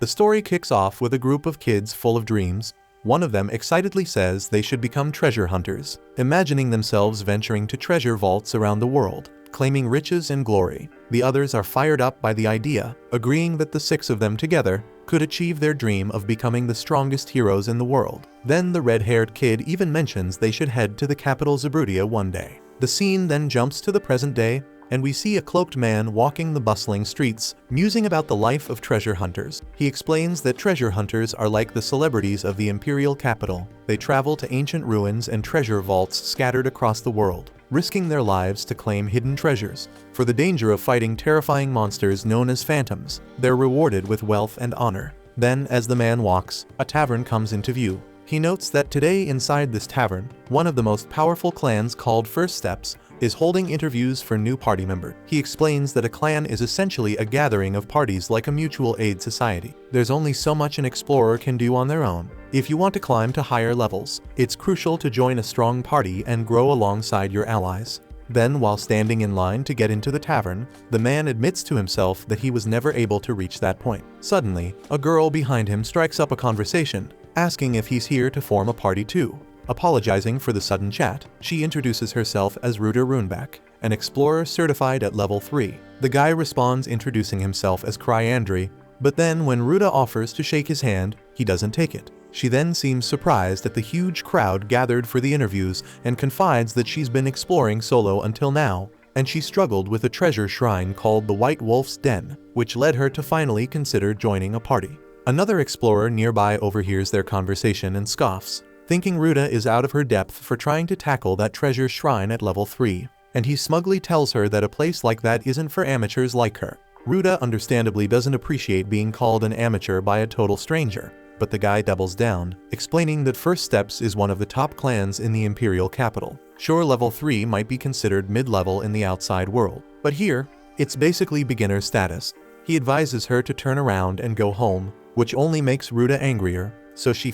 The story kicks off with a group of kids full of dreams. One of them excitedly says they should become treasure hunters, imagining themselves venturing to treasure vaults around the world, claiming riches and glory. The others are fired up by the idea, agreeing that the 6 of them together could achieve their dream of becoming the strongest heroes in the world. Then the red-haired kid even mentions they should head to the capital Zabrudia one day. The scene then jumps to the present day, and we see a cloaked man walking the bustling streets, musing about the life of treasure hunters. He explains that treasure hunters are like the celebrities of the imperial capital. They travel to ancient ruins and treasure vaults scattered across the world, risking their lives to claim hidden treasures. For the danger of fighting terrifying monsters known as phantoms, they're rewarded with wealth and honor. Then, as the man walks, a tavern comes into view. He notes that today inside this tavern, one of the most powerful clans called First Steps is holding interviews for new party members. He explains that a clan is essentially a gathering of parties like a mutual aid society. There's only so much an explorer can do on their own. If you want to climb to higher levels, it's crucial to join a strong party and grow alongside your allies. Then, while standing in line to get into the tavern, the man admits to himself that he was never able to reach that point. Suddenly, a girl behind him strikes up a conversation, asking if he's here to form a party too. Apologizing for the sudden chat, she introduces herself as Ruta Runeback, an explorer certified at level 3. The guy responds introducing himself as Cryandry, but then when Ruta offers to shake his hand, he doesn't take it. She then seems surprised at the huge crowd gathered for the interviews and confides that she's been exploring solo until now, and she struggled with a treasure shrine called the White Wolf's Den, which led her to finally consider joining a party. Another explorer nearby overhears their conversation and scoffs, thinking Ruta is out of her depth for trying to tackle that treasure shrine at level 3, and he smugly tells her that a place like that isn't for amateurs like her. Ruta understandably doesn't appreciate being called an amateur by a total stranger, but the guy doubles down, explaining that First Steps is one of the top clans in the imperial capital. Sure, level 3 might be considered mid-level in the outside world, but here, it's basically beginner status. He advises her to turn around and go home, which only makes Ruta angrier, so she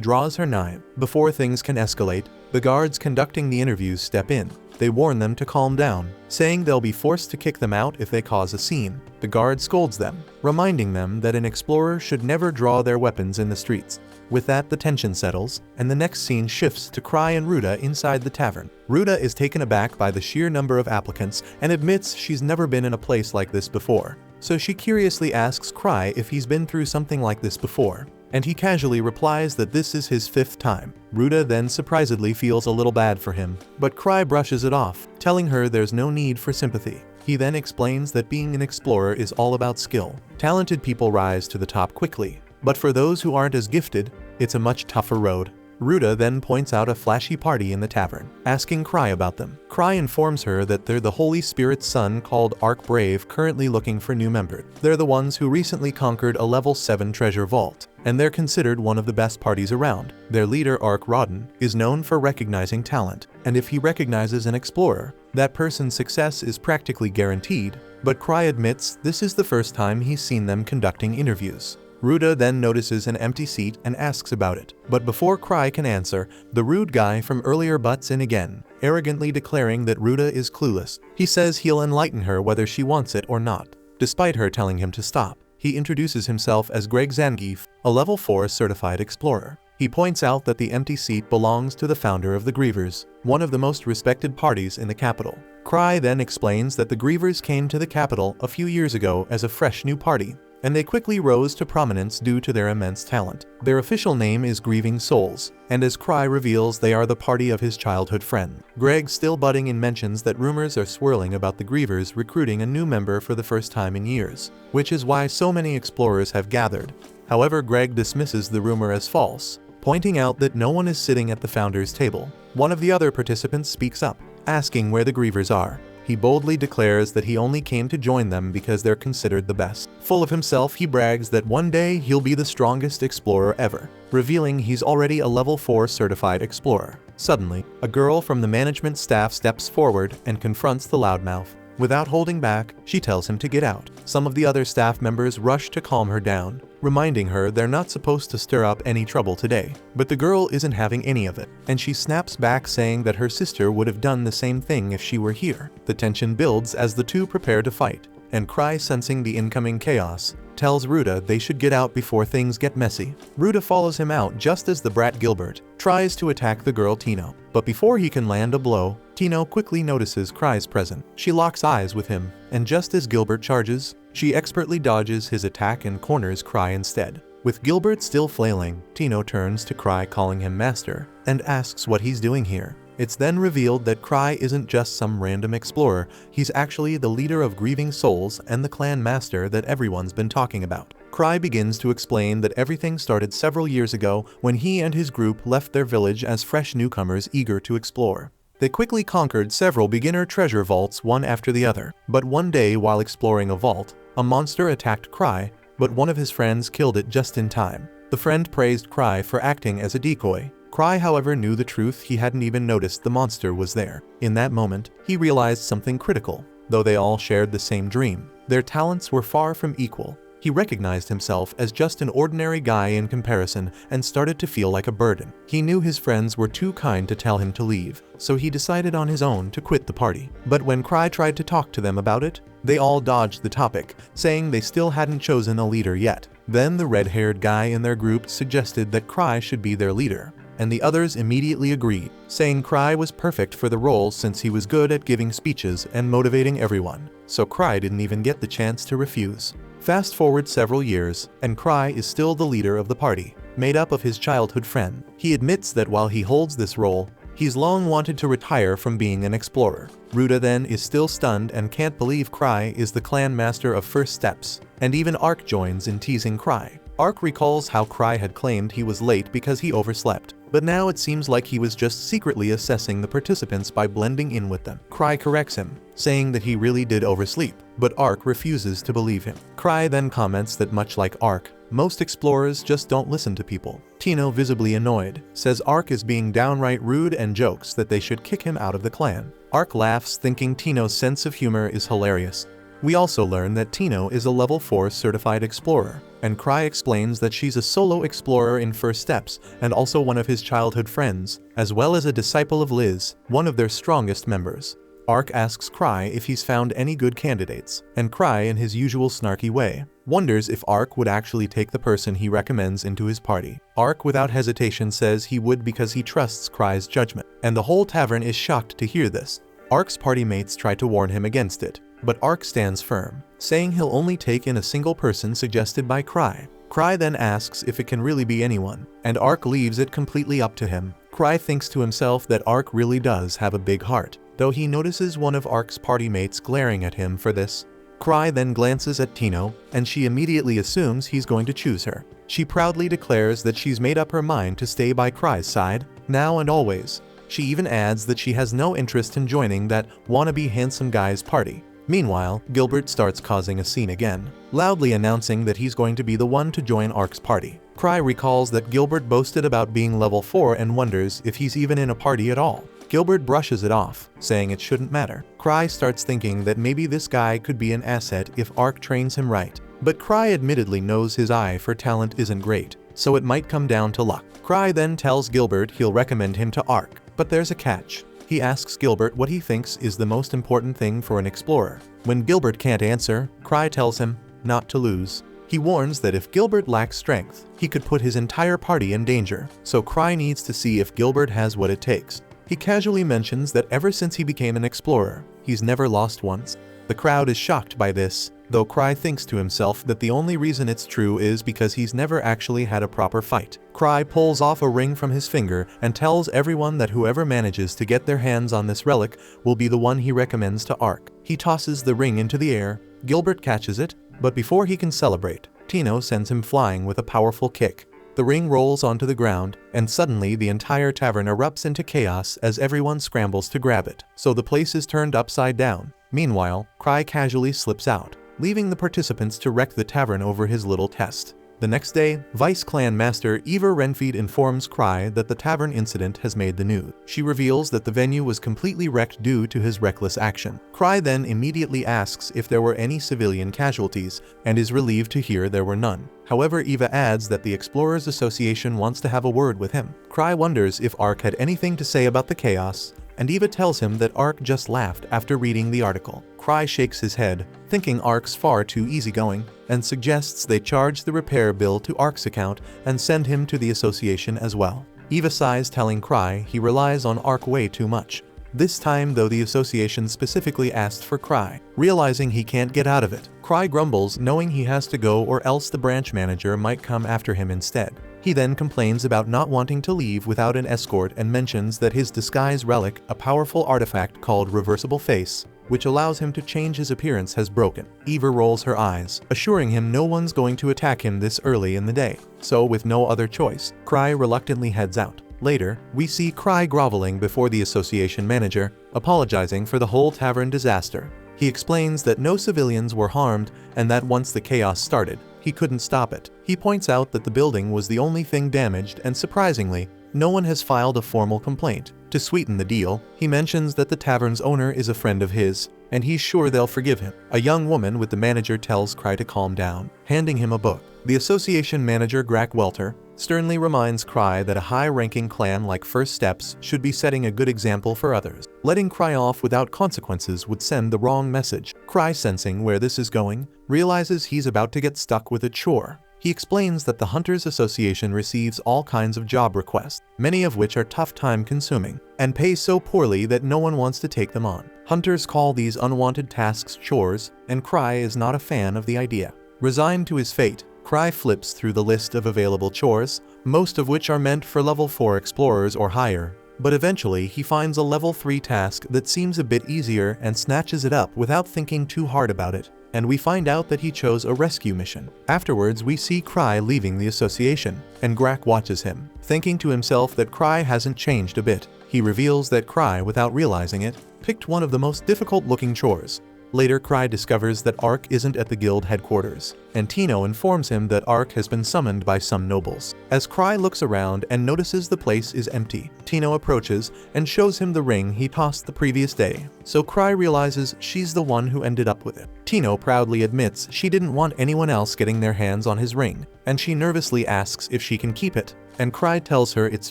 draws her knife. Before things can escalate, the guards conducting the interviews step in. They warn them to calm down, saying they'll be forced to kick them out if they cause a scene. The guard scolds them, reminding them that an explorer should never draw their weapons in the streets. With that, the tension settles, and the next scene shifts to Cry and Ruta inside the tavern. Ruta is taken aback by the sheer number of applicants and admits she's never been in a place like this before. So she curiously asks Cry if he's been through something like this before, and he casually replies that this is his 5th time. Ruta then surprisedly feels a little bad for him, but Cry brushes it off, telling her there's no need for sympathy. He then explains that being an explorer is all about skill. Talented people rise to the top quickly, but for those who aren't as gifted, it's a much tougher road. Ruta then points out a flashy party in the tavern, asking Cry about them. Cry informs her that they're the Holy Spirit's son called Arc Brave currently looking for new members. They're the ones who recently conquered a level 7 treasure vault, and they're considered one of the best parties around. Their leader, Arc Rodden, is known for recognizing talent, and if he recognizes an explorer, that person's success is practically guaranteed, but Cry admits this is the first time he's seen them conducting interviews. Ruta then notices an empty seat and asks about it, but before Cry can answer, the rude guy from earlier butts in again, arrogantly declaring that Ruta is clueless. He says he'll enlighten her whether she wants it or not, despite her telling him to stop. He introduces himself as Greg Zangief, a level 4 certified explorer. He points out that the empty seat belongs to the founder of the Grievers, one of the most respected parties in the capital. Cry then explains that the Grievers came to the capital a few years ago as a fresh new party, and they quickly rose to prominence due to their immense talent. Their official name is Grieving Souls, and as Cry reveals, they are the party of his childhood friend. Greg, still budding in, mentions that rumors are swirling about the Grievers recruiting a new member for the first time in years, which is why so many explorers have gathered. However, Greg dismisses the rumor as false, pointing out that no one is sitting at the founder's table. One of the other participants speaks up, asking where the Grievers are. He boldly declares that he only came to join them because they're considered the best. Full of himself, he brags that one day he'll be the strongest explorer ever, revealing he's already a level 4 certified explorer. Suddenly, a girl from the management staff steps forward and confronts the loudmouth. Without holding back, she tells him to get out. Some of the other staff members rush to calm her down, reminding her they're not supposed to stir up any trouble today. But the girl isn't having any of it, and she snaps back saying that her sister would have done the same thing if she were here. The tension builds as the two prepare to fight. and Cry, sensing the incoming chaos, tells Ruta they should get out before things get messy. Ruta follows him out just as the brat Gilbert tries to attack the girl Tino. But before he can land a blow, Tino quickly notices Cry's presence. She locks eyes with him, and just as Gilbert charges, she expertly dodges his attack and corners Cry instead. With Gilbert still flailing, Tino turns to Cry, calling him master, and asks what he's doing here. It's then revealed that Cry isn't just some random explorer, he's actually the leader of grieving souls and the clan master that everyone's been talking about. Cry begins to explain that everything started several years ago when he and his group left their village as fresh newcomers eager to explore. They quickly conquered several beginner treasure vaults one after the other. But one day while exploring a vault, a monster attacked Cry, but one of his friends killed it just in time. The friend praised Cry for acting as a decoy. Cry, however, knew the truth. He hadn't even noticed the monster was there. In that moment, he realized something critical. Though they all shared the same dream, their talents were far from equal. He recognized himself as just an ordinary guy in comparison and started to feel like a burden. He knew his friends were too kind to tell him to leave, so he decided on his own to quit the party. But when Cry tried to talk to them about it, they all dodged the topic, saying they still hadn't chosen a leader yet. Then the red-haired guy in their group suggested that Cry should be their leader, and the others immediately agreed, saying Cry was perfect for the role since he was good at giving speeches and motivating everyone. So Cry didn't even get the chance to refuse. Fast forward several years, and Cry is still the leader of the party, made up of his childhood friend. He admits that while he holds this role, he's long wanted to retire from being an explorer. Ruta then is still stunned and can't believe Cry is the clan master of First Steps, and even Ark joins in teasing Cry. Ark recalls how Cry had claimed he was late because he overslept, but now it seems like he was just secretly assessing the participants by blending in with them. Cry corrects him, saying that he really did oversleep, but Ark refuses to believe him. Cry then comments that much like Ark, most explorers just don't listen to people. Tino, visibly annoyed, says Ark is being downright rude and jokes that they should kick him out of the clan. Ark laughs, thinking Tino's sense of humor is hilarious. We also learn that Tino is a level 4 certified explorer, and Cry explains that she's a solo explorer in First Steps and also one of his childhood friends, as well as a disciple of Liz, one of their strongest members. Ark asks Cry if he's found any good candidates, and Cry, in his usual snarky way, wonders if Ark would actually take the person he recommends into his party. Ark without hesitation says he would because he trusts Cry's judgment, and the whole tavern is shocked to hear this. Ark's party mates try to warn him against it, but Ark stands firm, saying he'll only take in a single person suggested by Cry. Cry then asks if it can really be anyone, and Ark leaves it completely up to him. Cry thinks to himself that Ark really does have a big heart, though he notices one of Ark's party mates glaring at him for this. Cry then glances at Tino, and she immediately assumes he's going to choose her. She proudly declares that she's made up her mind to stay by Cry's side, now and always. She even adds that she has no interest in joining that wannabe handsome guy's party. Meanwhile, Gilbert starts causing a scene again, loudly announcing that he's going to be the one to join Ark's party. Cry recalls that Gilbert boasted about being level 4 and wonders if he's even in a party at all. Gilbert brushes it off, saying it shouldn't matter. Cry starts thinking that maybe this guy could be an asset if Ark trains him right. But Cry admittedly knows his eye for talent isn't great, so it might come down to luck. Cry then tells Gilbert he'll recommend him to Ark, but there's a catch. He asks Gilbert what he thinks is the most important thing for an explorer. When Gilbert can't answer, Cry tells him not to lose. He warns that if Gilbert lacks strength, he could put his entire party in danger, so Cry needs to see if Gilbert has what it takes. He casually mentions that ever since he became an explorer, he's never lost once. The crowd is shocked by this, though Cry thinks to himself that the only reason it's true is because he's never actually had a proper fight. Cry pulls off a ring from his finger and tells everyone that whoever manages to get their hands on this relic will be the one he recommends to Ark. He tosses the ring into the air, Gilbert catches it, but before he can celebrate, Tino sends him flying with a powerful kick. The ring rolls onto the ground, and suddenly the entire tavern erupts into chaos as everyone scrambles to grab it, so the place is turned upside down. Meanwhile, Cry casually slips out, leaving the participants to wreck the tavern over his little test. The next day, Vice Clan Master Eva Renfried informs Cry that the tavern incident has made the news. She reveals that the venue was completely wrecked due to his reckless action. Cry then immediately asks if there were any civilian casualties, and is relieved to hear there were none. However, Eva adds that the Explorers Association wants to have a word with him. Cry wonders if Ark had anything to say about the chaos, and Eva tells him that Ark just laughed after reading the article. Cry shakes his head, thinking Ark's far too easygoing, and suggests they charge the repair bill to Ark's account and send him to the association as well. Eva sighs, telling Cry he relies on Ark way too much. This time though, the association specifically asked for Cry. Realizing he can't get out of it, Cry grumbles, knowing he has to go or else the branch manager might come after him instead. He then complains about not wanting to leave without an escort and mentions that his disguise relic, a powerful artifact called Reversible Face, which allows him to change his appearance, has broken. Eva rolls her eyes, assuring him no one's going to attack him this early in the day. So with no other choice, Cry reluctantly heads out. Later, we see Cry groveling before the association manager, apologizing for the whole tavern disaster. He explains that no civilians were harmed and that once the chaos started, he couldn't stop it. He points out that the building was the only thing damaged, and surprisingly, no one has filed a formal complaint. To sweeten the deal, he mentions that the tavern's owner is a friend of his, and he's sure they'll forgive him. A young woman with the manager tells Cry to calm down, handing him a book. The association manager, Grack Welter, sternly reminds Cry that a high-ranking clan like First Steps should be setting a good example for others. Letting Cry off without consequences would send the wrong message. Cry, sensing where this is going, realizes he's about to get stuck with a chore. He explains that the Hunters Association receives all kinds of job requests, many of which are tough time-consuming, and pay so poorly that no one wants to take them on. Hunters call these unwanted tasks chores, and Cry is not a fan of the idea. Resigned to his fate, Cry flips through the list of available chores, most of which are meant for level 4 explorers or higher, but eventually he finds a level 3 task that seems a bit easier and snatches it up without thinking too hard about it, and we find out that he chose a rescue mission. Afterwards, we see Cry leaving the association, and Grack watches him, thinking to himself that Cry hasn't changed a bit. He reveals that Cry, without realizing it, picked one of the most difficult-looking chores. Later, Cry discovers that Ark isn't at the guild headquarters, and Tino informs him that Ark has been summoned by some nobles. As Cry looks around and notices the place is empty, Tino approaches and shows him the ring he tossed the previous day, so Cry realizes she's the one who ended up with it. Tino proudly admits she didn't want anyone else getting their hands on his ring, and she nervously asks if she can keep it, and Cry tells her it's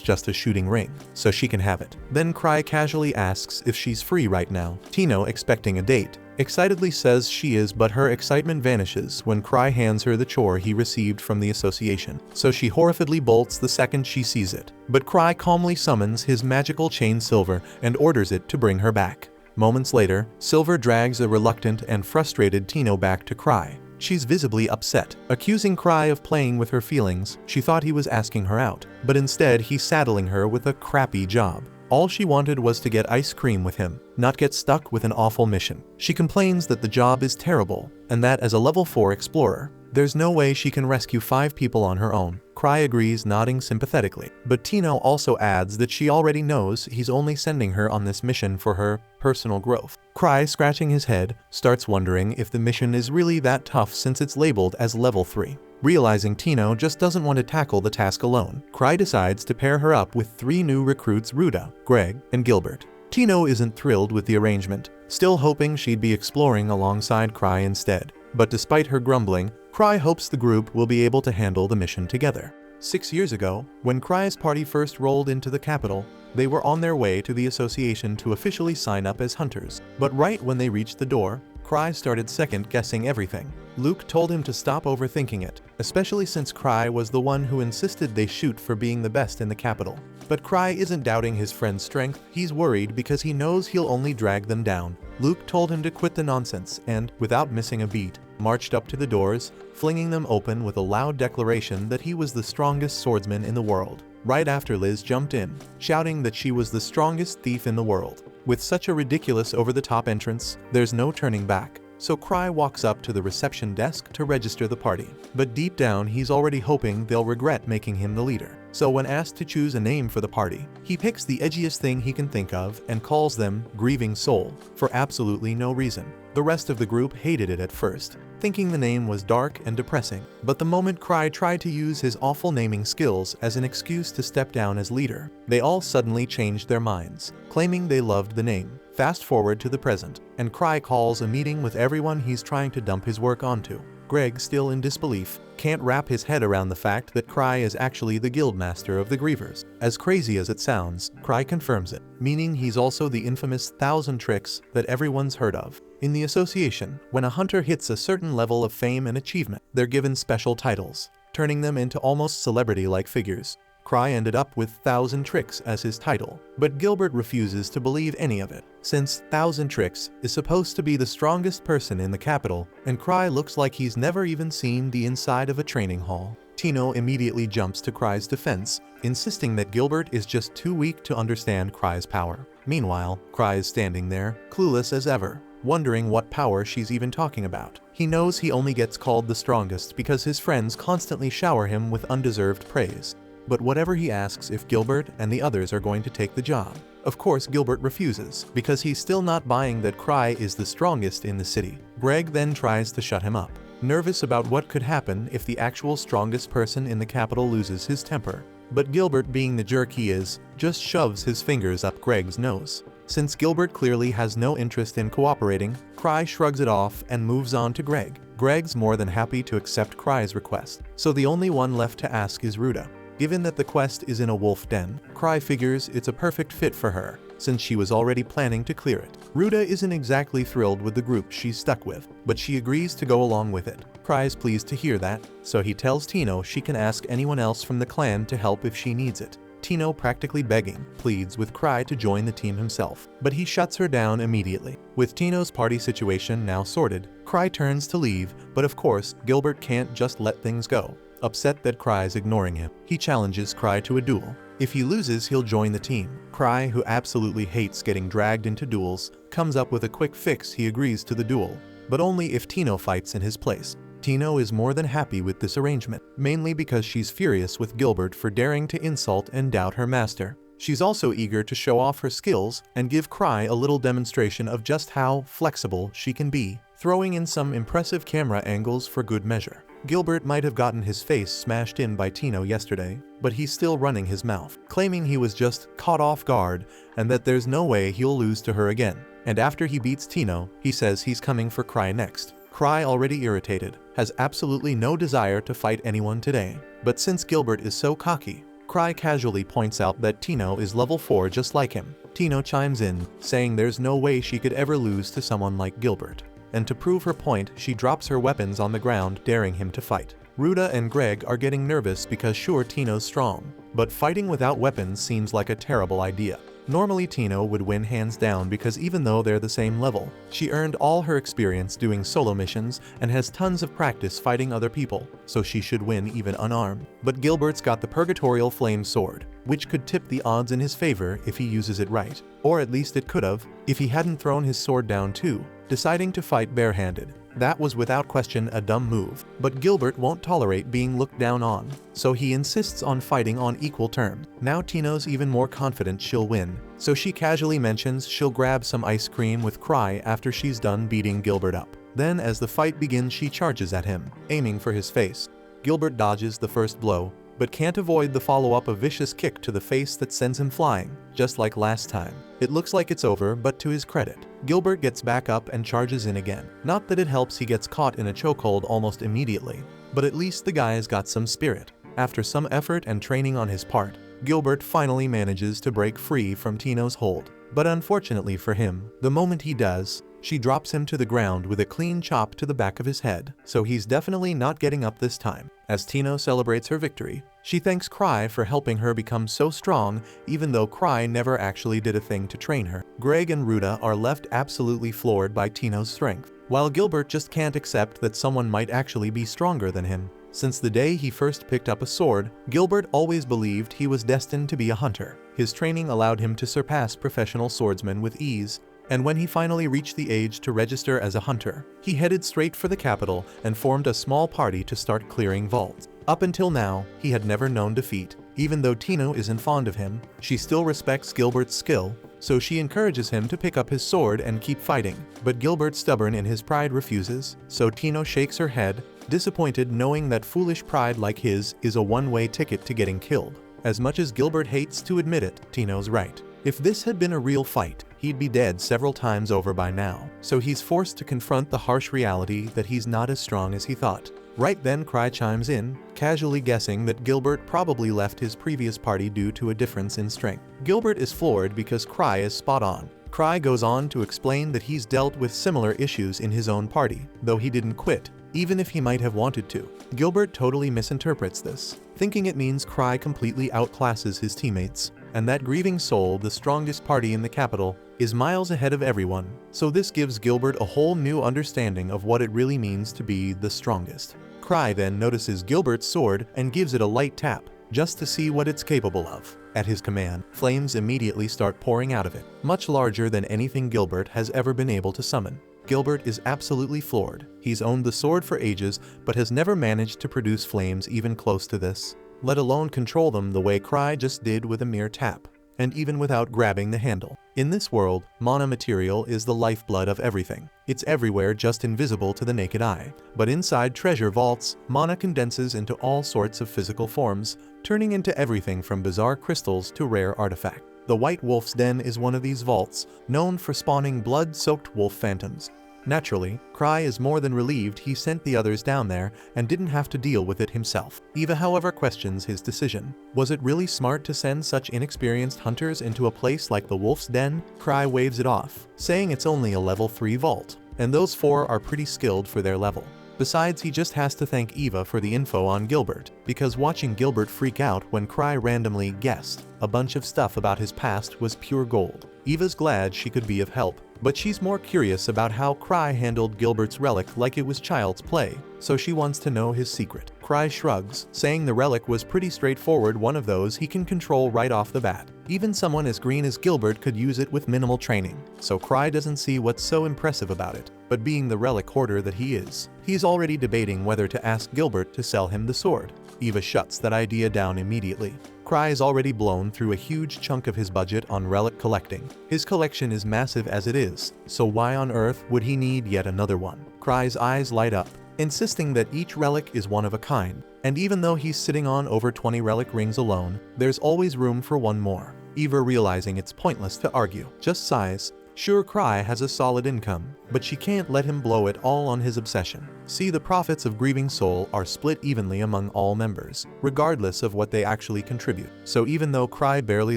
just a shooting ring, so she can have it. Then Cry casually asks if she's free right now. Tino, expecting a date, excitedly says she is, but her excitement vanishes when Cry hands her the chore he received from the association, so she horrifiedly bolts the second she sees it. But Cry calmly summons his magical chain Silver and orders it to bring her back. Moments later, Silver drags a reluctant and frustrated Tino back to Cry. She's visibly upset, accusing Cry of playing with her feelings. She thought he was asking her out, but instead he's saddling her with a crappy job. All she wanted was to get ice cream with him, not get stuck with an awful mission. She complains that the job is terrible, and that as a level 4 explorer, there's no way she can rescue 5 people on her own. Cry agrees, nodding sympathetically, but Tino also adds that she already knows he's only sending her on this mission for her personal growth. Cry, scratching his head, starts wondering if the mission is really that tough since it's labeled as level 3. Realizing Tino just doesn't want to tackle the task alone, Cry decides to pair her up with 3 new recruits, Ruda, Greg, and Gilbert. Tino isn't thrilled with the arrangement, still hoping she'd be exploring alongside Cry instead. But despite her grumbling, Cry hopes the group will be able to handle the mission together. 6 years ago, when Cry's party first rolled into the capital, they were on their way to the association to officially sign up as hunters. But right when they reached the door, Cry started second-guessing everything. Luke told him to stop overthinking it, especially since Cry was the one who insisted they shoot for being the best in the capital. But Cry isn't doubting his friend's strength, he's worried because he knows he'll only drag them down. Luke told him to quit the nonsense and, without missing a beat, marched up to the doors, flinging them open with a loud declaration that he was the strongest swordsman in the world. Right after, Liz jumped in, shouting that she was the strongest thief in the world. With such a ridiculous over-the-top entrance, there's no turning back. So Cry walks up to the reception desk to register the party. But deep down, he's already hoping they'll regret making him the leader. So when asked to choose a name for the party, he picks the edgiest thing he can think of and calls them Grieving Soul, for absolutely no reason. The rest of the group hated it at first, thinking the name was dark and depressing. But the moment Cry tried to use his awful naming skills as an excuse to step down as leader, they all suddenly changed their minds, claiming they loved the name. Fast forward to the present, and Cry calls a meeting with everyone he's trying to dump his work onto. Greg, still in disbelief, can't wrap his head around the fact that Cry is actually the guildmaster of the Grievers. As crazy as it sounds, Cry confirms it, meaning he's also the infamous 1,000 Tricks that everyone's heard of. In the association, when a hunter hits a certain level of fame and achievement, they're given special titles, turning them into almost celebrity-like figures. Cry ended up with 1,000 Tricks as his title, but Gilbert refuses to believe any of it, since 1,000 Tricks is supposed to be the strongest person in the capital, and Cry looks like he's never even seen the inside of a training hall. Tino immediately jumps to Cry's defense, insisting that Gilbert is just too weak to understand Cry's power. Meanwhile, Cry is standing there, clueless as ever, wondering what power she's even talking about. He knows he only gets called the strongest because his friends constantly shower him with undeserved praise. But whatever he asks if Gilbert and the others are going to take the job. Of course, Gilbert refuses, because he's still not buying that Cry is the strongest in the city. Greg then tries to shut him up, nervous about what could happen if the actual strongest person in the capital loses his temper. But Gilbert, being the jerk he is, just shoves his fingers up Greg's nose. Since Gilbert clearly has no interest in cooperating, Cry shrugs it off and moves on to Greg. Greg's more than happy to accept Cry's request, so the only one left to ask is Ruta. Given that the quest is in a wolf den, Cry figures it's a perfect fit for her, since she was already planning to clear it. Ruta isn't exactly thrilled with the group she's stuck with, but she agrees to go along with it. Cry's pleased to hear that, so he tells Tino she can ask anyone else from the clan to help if she needs it. Tino, practically begging, pleads with Cry to join the team himself, but he shuts her down immediately. With Tino's party situation now sorted, Cry turns to leave, but of course, Gilbert can't just let things go. Upset that Cry's ignoring him, he challenges Cry to a duel. If he loses, he'll join the team. Cry, who absolutely hates getting dragged into duels, comes up with a quick fix. He agrees to the duel, but only if Tino fights in his place. Tino is more than happy with this arrangement, mainly because she's furious with Gilbert for daring to insult and doubt her master. She's also eager to show off her skills and give Cry a little demonstration of just how flexible she can be, throwing in some impressive camera angles for good measure. Gilbert might have gotten his face smashed in by Tino yesterday, but he's still running his mouth, claiming he was just caught off guard and that there's no way he'll lose to her again. And after he beats Tino, he says he's coming for Cry next. Cry, already irritated, has absolutely no desire to fight anyone today. But since Gilbert is so cocky, Cry casually points out that Tino is level 4 just like him. Tino chimes in, saying there's no way she could ever lose to someone like Gilbert. And to prove her point, she drops her weapons on the ground, daring him to fight. Ruta and Greg are getting nervous because sure, Tino's strong, but fighting without weapons seems like a terrible idea. Normally Tino would win hands down because even though they're the same level, she earned all her experience doing solo missions and has tons of practice fighting other people, so she should win even unarmed. But Gilbert's got the Purgatorial Flame Sword, which could tip the odds in his favor if he uses it right. Or at least it could have, if he hadn't thrown his sword down too, deciding to fight barehanded. That was without question a dumb move, but Gilbert won't tolerate being looked down on, so he insists on fighting on equal terms. Now Tino's even more confident she'll win, so she casually mentions she'll grab some ice cream with Cry after she's done beating Gilbert up. Then as the fight begins, she charges at him, aiming for his face. Gilbert dodges the first blow, but can't avoid the follow-up, a vicious kick to the face that sends him flying, just like last time. It looks like it's over, but to his credit, Gilbert gets back up and charges in again. Not that it helps he gets caught in a chokehold almost immediately, but at least the guy's got some spirit. After some effort and training on his part, Gilbert finally manages to break free from Tino's hold. But unfortunately for him, the moment he does, she drops him to the ground with a clean chop to the back of his head, so he's definitely not getting up this time. As Tino celebrates her victory, she thanks Cry for helping her become so strong, even though Cry never actually did a thing to train her. Greg and Ruta are left absolutely floored by Tino's strength, while Gilbert just can't accept that someone might actually be stronger than him. Since the day he first picked up a sword, Gilbert always believed he was destined to be a hunter. His training allowed him to surpass professional swordsmen with ease, and when he finally reached the age to register as a hunter, he headed straight for the capital and formed a small party to start clearing vaults. Up until now, he had never known defeat. Even though Tino isn't fond of him, she still respects Gilbert's skill, so she encourages him to pick up his sword and keep fighting. But Gilbert, stubborn in his pride, refuses, so Tino shakes her head, disappointed knowing that foolish pride like his is a one-way ticket to getting killed. As much as Gilbert hates to admit it, Tino's right. If this had been a real fight, he'd be dead several times over by now. So he's forced to confront the harsh reality that he's not as strong as he thought. Right then Cry chimes in, casually guessing that Gilbert probably left his previous party due to a difference in strength. Gilbert is floored because Cry is spot on. Cry goes on to explain that he's dealt with similar issues in his own party, though he didn't quit, even if he might have wanted to. Gilbert totally misinterprets this, thinking it means Cry completely outclasses his teammates, and that Grieving Soul, the strongest party in the capital, is miles ahead of everyone. So this gives Gilbert a whole new understanding of what it really means to be the strongest. Cry then notices Gilbert's sword and gives it a light tap, just to see what it's capable of. At his command, flames immediately start pouring out of it, much larger than anything Gilbert has ever been able to summon. Gilbert is absolutely floored. He's owned the sword for ages, but has never managed to produce flames even close to this, let alone control them the way Cry just did with a mere tap, and even without grabbing the handle. In this world, mana material is the lifeblood of everything. It's everywhere, just invisible to the naked eye. But inside treasure vaults, mana condenses into all sorts of physical forms, turning into everything from bizarre crystals to rare artifacts. The White Wolf's Den is one of these vaults, known for spawning blood-soaked wolf phantoms. Naturally, Cry is more than relieved he sent the others down there and didn't have to deal with it himself. Eva, however, questions his decision. Was it really smart to send such inexperienced hunters into a place like the Wolf's Den? Cry waves it off, saying it's only a level 3 vault, and those 4 are pretty skilled for their level. Besides, he just has to thank Eva for the info on Gilbert, because watching Gilbert freak out when Cry randomly guessed a bunch of stuff about his past was pure gold. Eva's glad she could be of help, but she's more curious about how Cry handled Gilbert's relic like it was child's play, so she wants to know his secret. Cry shrugs, saying the relic was pretty straightforward, one of those he can control right off the bat. Even someone as green as Gilbert could use it with minimal training, so Cry doesn't see what's so impressive about it. But being the relic hoarder that he is, he's already debating whether to ask Gilbert to sell him the sword. Eva shuts that idea down immediately. Cry has already blown through a huge chunk of his budget on relic collecting. His collection is massive as it is, so why on earth would he need yet another one? Cry's eyes light up, insisting that each relic is one of a kind, and even though he's sitting on over 20 relic rings alone, there's always room for one more. Eva, realizing it's pointless to argue, just sighs. Sure, Cry has a solid income, but she can't let him blow it all on his obsession. See, the profits of Grieving Soul are split evenly among all members, regardless of what they actually contribute. So even though Cry barely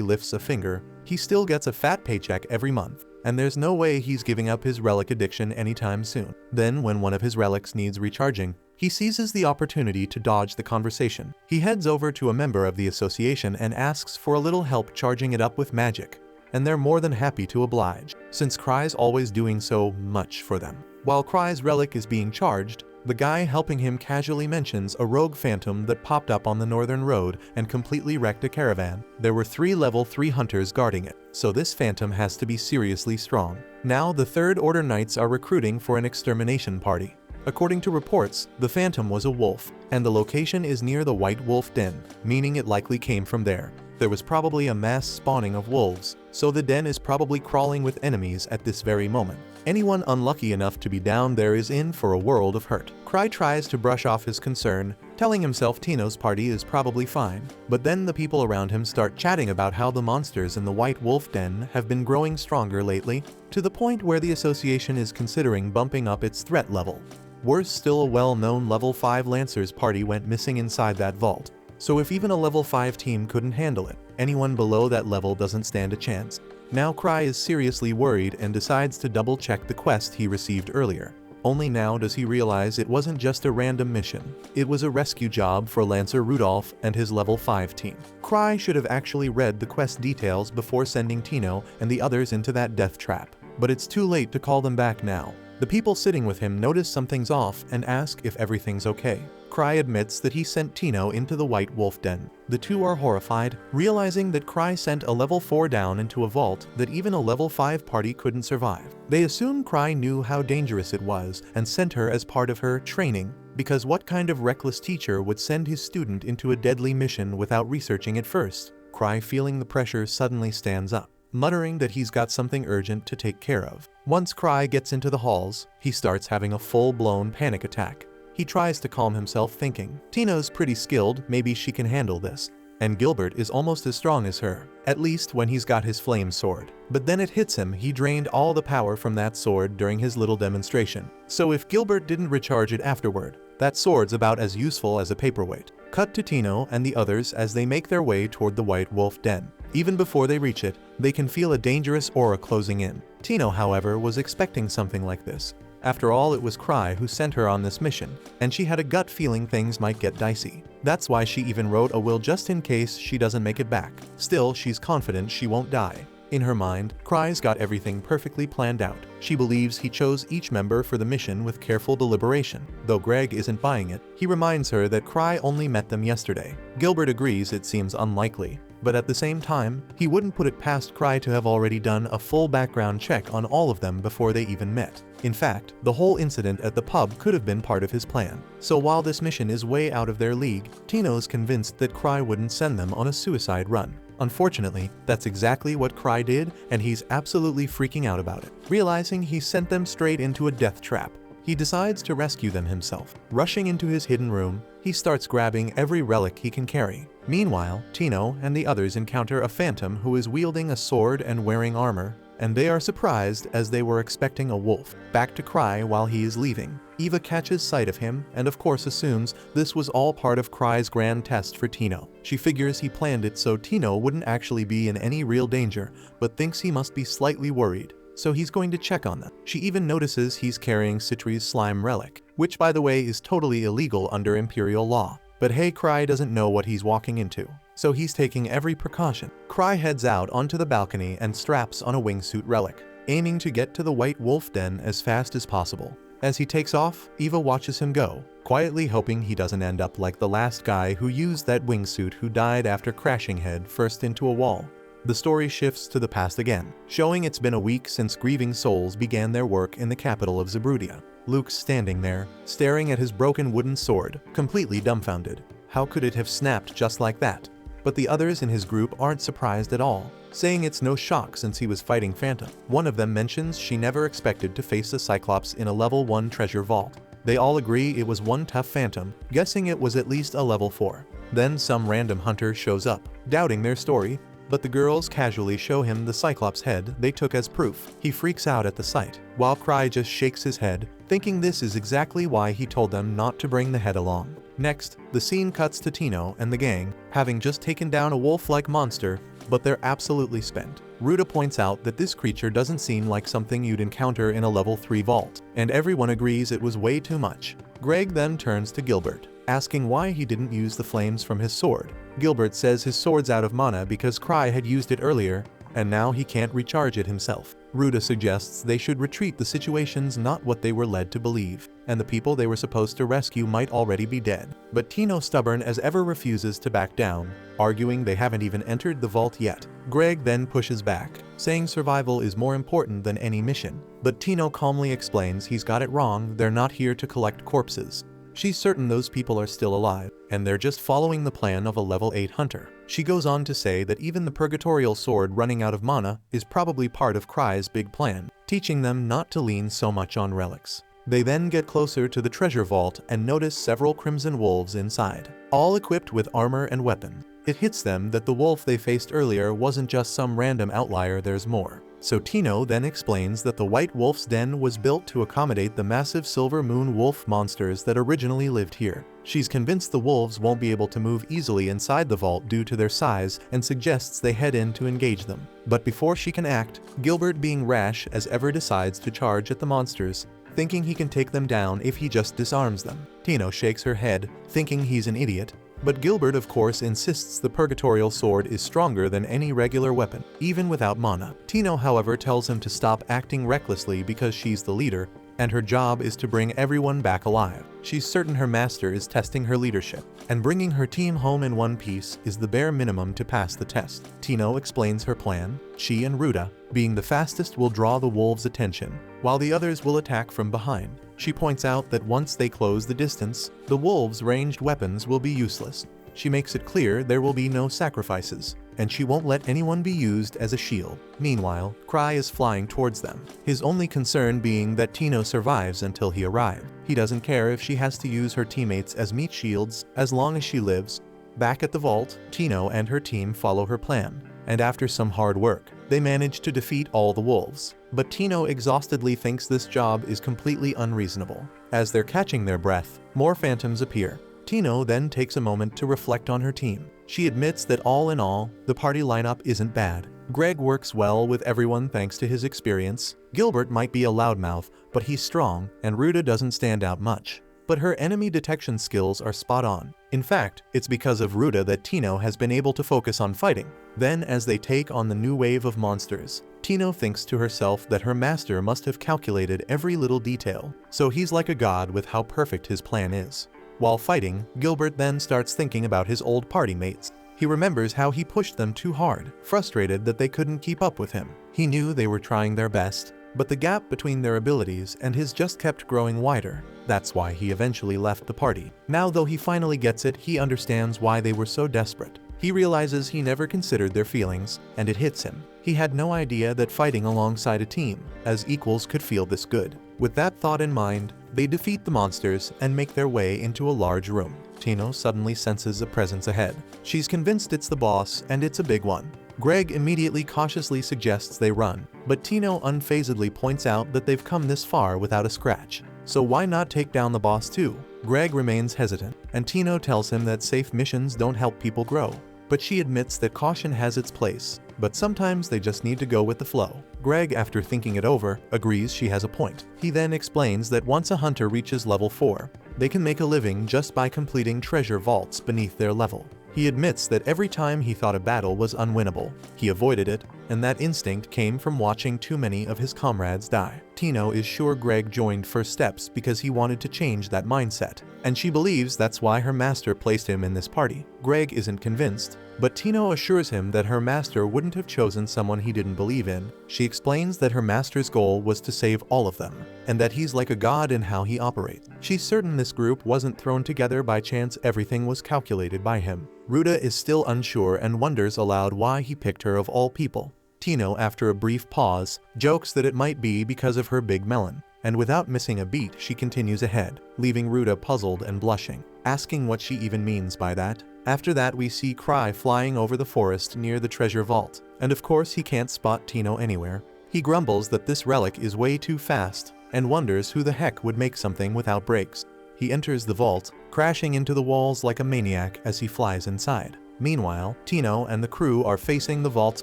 lifts a finger, he still gets a fat paycheck every month, and there's no way he's giving up his relic addiction anytime soon. Then, when one of his relics needs recharging, he seizes the opportunity to dodge the conversation. He heads over to a member of the association and asks for a little help charging it up with magic, and they're more than happy to oblige, since Cry's always doing so much for them. While Cry's relic is being charged, the guy helping him casually mentions a rogue phantom that popped up on the northern road and completely wrecked a caravan. There were 3 level 3 hunters guarding it, so this phantom has to be seriously strong. Now the Third Order Knights are recruiting for an extermination party. According to reports, the phantom was a wolf, and the location is near the White Wolf Den, meaning it likely came from there. There was probably a mass spawning of wolves, so the den is probably crawling with enemies at this very moment. Anyone unlucky enough to be down there is in for a world of hurt. Cry tries to brush off his concern, telling himself Tino's party is probably fine. But then the people around him start chatting about how the monsters in the White Wolf Den have been growing stronger lately, to the point where the association is considering bumping up its threat level. Worse still, a well-known level 5 Lancers party went missing inside that vault. So if even a level 5 team couldn't handle it, anyone below that level doesn't stand a chance. Now Cry is seriously worried and decides to double-check the quest he received earlier. Only now does he realize it wasn't just a random mission. It was a rescue job for Lancer Rudolph and his level 5 team. Cry should have actually read the quest details before sending Tino and the others into that death trap. But it's too late to call them back now. The people sitting with him notice something's off and ask if everything's okay. Cry admits that he sent Tino into the White Wolf Den. The two are horrified, realizing that Cry sent a level 4 down into a vault that even a level 5 party couldn't survive. They assume Cry knew how dangerous it was and sent her as part of her training, because what kind of reckless teacher would send his student into a deadly mission without researching it first? Cry, feeling the pressure, suddenly stands up, muttering that he's got something urgent to take care of. Once Cry gets into the halls, he starts having a full-blown panic attack. He tries to calm himself, thinking, Tino's pretty skilled, maybe she can handle this. and Gilbert is almost as strong as her, at least when he's got his flame sword. But then it hits him, he drained all the power from that sword during his little demonstration. So if Gilbert didn't recharge it afterward, that sword's about as useful as a paperweight. Cut to Tino and the others as they make their way toward the White Wolf Den. Even before they reach it, they can feel a dangerous aura closing in. Tino, however, was expecting something like this. After all, it was Cry who sent her on this mission, and she had a gut feeling things might get dicey. That's why she even wrote a will just in case she doesn't make it back. Still, she's confident she won't die. In her mind, Cry's got everything perfectly planned out. She believes he chose each member for the mission with careful deliberation. Though Greg isn't buying it, he reminds her that Cry only met them yesterday. Gilbert agrees it seems unlikely, but at the same time, he wouldn't put it past Cry to have already done a full background check on all of them before they even met. In fact, the whole incident at the pub could have been part of his plan. So while this mission is way out of their league, Tino's convinced that Cry wouldn't send them on a suicide run. Unfortunately, that's exactly what Cry did, and he's absolutely freaking out about it. Realizing he sent them straight into a death trap, he decides to rescue them himself. Rushing into his hidden room, he starts grabbing every relic he can carry. Meanwhile, Tino and the others encounter a phantom who is wielding a sword and wearing armor, and they are surprised as they were expecting a wolf. Back to Cry while he is leaving. Eva catches sight of him and of course assumes this was all part of Cry's grand test for Tino. She figures he planned it so Tino wouldn't actually be in any real danger, but thinks he must be slightly worried, so he's going to check on them. She even notices he's carrying Citri's slime relic, which by the way is totally illegal under Imperial law. But hey, Cry doesn't know what he's walking into, so he's taking every precaution. Cry heads out onto the balcony and straps on a wingsuit relic, aiming to get to the White Wolf Den as fast as possible. As he takes off, Eva watches him go, quietly hoping he doesn't end up like the last guy who used that wingsuit who died after crashing head first into a wall. The story shifts to the past again, showing it's been a week since grieving souls began their work in the capital of Zabrudia. Luke's standing there, staring at his broken wooden sword, completely dumbfounded. How could it have snapped just like that? But the others in his group aren't surprised at all, saying it's no shock since he was fighting Phantom. One of them mentions she never expected to face a Cyclops in a level 1 treasure vault. They all agree it was one tough Phantom, guessing it was at least a level 4. Then some random hunter shows up, doubting their story, but the girls casually show him the Cyclops head they took as proof. He freaks out at the sight, while Cry just shakes his head, thinking this is exactly why he told them not to bring the head along. Next, the scene cuts to Tino and the gang, having just taken down a wolf-like monster, but they're absolutely spent. Ruta points out that this creature doesn't seem like something you'd encounter in a level 3 vault, and everyone agrees it was way too much. Greg then turns to Gilbert, asking why he didn't use the flames from his sword. Gilbert says his sword's out of mana because Cry had used it earlier, and now he can't recharge it himself. Ruta suggests they should retreat, the situation's not what they were led to believe, and the people they were supposed to rescue might already be dead. But Tino, stubborn as ever, refuses to back down, arguing they haven't even entered the vault yet. Greg then pushes back, saying survival is more important than any mission. But Tino calmly explains he's got it wrong, they're not here to collect corpses. She's certain those people are still alive, and they're just following the plan of a level 8 hunter. She goes on to say that even the Purgatorial sword running out of mana is probably part of Cry's big plan, teaching them not to lean so much on relics. They then get closer to the treasure vault and notice several crimson wolves inside, all equipped with armor and weapons. It hits them that the wolf they faced earlier wasn't just some random outlier, there's more. So Tino then explains that the White Wolf's Den was built to accommodate the massive Silver Moon wolf monsters that originally lived here. She's convinced the wolves won't be able to move easily inside the vault due to their size and suggests they head in to engage them. But before she can act, Gilbert, being rash as ever, decides to charge at the monsters, thinking he can take them down if he just disarms them. Tino shakes her head, thinking he's an idiot, but Gilbert of course insists the Purgatorial sword is stronger than any regular weapon, even without mana. Tino, however, tells him to stop acting recklessly because she's the leader, and her job is to bring everyone back alive. She's certain her master is testing her leadership, and bringing her team home in one piece is the bare minimum to pass the test. Tino explains her plan. She and Ruta, being the fastest, will draw the wolves' attention, while the others will attack from behind. She points out that once they close the distance, the wolves' ranged weapons will be useless. She makes it clear there will be no sacrifices, and she won't let anyone be used as a shield. Meanwhile, Cry is flying towards them, his only concern being that Tino survives until he arrives. He doesn't care if she has to use her teammates as meat shields as long as she lives, Back at the vault, Tino and her team follow her plan, and after some hard work, they manage to defeat all the wolves. But Tino exhaustedly thinks this job is completely unreasonable. As they're catching their breath, more phantoms appear. Tino then takes a moment to reflect on her team. She admits that all in all, the party lineup isn't bad. Greg works well with everyone thanks to his experience. Gilbert might be a loudmouth, but he's strong, and Ruta doesn't stand out much. But her enemy detection skills are spot on. In fact, it's because of Ruta that Tino has been able to focus on fighting. Then, as they take on the new wave of monsters, Tino thinks to herself that her master must have calculated every little detail, so he's like a god with how perfect his plan is. While fighting, Gilbert then starts thinking about his old party mates. He remembers how he pushed them too hard, frustrated that they couldn't keep up with him. He knew they were trying their best, but the gap between their abilities and his just kept growing wider. That's why he eventually left the party. Now though he finally gets it, he understands why they were so desperate. He realizes he never considered their feelings, and it hits him. He had no idea that fighting alongside a team, as equals, could feel this good. With that thought in mind, they defeat the monsters and make their way into a large room. Tino suddenly senses a presence ahead. She's convinced it's the boss, and it's a big one. Greg immediately cautiously suggests they run, but Tino unfazedly points out that they've come this far without a scratch. So why not take down the boss too? Greg remains hesitant, and Tino tells him that safe missions don't help people grow. But she admits that caution has its place, but sometimes they just need to go with the flow. Greg, after thinking it over, agrees she has a point. He then explains that once a hunter reaches level 4, they can make a living just by completing treasure vaults beneath their level. He admits that every time he thought a battle was unwinnable, he avoided it, and that instinct came from watching too many of his comrades die. Tino is sure Greg joined First Steps because he wanted to change that mindset, and she believes that's why her master placed him in this party. Greg isn't convinced, but Tino assures him that her master wouldn't have chosen someone he didn't believe in. She explains that her master's goal was to save all of them, and that he's like a god in how he operates. She's certain this group wasn't thrown together by chance, everything was calculated by him. Ruta is still unsure and wonders aloud why he picked her of all people. Tino, after a brief pause, jokes that it might be because of her big melon, and without missing a beat she continues ahead, leaving Ruta puzzled and blushing, asking what she even means by that. After that we see Cry flying over the forest near the treasure vault, and of course he can't spot Tino anywhere. He grumbles that this relic is way too fast, and wonders who the heck would make something without brakes. He enters the vault, crashing into the walls like a maniac as he flies inside. Meanwhile, Tino and the crew are facing the vault's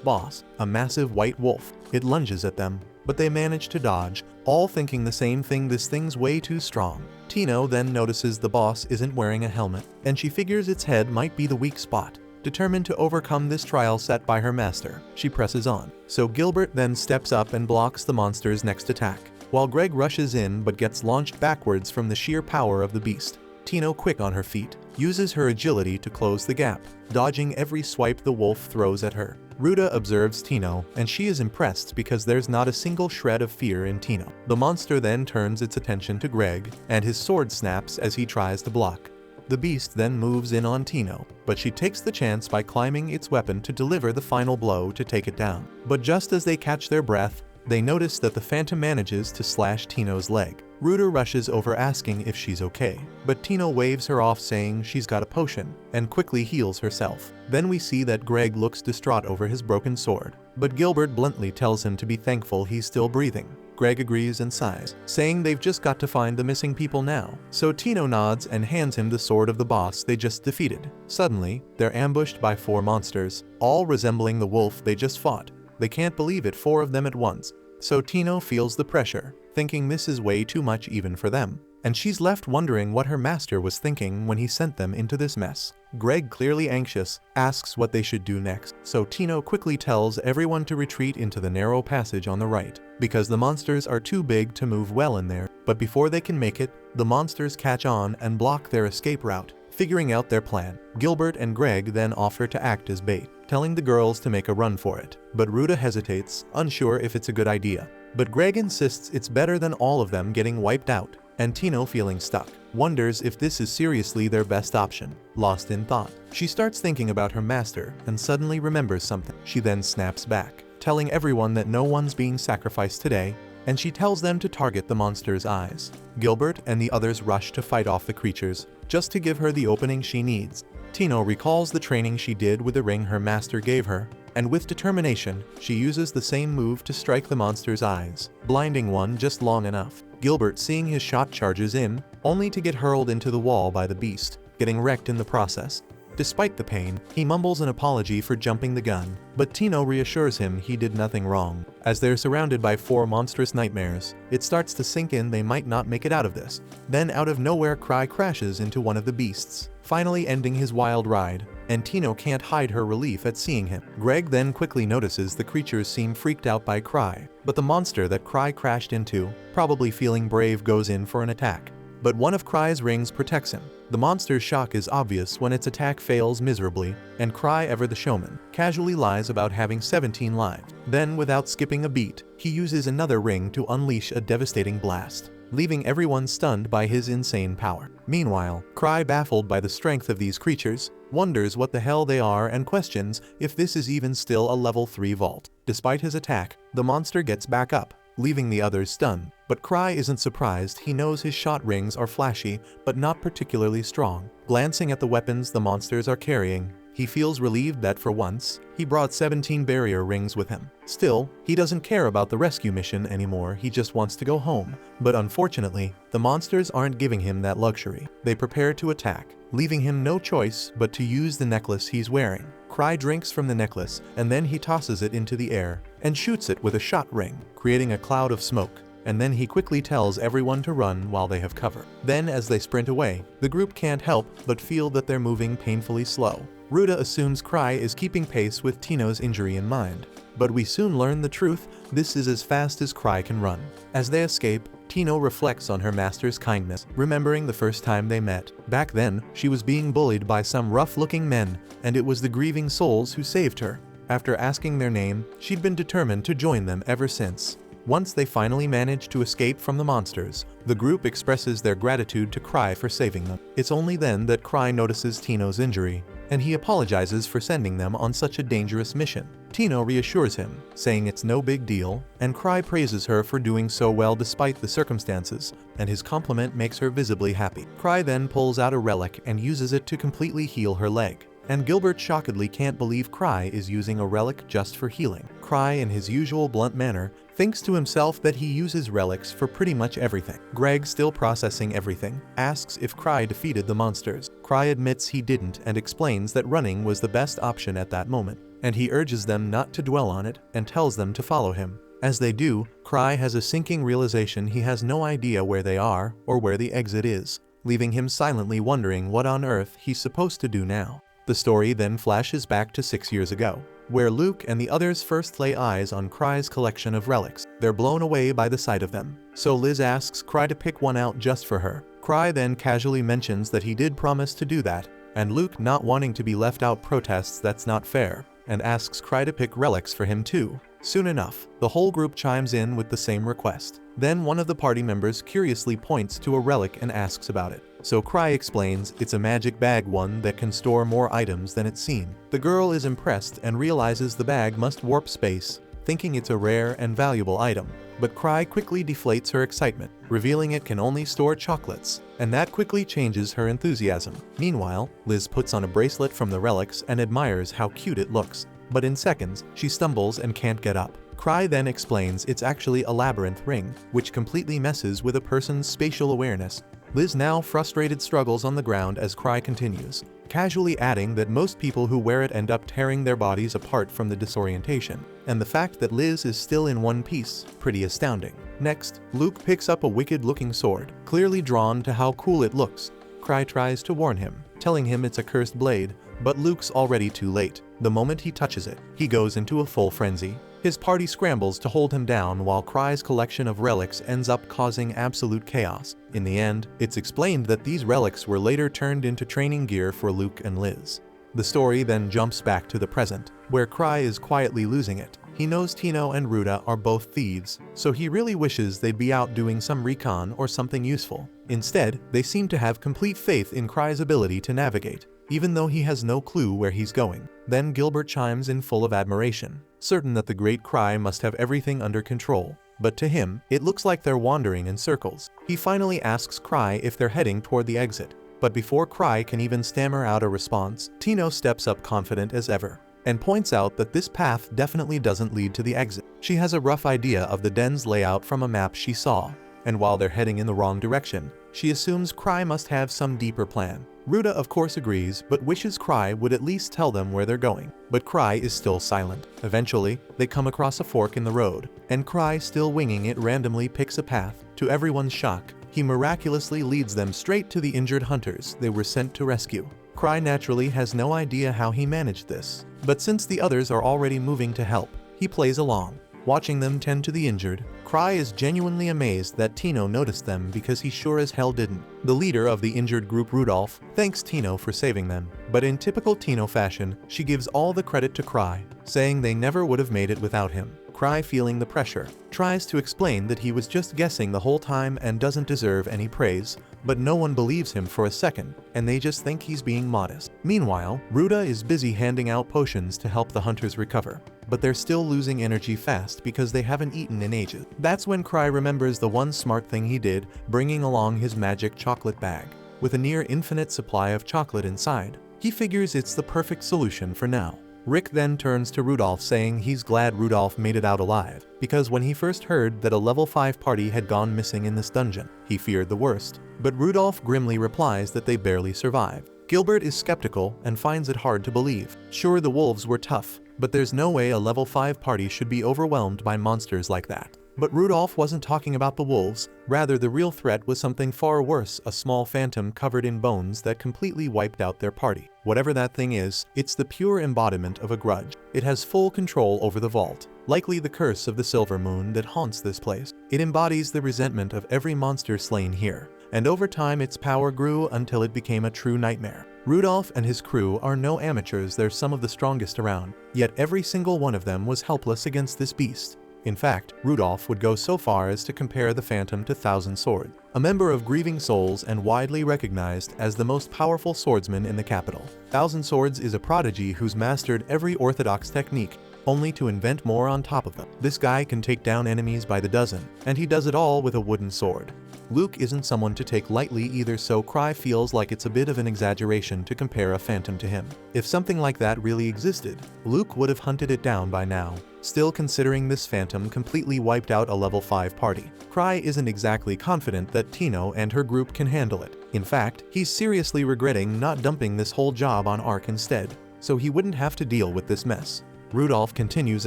boss, a massive white wolf. It lunges at them, but they manage to dodge, all thinking the same thing: this thing's way too strong. Tino then notices the boss isn't wearing a helmet, and she figures its head might be the weak spot. Determined to overcome this trial set by her master, she presses on. So Gilbert then steps up and blocks the monster's next attack, while Greg rushes in but gets launched backwards from the sheer power of the beast. Tino, quick on her feet, uses her agility to close the gap, dodging every swipe the wolf throws at her. Ruta observes Tino, and she is impressed because there's not a single shred of fear in Tino. The monster then turns its attention to Greg, and his sword snaps as he tries to block. The beast then moves in on Tino, but she takes the chance by climbing its weapon to deliver the final blow to take it down. But just as they catch their breath, they notice that the phantom manages to slash Tino's leg. Ruta rushes over asking if she's okay, but Tino waves her off saying she's got a potion, and quickly heals herself. Then we see that Greg looks distraught over his broken sword, but Gilbert bluntly tells him to be thankful he's still breathing. Greg agrees and sighs, saying they've just got to find the missing people now. So Tino nods and hands him the sword of the boss they just defeated. Suddenly, they're ambushed by 4 monsters, all resembling the wolf they just fought. They can't believe it, 4 of them at once. So Tino feels the pressure, thinking this is way too much even for them, and she's left wondering what her master was thinking when he sent them into this mess. Greg, clearly anxious, asks what they should do next, so Tino quickly tells everyone to retreat into the narrow passage on the right, because the monsters are too big to move well in there. But before they can make it, the monsters catch on and block their escape route. Figuring out their plan, Gilbert and Greg then offer to act as bait, telling the girls to make a run for it. But Ruta hesitates, unsure if it's a good idea. But Greg insists it's better than all of them getting wiped out, and Tino, feeling stuck, wonders if this is seriously their best option. Lost in thought, she starts thinking about her master and suddenly remembers something. She then snaps back, telling everyone that no one's being sacrificed today, and she tells them to target the monster's eyes. Gilbert and the others rush to fight off the creatures, just to give her the opening she needs. Tino recalls the training she did with the ring her master gave her, and with determination, she uses the same move to strike the monster's eyes, blinding one just long enough. Gilbert, seeing his shot, charges in, only to get hurled into the wall by the beast, getting wrecked in the process. Despite the pain, he mumbles an apology for jumping the gun, but Tino reassures him he did nothing wrong. As they're surrounded by 4 monstrous nightmares, it starts to sink in they might not make it out of this. Then out of nowhere, Cry crashes into one of the beasts, finally ending his wild ride, and Tino can't hide her relief at seeing him. Greg then quickly notices the creatures seem freaked out by Cry, but the monster that Cry crashed into, probably feeling brave, goes in for an attack. But one of Cry's rings protects him. The monster's shock is obvious when its attack fails miserably, and Cry, ever the showman, casually lies about having 17 lives. Then, without skipping a beat, he uses another ring to unleash a devastating blast, leaving everyone stunned by his insane power. Meanwhile, Cry, baffled by the strength of these creatures, wonders what the hell they are and questions if this is even still a level 3 vault. Despite his attack, the monster gets back up, leaving the others stunned. But Cry isn't surprised. He knows his shot rings are flashy, but not particularly strong. Glancing at the weapons the monsters are carrying, he feels relieved that for once, he brought 17 barrier rings with him. Still, he doesn't care about the rescue mission anymore, he just wants to go home. But unfortunately, the monsters aren't giving him that luxury. They prepare to attack, leaving him no choice but to use the necklace he's wearing. Cry drinks from the necklace, and then he tosses it into the air, and shoots it with a shot ring, creating a cloud of smoke. And then he quickly tells everyone to run while they have cover. Then as they sprint away, the group can't help but feel that they're moving painfully slow. Ruta assumes Cry is keeping pace with Tino's injury in mind. But we soon learn the truth, this is as fast as Cry can run. As they escape, Tino reflects on her master's kindness, remembering the first time they met. Back then, she was being bullied by some rough-looking men, and it was the grieving souls who saved her. After asking their name, she'd been determined to join them ever since. Once they finally manage to escape from the monsters, the group expresses their gratitude to Cry for saving them. It's only then that Cry notices Tino's injury, and he apologizes for sending them on such a dangerous mission. Tino reassures him, saying it's no big deal, and Cry praises her for doing so well despite the circumstances, and his compliment makes her visibly happy. Cry then pulls out a relic and uses it to completely heal her leg. And Gilbert shockedly can't believe Cry is using a relic just for healing. Cry, in his usual blunt manner, thinks to himself that he uses relics for pretty much everything. Greg, still processing everything, asks if Cry defeated the monsters. Cry admits he didn't and explains that running was the best option at that moment, and he urges them not to dwell on it and tells them to follow him. As they do, Cry has a sinking realization he has no idea where they are or where the exit is, leaving him silently wondering what on earth he's supposed to do now. The story then flashes back to 6 years ago, where Luke and the others first lay eyes on Cry's collection of relics. They're blown away by the sight of them, so Liz asks Cry to pick one out just for her. Cry then casually mentions that he did promise to do that, and Luke, not wanting to be left out, protests that's not fair, and asks Cry to pick relics for him too. Soon enough, the whole group chimes in with the same request. Then one of the party members curiously points to a relic and asks about it. So Cry explains it's a magic bag, one that can store more items than it seemed. The girl is impressed and realizes the bag must warp space, thinking it's a rare and valuable item. But Cry quickly deflates her excitement, revealing it can only store chocolates, and that quickly changes her enthusiasm. Meanwhile, Liz puts on a bracelet from the relics and admires how cute it looks. But in seconds, she stumbles and can't get up. Cry then explains it's actually a labyrinth ring, which completely messes with a person's spatial awareness. Liz, now frustrated, struggles on the ground as Cry continues, casually adding that most people who wear it end up tearing their bodies apart from the disorientation, and the fact that Liz is still in one piece, pretty astounding. Next, Luke picks up a wicked-looking sword, clearly drawn to how cool it looks. Cry tries to warn him, telling him it's a cursed blade, but Luke's already too late. The moment he touches it, he goes into a full frenzy. His party scrambles to hold him down while Cry's collection of relics ends up causing absolute chaos. In the end, it's explained that these relics were later turned into training gear for Luke and Liz. The story then jumps back to the present, where Cry is quietly losing it. He knows Tino and Ruta are both thieves, so he really wishes they'd be out doing some recon or something useful. Instead, they seem to have complete faith in Cry's ability to navigate, even though he has no clue where he's going. Then Gilbert chimes in full of admiration, certain that the great Cry must have everything under control. But to him, it looks like they're wandering in circles. He finally asks Cry if they're heading toward the exit, But before Cry can even stammer out a response, Tino steps up confident as ever and points out that this path definitely doesn't lead to the exit. She has a rough idea of the den's layout from a map she saw, and while they're heading in the wrong direction, she assumes Cry must have some deeper plan. Ruda of course agrees, but wishes Cry would at least tell them where they're going. But Cry is still silent. Eventually, they come across a fork in the road, and Cry, still winging it, randomly picks a path. To everyone's shock, he miraculously leads them straight to the injured hunters they were sent to rescue. Cry naturally has no idea how he managed this, but since the others are already moving to help, he plays along. Watching them tend to the injured, Cry is genuinely amazed that Tino noticed them because he sure as hell didn't. The leader of the injured group, Rudolph, thanks Tino for saving them, but in typical Tino fashion, she gives all the credit to Cry, saying they never would have made it without him. Cry, feeling the pressure, tries to explain that he was just guessing the whole time and doesn't deserve any praise, but no one believes him for a second, and they just think he's being modest. Meanwhile, Ruda is busy handing out potions to help the hunters recover, but they're still losing energy fast because they haven't eaten in ages. That's when Cry remembers the one smart thing he did, bringing along his magic chocolate bag. With a near infinite supply of chocolate inside, he figures it's the perfect solution for now. Rick then turns to Rudolph, saying he's glad Rudolph made it out alive, because when he first heard that a level 5 party had gone missing in this dungeon, he feared the worst. But Rudolph grimly replies that they barely survived. Gilbert is skeptical and finds it hard to believe. Sure, the wolves were tough, but there's no way a level 5 party should be overwhelmed by monsters like that. But Rudolph wasn't talking about the wolves, rather the real threat was something far worse, a small phantom covered in bones that completely wiped out their party. Whatever that thing is, it's the pure embodiment of a grudge. It has full control over the vault, likely the curse of the Silver Moon that haunts this place. It embodies the resentment of every monster slain here, and over time its power grew until it became a true nightmare. Rudolph and his crew are no amateurs, they're some of the strongest around, yet every single one of them was helpless against this beast. In fact, Rudolph would go so far as to compare the Phantom to Thousand Sword, a member of Grieving Souls and widely recognized as the most powerful swordsman in the capital. Thousand Swords is a prodigy who's mastered every orthodox technique, only to invent more on top of them. This guy can take down enemies by the dozen, and he does it all with a wooden sword. Luke isn't someone to take lightly either, so Cry feels like it's a bit of an exaggeration to compare a phantom to him. If something like that really existed, Luke would have hunted it down by now. Still, considering this phantom completely wiped out a level 5 party, Cry isn't exactly confident that Tino and her group can handle it. In fact, he's seriously regretting not dumping this whole job on Ark instead, so he wouldn't have to deal with this mess. Rudolph continues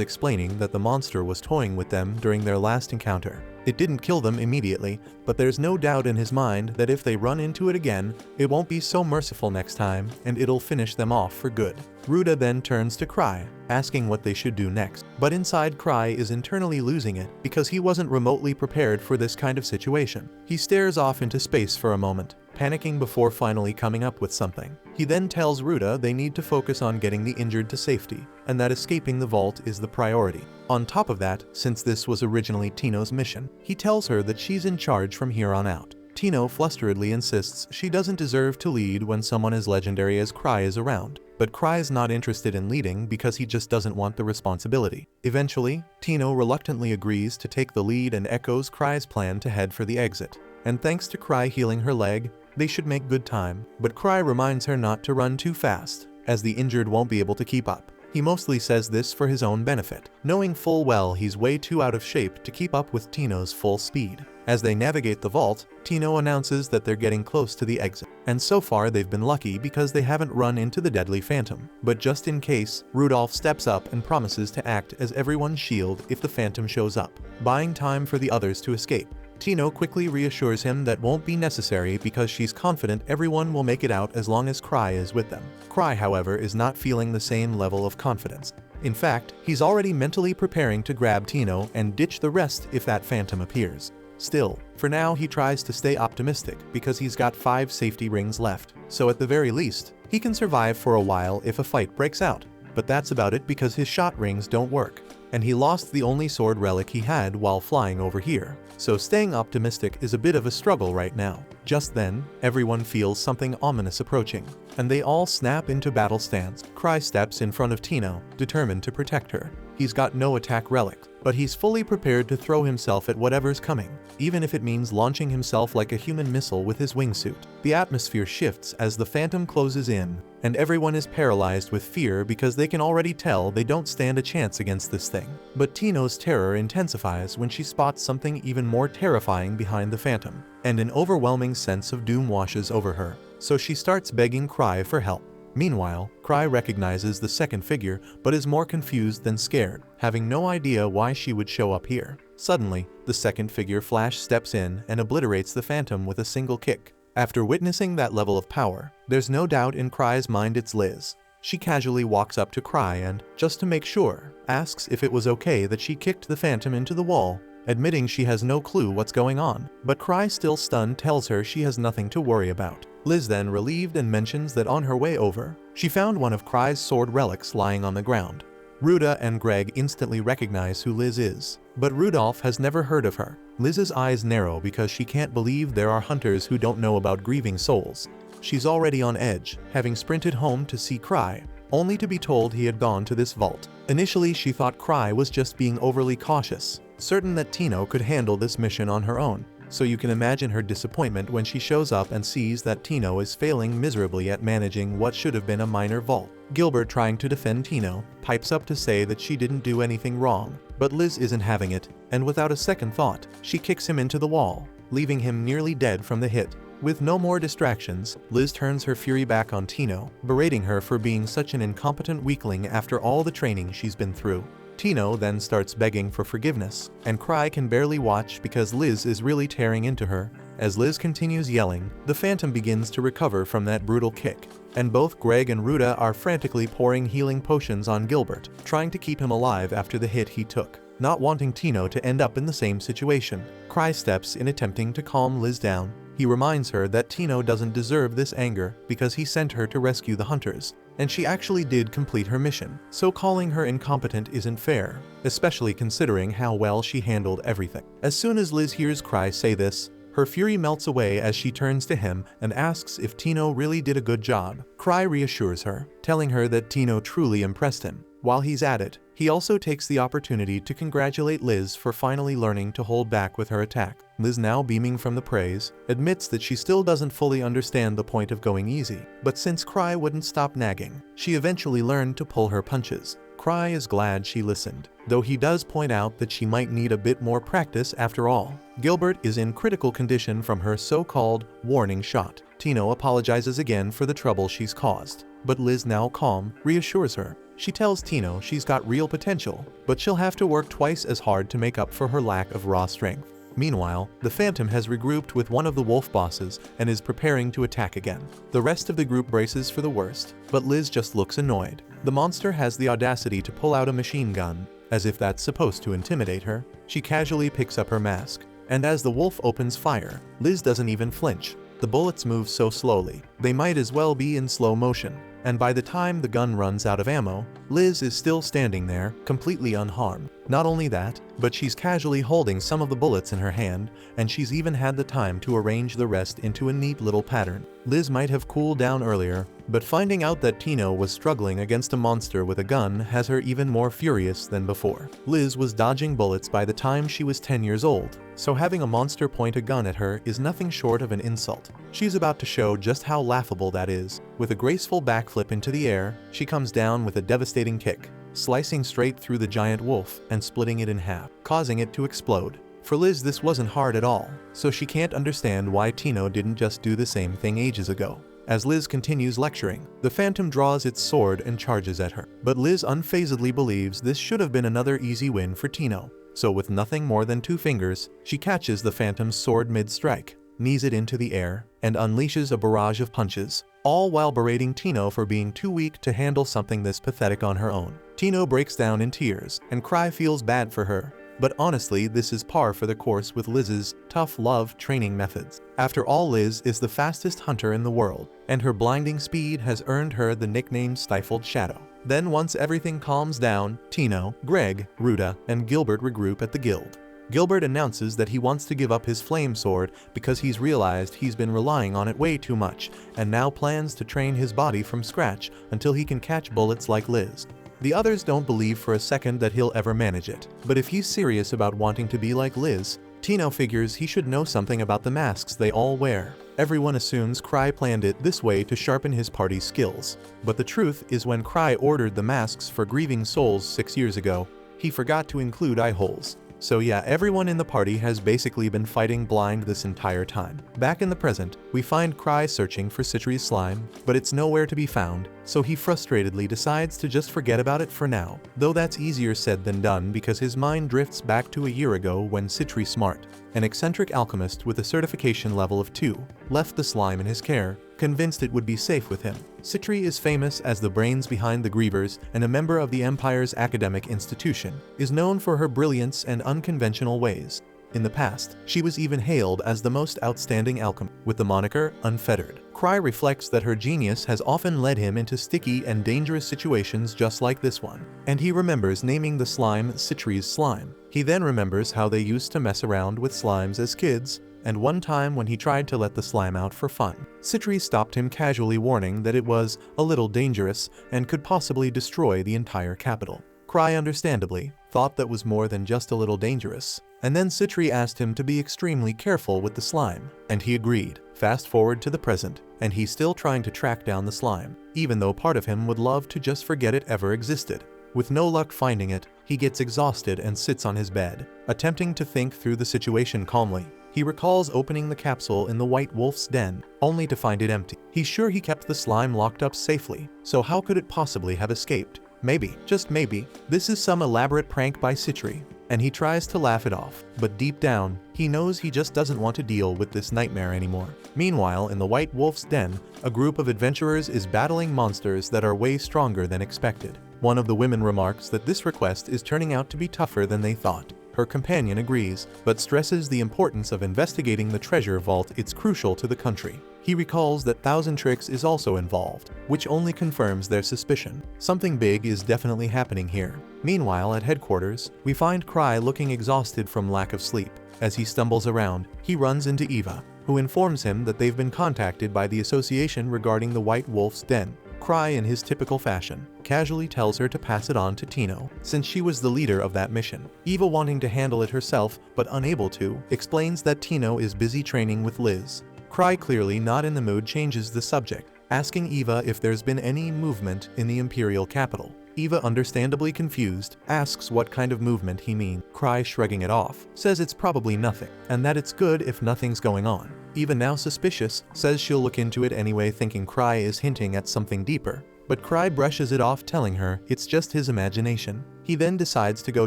explaining that the monster was toying with them during their last encounter. It didn't kill them immediately, but there's no doubt in his mind that if they run into it again, it won't be so merciful next time, and it'll finish them off for good. Ruda then turns to Cry, asking what they should do next. But inside, Cry is internally losing it because he wasn't remotely prepared for this kind of situation. He stares off into space for a moment, panicking before finally coming up with something. He then tells Ruda they need to focus on getting the injured to safety, and that escaping the vault is the priority. On top of that, since this was originally Tino's mission, he tells her that she's in charge from here on out. Tino flusteredly insists she doesn't deserve to lead when someone as legendary as Cry is around, but Cry's not interested in leading because he just doesn't want the responsibility. Eventually, Tino reluctantly agrees to take the lead and echoes Cry's plan to head for the exit. And thanks to Cry healing her leg, they should make good time, but Cry reminds her not to run too fast, as the injured won't be able to keep up. He mostly says this for his own benefit, knowing full well he's way too out of shape to keep up with Tino's full speed. As they navigate the vault, Tino announces that they're getting close to the exit, and so far they've been lucky because they haven't run into the deadly phantom. But just in case, Rudolph steps up and promises to act as everyone's shield if the phantom shows up, buying time for the others to escape. Tino quickly reassures him that won't be necessary because she's confident everyone will make it out as long as Cry is with them. Cry, however, is not feeling the same level of confidence. In fact, he's already mentally preparing to grab Tino and ditch the rest if that phantom appears. Still, for now he tries to stay optimistic because he's got 5 safety rings left, so at the very least, he can survive for a while if a fight breaks out. But that's about it because his shot rings don't work, and he lost the only sword relic he had while flying over here, so staying optimistic is a bit of a struggle right now. Just then, everyone feels something ominous approaching, and they all snap into battle stance. Cry steps in front of Tino, determined to protect her. He's got no attack relic, but he's fully prepared to throw himself at whatever's coming, even if it means launching himself like a human missile with his wingsuit. The atmosphere shifts as the Phantom closes in, and everyone is paralyzed with fear because they can already tell they don't stand a chance against this thing. But Tino's terror intensifies when she spots something even more terrifying behind the Phantom, and an overwhelming sense of doom washes over her, so she starts begging Cry for help. Meanwhile, Cry recognizes the second figure but is more confused than scared, having no idea why she would show up here. Suddenly, the second figure Flash steps in and obliterates the Phantom with a single kick. After witnessing that level of power, there's no doubt in Cry's mind it's Liz. She casually walks up to Cry and, just to make sure, asks if it was okay that she kicked the Phantom into the wall, admitting she has no clue what's going on. But Cry, still stunned, tells her she has nothing to worry about. Liz then, relieved, and mentions that on her way over, she found one of Cry's sword relics lying on the ground. Ruda and Greg instantly recognize who Liz is, but Rudolph has never heard of her. Liz's eyes narrow because she can't believe there are hunters who don't know about grieving souls. She's already on edge, having sprinted home to see Cry, only to be told he had gone to this vault. Initially, she thought Cry was just being overly cautious, certain that Tino could handle this mission on her own. So you can imagine her disappointment when she shows up and sees that Tino is failing miserably at managing what should have been a minor vault. Gilbert, trying to defend Tino, pipes up to say that she didn't do anything wrong, but Liz isn't having it, and without a second thought, she kicks him into the wall, leaving him nearly dead from the hit. With no more distractions, Liz turns her fury back on Tino, berating her for being such an incompetent weakling after all the training she's been through. Tino then starts begging for forgiveness, and Cry can barely watch because Liz is really tearing into her. As Liz continues yelling, the Phantom begins to recover from that brutal kick, and both Greg and Ruda are frantically pouring healing potions on Gilbert, trying to keep him alive after the hit he took, not wanting Tino to end up in the same situation. Cry steps in, attempting to calm Liz down. He reminds her that Tino doesn't deserve this anger because he sent her to rescue the hunters, and she actually did complete her mission, so calling her incompetent isn't fair, especially considering how well she handled everything. As soon as Liz hears Cry say this, her fury melts away as she turns to him and asks if Tino really did a good job. Cry reassures her, telling her that Tino truly impressed him. While he's at it, he also takes the opportunity to congratulate Liz for finally learning to hold back with her attack. Liz, now beaming from the praise, admits that she still doesn't fully understand the point of going easy, but since Cry wouldn't stop nagging, she eventually learned to pull her punches. Cry is glad she listened, though he does point out that she might need a bit more practice after all. Gilbert is in critical condition from her so-called warning shot. Tino apologizes again for the trouble she's caused, but Liz, now calm, reassures her. She tells Tino she's got real potential, but she'll have to work twice as hard to make up for her lack of raw strength. Meanwhile, the Phantom has regrouped with one of the wolf bosses and is preparing to attack again. The rest of the group braces for the worst, but Liz just looks annoyed. The monster has the audacity to pull out a machine gun, as if that's supposed to intimidate her. She casually picks up her mask, and as the wolf opens fire, Liz doesn't even flinch. The bullets move so slowly, they might as well be in slow motion, and by the time the gun runs out of ammo, Liz is still standing there, completely unharmed. Not only that, but she's casually holding some of the bullets in her hand, and she's even had the time to arrange the rest into a neat little pattern. Liz might have cooled down earlier, but finding out that Tino was struggling against a monster with a gun has her even more furious than before. Liz was dodging bullets by the time she was 10 years old, so having a monster point a gun at her is nothing short of an insult. She's about to show just how laughable that is. With a graceful backflip into the air, she comes down with a devastating kick, slicing straight through the giant wolf and splitting it in half, causing it to explode. For Liz, this wasn't hard at all, so she can't understand why Tino didn't just do the same thing ages ago. As Liz continues lecturing, the Phantom draws its sword and charges at her, but Liz unfazedly believes this should have been another easy win for Tino. So with nothing more than 2 fingers, she catches the Phantom's sword mid-strike, knees it into the air, and unleashes a barrage of punches, all while berating Tino for being too weak to handle something this pathetic on her own. Tino breaks down in tears, and Cry feels bad for her. But honestly, this is par for the course with Liz's tough love training methods. After all, Liz is the fastest hunter in the world, and her blinding speed has earned her the nickname Stifled Shadow. Then once everything calms down, Tino, Greg, Ruda, and Gilbert regroup at the guild. Gilbert announces that he wants to give up his flame sword because he's realized he's been relying on it way too much, and now plans to train his body from scratch until he can catch bullets like Liz. The others don't believe for a second that he'll ever manage it. But if he's serious about wanting to be like Liz, Tino figures he should know something about the masks they all wear. Everyone assumes Cry planned it this way to sharpen his party's skills. But the truth is, when Cry ordered the masks for grieving souls 6 years ago, he forgot to include eye holes. So yeah, everyone in the party has basically been fighting blind this entire time. Back in the present, we find Cry searching for Citri's slime, but it's nowhere to be found, so he frustratedly decides to just forget about it for now. Though that's easier said than done, because his mind drifts back to a year ago when Citri Smart, an eccentric alchemist with a certification level of 2, left the slime in his care, convinced it would be safe with him. Citri is famous as the brains behind the Grievers and a member of the Empire's academic institution, is known for her brilliance and unconventional ways. In the past, she was even hailed as the most outstanding alchemist, with the moniker Unfettered. Cry reflects that her genius has often led him into sticky and dangerous situations just like this one, and he remembers naming the slime Citri's slime. He then remembers how they used to mess around with slimes as kids, and one time when he tried to let the slime out for fun. Citri stopped him, casually warning that it was a little dangerous and could possibly destroy the entire capital. Cry understandably thought that was more than just a little dangerous, and then Citri asked him to be extremely careful with the slime, and he agreed. Fast forward to the present, and he's still trying to track down the slime, even though part of him would love to just forget it ever existed. With no luck finding it, he gets exhausted and sits on his bed, attempting to think through the situation calmly. He recalls opening the capsule in the White Wolf's den, only to find it empty. He's sure he kept the slime locked up safely, so how could it possibly have escaped? Maybe, just maybe, this is some elaborate prank by Citri, and he tries to laugh it off, but deep down, he knows he just doesn't want to deal with this nightmare anymore. Meanwhile, in the White Wolf's den, a group of adventurers is battling monsters that are way stronger than expected. One of the women remarks that this request is turning out to be tougher than they thought. Her companion agrees, but stresses the importance of investigating the treasure vault. It's crucial to the country. He recalls that Thousand Tricks is also involved, which only confirms their suspicion. Something big is definitely happening here. Meanwhile, at headquarters, we find Cry looking exhausted from lack of sleep. As he stumbles around, he runs into Eva, who informs him that they've been contacted by the association regarding the White Wolf's den. Cry, in his typical fashion, casually tells her to pass it on to Tino, since she was the leader of that mission. Eva, wanting to handle it herself but unable to, explains that Tino is busy training with Liz. Cry, clearly not in the mood, changes the subject, asking Eva if there's been any movement in the Imperial capital. Eva, understandably confused, asks what kind of movement he means. Cry, shrugging it off, says it's probably nothing, and that it's good if nothing's going on. Eva, now suspicious, says she'll look into it anyway, thinking Cry is hinting at something deeper. But Cry brushes it off, telling her it's just his imagination. He then decides to go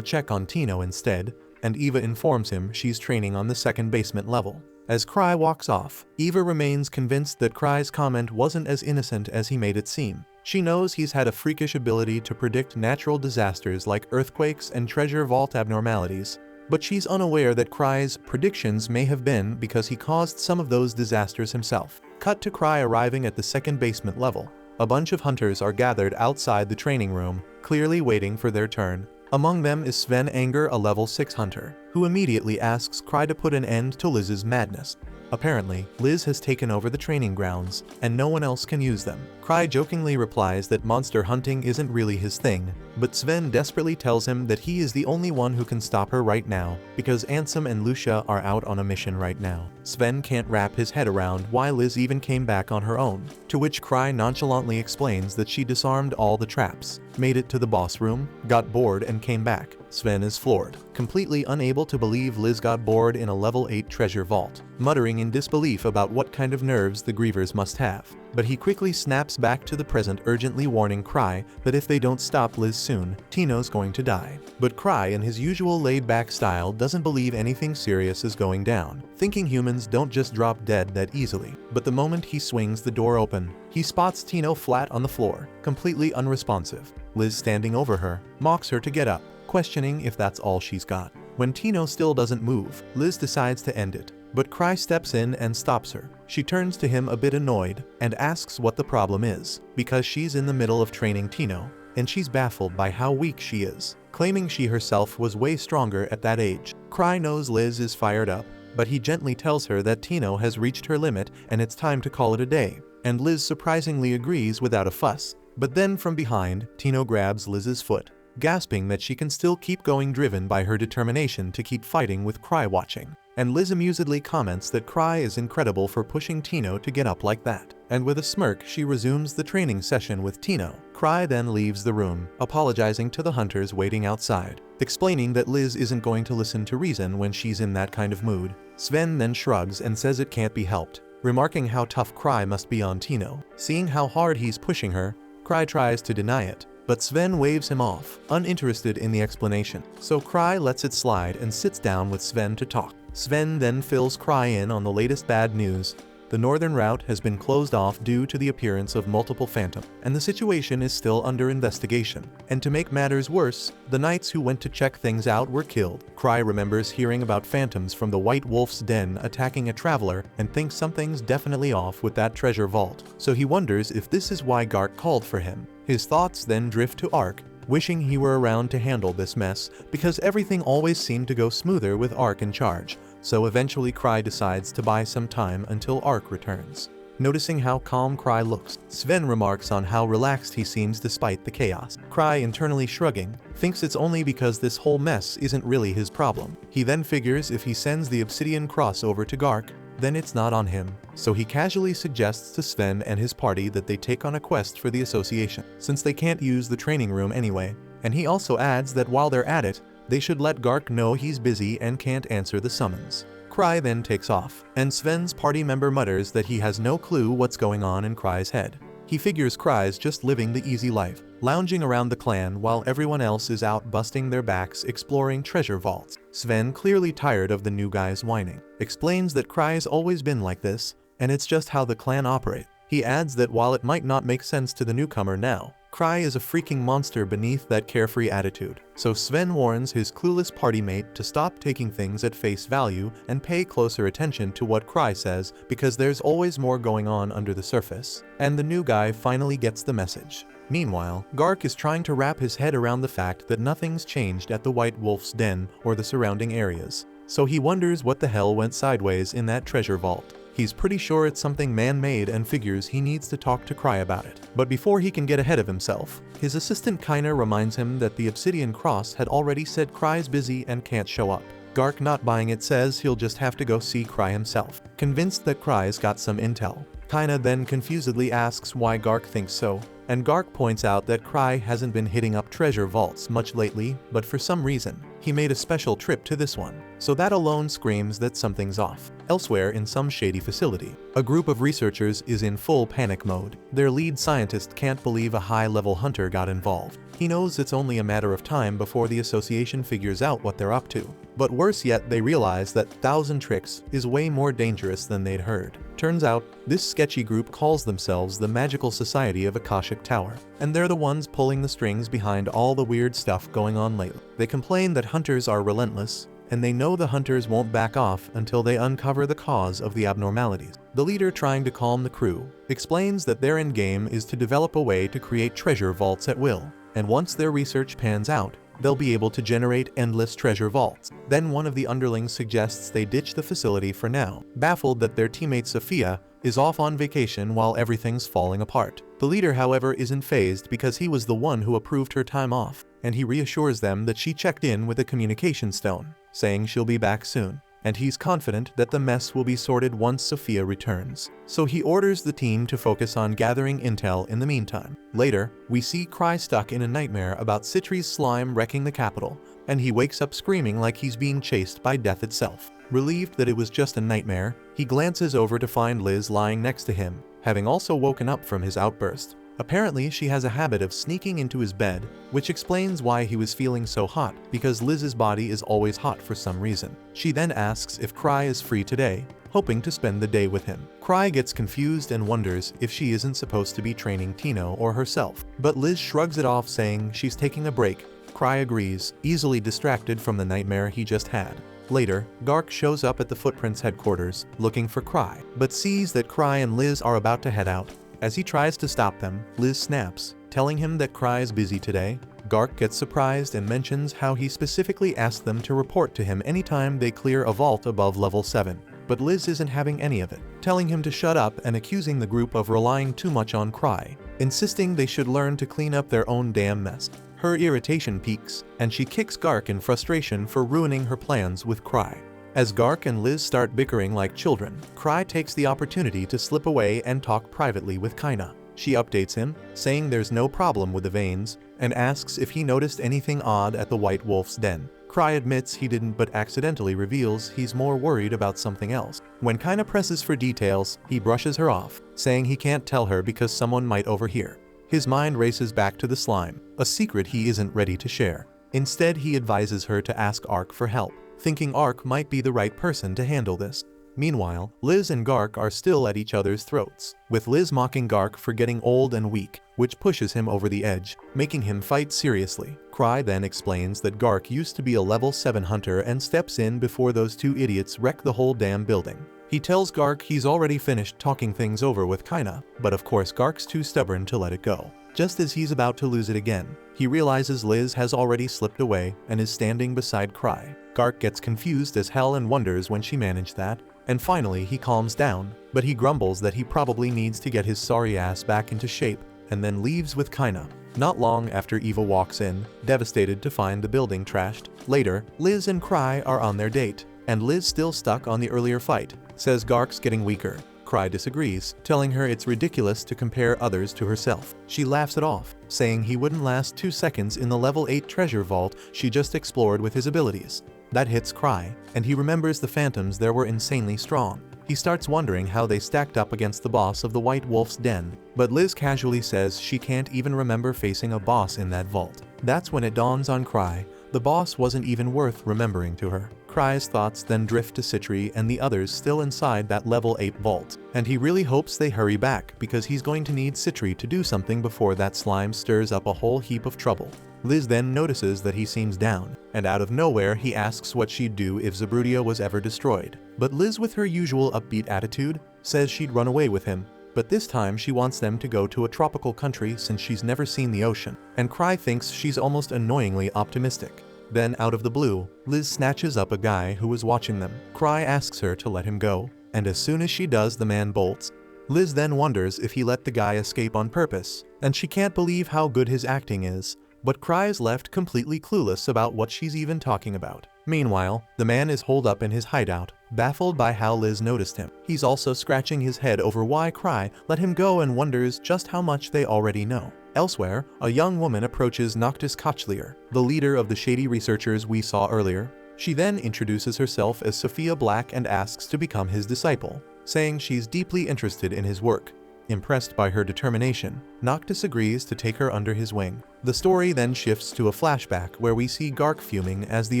check on Tino instead, and Eva informs him she's training on the second basement level. As Cry walks off, Eva remains convinced that Cry's comment wasn't as innocent as he made it seem. She knows he's had a freakish ability to predict natural disasters like earthquakes and treasure vault abnormalities, but she's unaware that Cry's predictions may have been because he caused some of those disasters himself. Cut to Cry arriving at the second basement level. A bunch of hunters are gathered outside the training room, clearly waiting for their turn. Among them is Sven Anger, a level 6 hunter, who immediately asks Cry to put an end to Liz's madness. Apparently, Liz has taken over the training grounds, and no one else can use them. Cry jokingly replies that monster hunting isn't really his thing, but Sven desperately tells him that he is the only one who can stop her right now, because Ansem and Lucia are out on a mission right now. Sven can't wrap his head around why Liz even came back on her own, to which Cry nonchalantly explains that she disarmed all the traps, made it to the boss room, got bored and came back. Sven is floored, completely unable to believe Liz got bored in a level 8 treasure vault, muttering in disbelief about what kind of nerves the Grievers must have. But he quickly snaps back to the present, urgently warning Cry that if they don't stop Liz soon, Tino's going to die. But Cry, in his usual laid-back style, doesn't believe anything serious is going down, thinking humans don't just drop dead that easily. But the moment he swings the door open, he spots Tino flat on the floor, completely unresponsive. Liz, standing over her, mocks her to get up, questioning if that's all she's got. When Tino still doesn't move, Liz decides to end it, but Cry steps in and stops her. She turns to him a bit annoyed and asks what the problem is, because she's in the middle of training Tino, and she's baffled by how weak she is, claiming she herself was way stronger at that age. Cry knows Liz is fired up, but he gently tells her that Tino has reached her limit and it's time to call it a day, and Liz surprisingly agrees without a fuss. But then from behind, Tino grabs Liz's foot, gasping that she can still keep going, driven by her determination to keep fighting with Cry watching. And Liz amusedly comments that Cry is incredible for pushing Tino to get up like that. And with a smirk, she resumes the training session with Tino. Cry then leaves the room, apologizing to the hunters waiting outside, explaining that Liz isn't going to listen to reason when she's in that kind of mood. Sven then shrugs and says it can't be helped, remarking how tough Cry must be on Tino. Seeing how hard he's pushing her, Cry tries to deny it, but Sven waves him off, uninterested in the explanation. So Cry lets it slide and sits down with Sven to talk. Sven then fills Cry in on the latest bad news. The northern route has been closed off due to the appearance of multiple phantoms, and the situation is still under investigation. And to make matters worse, the knights who went to check things out were killed. Cry remembers hearing about phantoms from the White Wolf's den attacking a traveler and thinks something's definitely off with that treasure vault. So he wonders if this is why Gark called for him. His thoughts then drift to Ark, wishing he were around to handle this mess, because everything always seemed to go smoother with Ark in charge. So eventually Cry decides to buy some time until Ark returns. Noticing how calm Cry looks, Sven remarks on how relaxed he seems despite the chaos. Cry, internally shrugging, thinks it's only because this whole mess isn't really his problem. He then figures if he sends the obsidian cross over to Gark, then it's not on him. So he casually suggests to Sven and his party that they take on a quest for the association, since they can't use the training room anyway. And he also adds that while they're at it, they should let Gark know he's busy and can't answer the summons. Cry then takes off, and Sven's party member mutters that he has no clue what's going on in Cry's head. He figures Cry's just living the easy life, lounging around the clan while everyone else is out busting their backs exploring treasure vaults. Sven, clearly tired of the new guy's whining, explains that Cry's always been like this, and it's just how the clan operates. He adds that while it might not make sense to the newcomer now, Cry is a freaking monster beneath that carefree attitude. So Sven warns his clueless party mate to stop taking things at face value and pay closer attention to what Cry says, because there's always more going on under the surface. And the new guy finally gets the message. Meanwhile, Gark is trying to wrap his head around the fact that nothing's changed at the White Wolf's den or the surrounding areas. So he wonders what the hell went sideways in that treasure vault. He's pretty sure it's something man-made and figures he needs to talk to Cry about it. But before he can get ahead of himself, his assistant Kainer reminds him that the obsidian cross had already said Cry's busy and can't show up. Gark, not buying it, says he'll just have to go see Cry himself, convinced that Cry's got some intel. Kaina then confusedly asks why Gark thinks so, and Gark points out that Cry hasn't been hitting up treasure vaults much lately, but for some reason, he made a special trip to this one. So that alone screams that something's off. Elsewhere in some shady facility, a group of researchers is in full panic mode. Their lead scientist can't believe a high-level hunter got involved. He knows it's only a matter of time before the association figures out what they're up to. But worse yet, they realize that 1,000 Tricks is way more dangerous than they'd heard. Turns out, this sketchy group calls themselves the Magical Society of Akashic Tower, and they're the ones pulling the strings behind all the weird stuff going on lately. They complain that hunters are relentless, and they know the hunters won't back off until they uncover the cause of the abnormalities. The leader, trying to calm the crew, explains that their endgame is to develop a way to create treasure vaults at will, and once their research pans out, they'll be able to generate endless treasure vaults. Then one of the underlings suggests they ditch the facility for now, baffled that their teammate Sophia is off on vacation while everything's falling apart. The leader, however, isn't fazed because he was the one who approved her time off, and he reassures them that she checked in with a communication stone, saying she'll be back soon, and he's confident that the mess will be sorted once Sophia returns. So he orders the team to focus on gathering intel in the meantime. Later, we see Cry stuck in a nightmare about Citri's slime wrecking the capital, and he wakes up screaming like he's being chased by death itself. Relieved that it was just a nightmare, he glances over to find Liz lying next to him, having also woken up from his outburst. Apparently, she has a habit of sneaking into his bed, which explains why he was feeling so hot, because Liz's body is always hot for some reason. She then asks if Cry is free today, hoping to spend the day with him. Cry gets confused and wonders if she isn't supposed to be training Tino or herself, but Liz shrugs it off, saying she's taking a break. Cry agrees, easily distracted from the nightmare he just had. Later, Gark shows up at the Footprints headquarters, looking for Cry, but sees that Cry and Liz are about to head out. As he tries to stop them, Liz snaps, telling him that Cry is busy today. Gark gets surprised and mentions how he specifically asked them to report to him anytime they clear a vault above level 7. But Liz isn't having any of it, telling him to shut up and accusing the group of relying too much on Cry. insisting they should learn to clean up their own damn mess. Her irritation peaks, and she kicks Gark in frustration for ruining her plans with Cry. As Gark and Liz start bickering like children, Cry takes the opportunity to slip away and talk privately with Kaina. She updates him, saying there's no problem with the veins, and asks if he noticed anything odd at the White Wolf's den. Cry admits he didn't but accidentally reveals he's more worried about something else. When Kaina presses for details, he brushes her off, saying he can't tell her because someone might overhear. His mind races back to the slime, a secret he isn't ready to share. Instead, he advises her to ask Ark for help, thinking Ark might be the right person to handle this. Meanwhile, Liz and Gark are still at each other's throats, with Liz mocking Gark for getting old and weak, which pushes him over the edge, making him fight seriously. Cry then explains that Gark used to be a level 7 hunter and steps in before those two idiots wreck the whole damn building. He tells Gark he's already finished talking things over with Kaina, but of course Gark's too stubborn to let it go. Just as he's about to lose it again, he realizes Liz has already slipped away and is standing beside Cry. Gark gets confused as hell and wonders when she managed that, and finally he calms down, but he grumbles that he probably needs to get his sorry ass back into shape, and then leaves with Kaina. Not long after Eva walks in, devastated to find the building trashed. Later, Liz and Cry are on their date, and Liz, still stuck on the earlier fight, says Gark's getting weaker. Cry disagrees, telling her it's ridiculous to compare others to herself. She laughs it off, saying he wouldn't last 2 seconds in the level 8 treasure vault she just explored with his abilities. That hits Cry, and he remembers the phantoms there were insanely strong. He starts wondering how they stacked up against the boss of the White Wolf's den, but Liz casually says she can't even remember facing a boss in that vault. That's when it dawns on Cry, the boss wasn't even worth remembering to her. Cry's thoughts then drift to Citri and the others still inside that level 8 vault, and he really hopes they hurry back because he's going to need Citri to do something before that slime stirs up a whole heap of trouble. Liz then notices that he seems down, and out of nowhere he asks what she'd do if Zabrudia was ever destroyed. But Liz, with her usual upbeat attitude, says she'd run away with him, but this time she wants them to go to a tropical country since she's never seen the ocean, and Cry thinks she's almost annoyingly optimistic. Then, out of the blue, Liz snatches up a guy who was watching them. Cry asks her to let him go, and as soon as she does, the man bolts. Liz then wonders if he let the guy escape on purpose, and she can't believe how good his acting is, but Cry is left completely clueless about what she's even talking about. Meanwhile, the man is holed up in his hideout, baffled by how Liz noticed him. He's also scratching his head over why Cry let him go and wonders just how much they already know. Elsewhere, a young woman approaches Noctis Kochlier, the leader of the shady researchers we saw earlier. She then introduces herself as Sophia Black and asks to become his disciple, saying she's deeply interested in his work. Impressed by her determination, Noctis agrees to take her under his wing. The story then shifts to a flashback where we see Gark fuming as the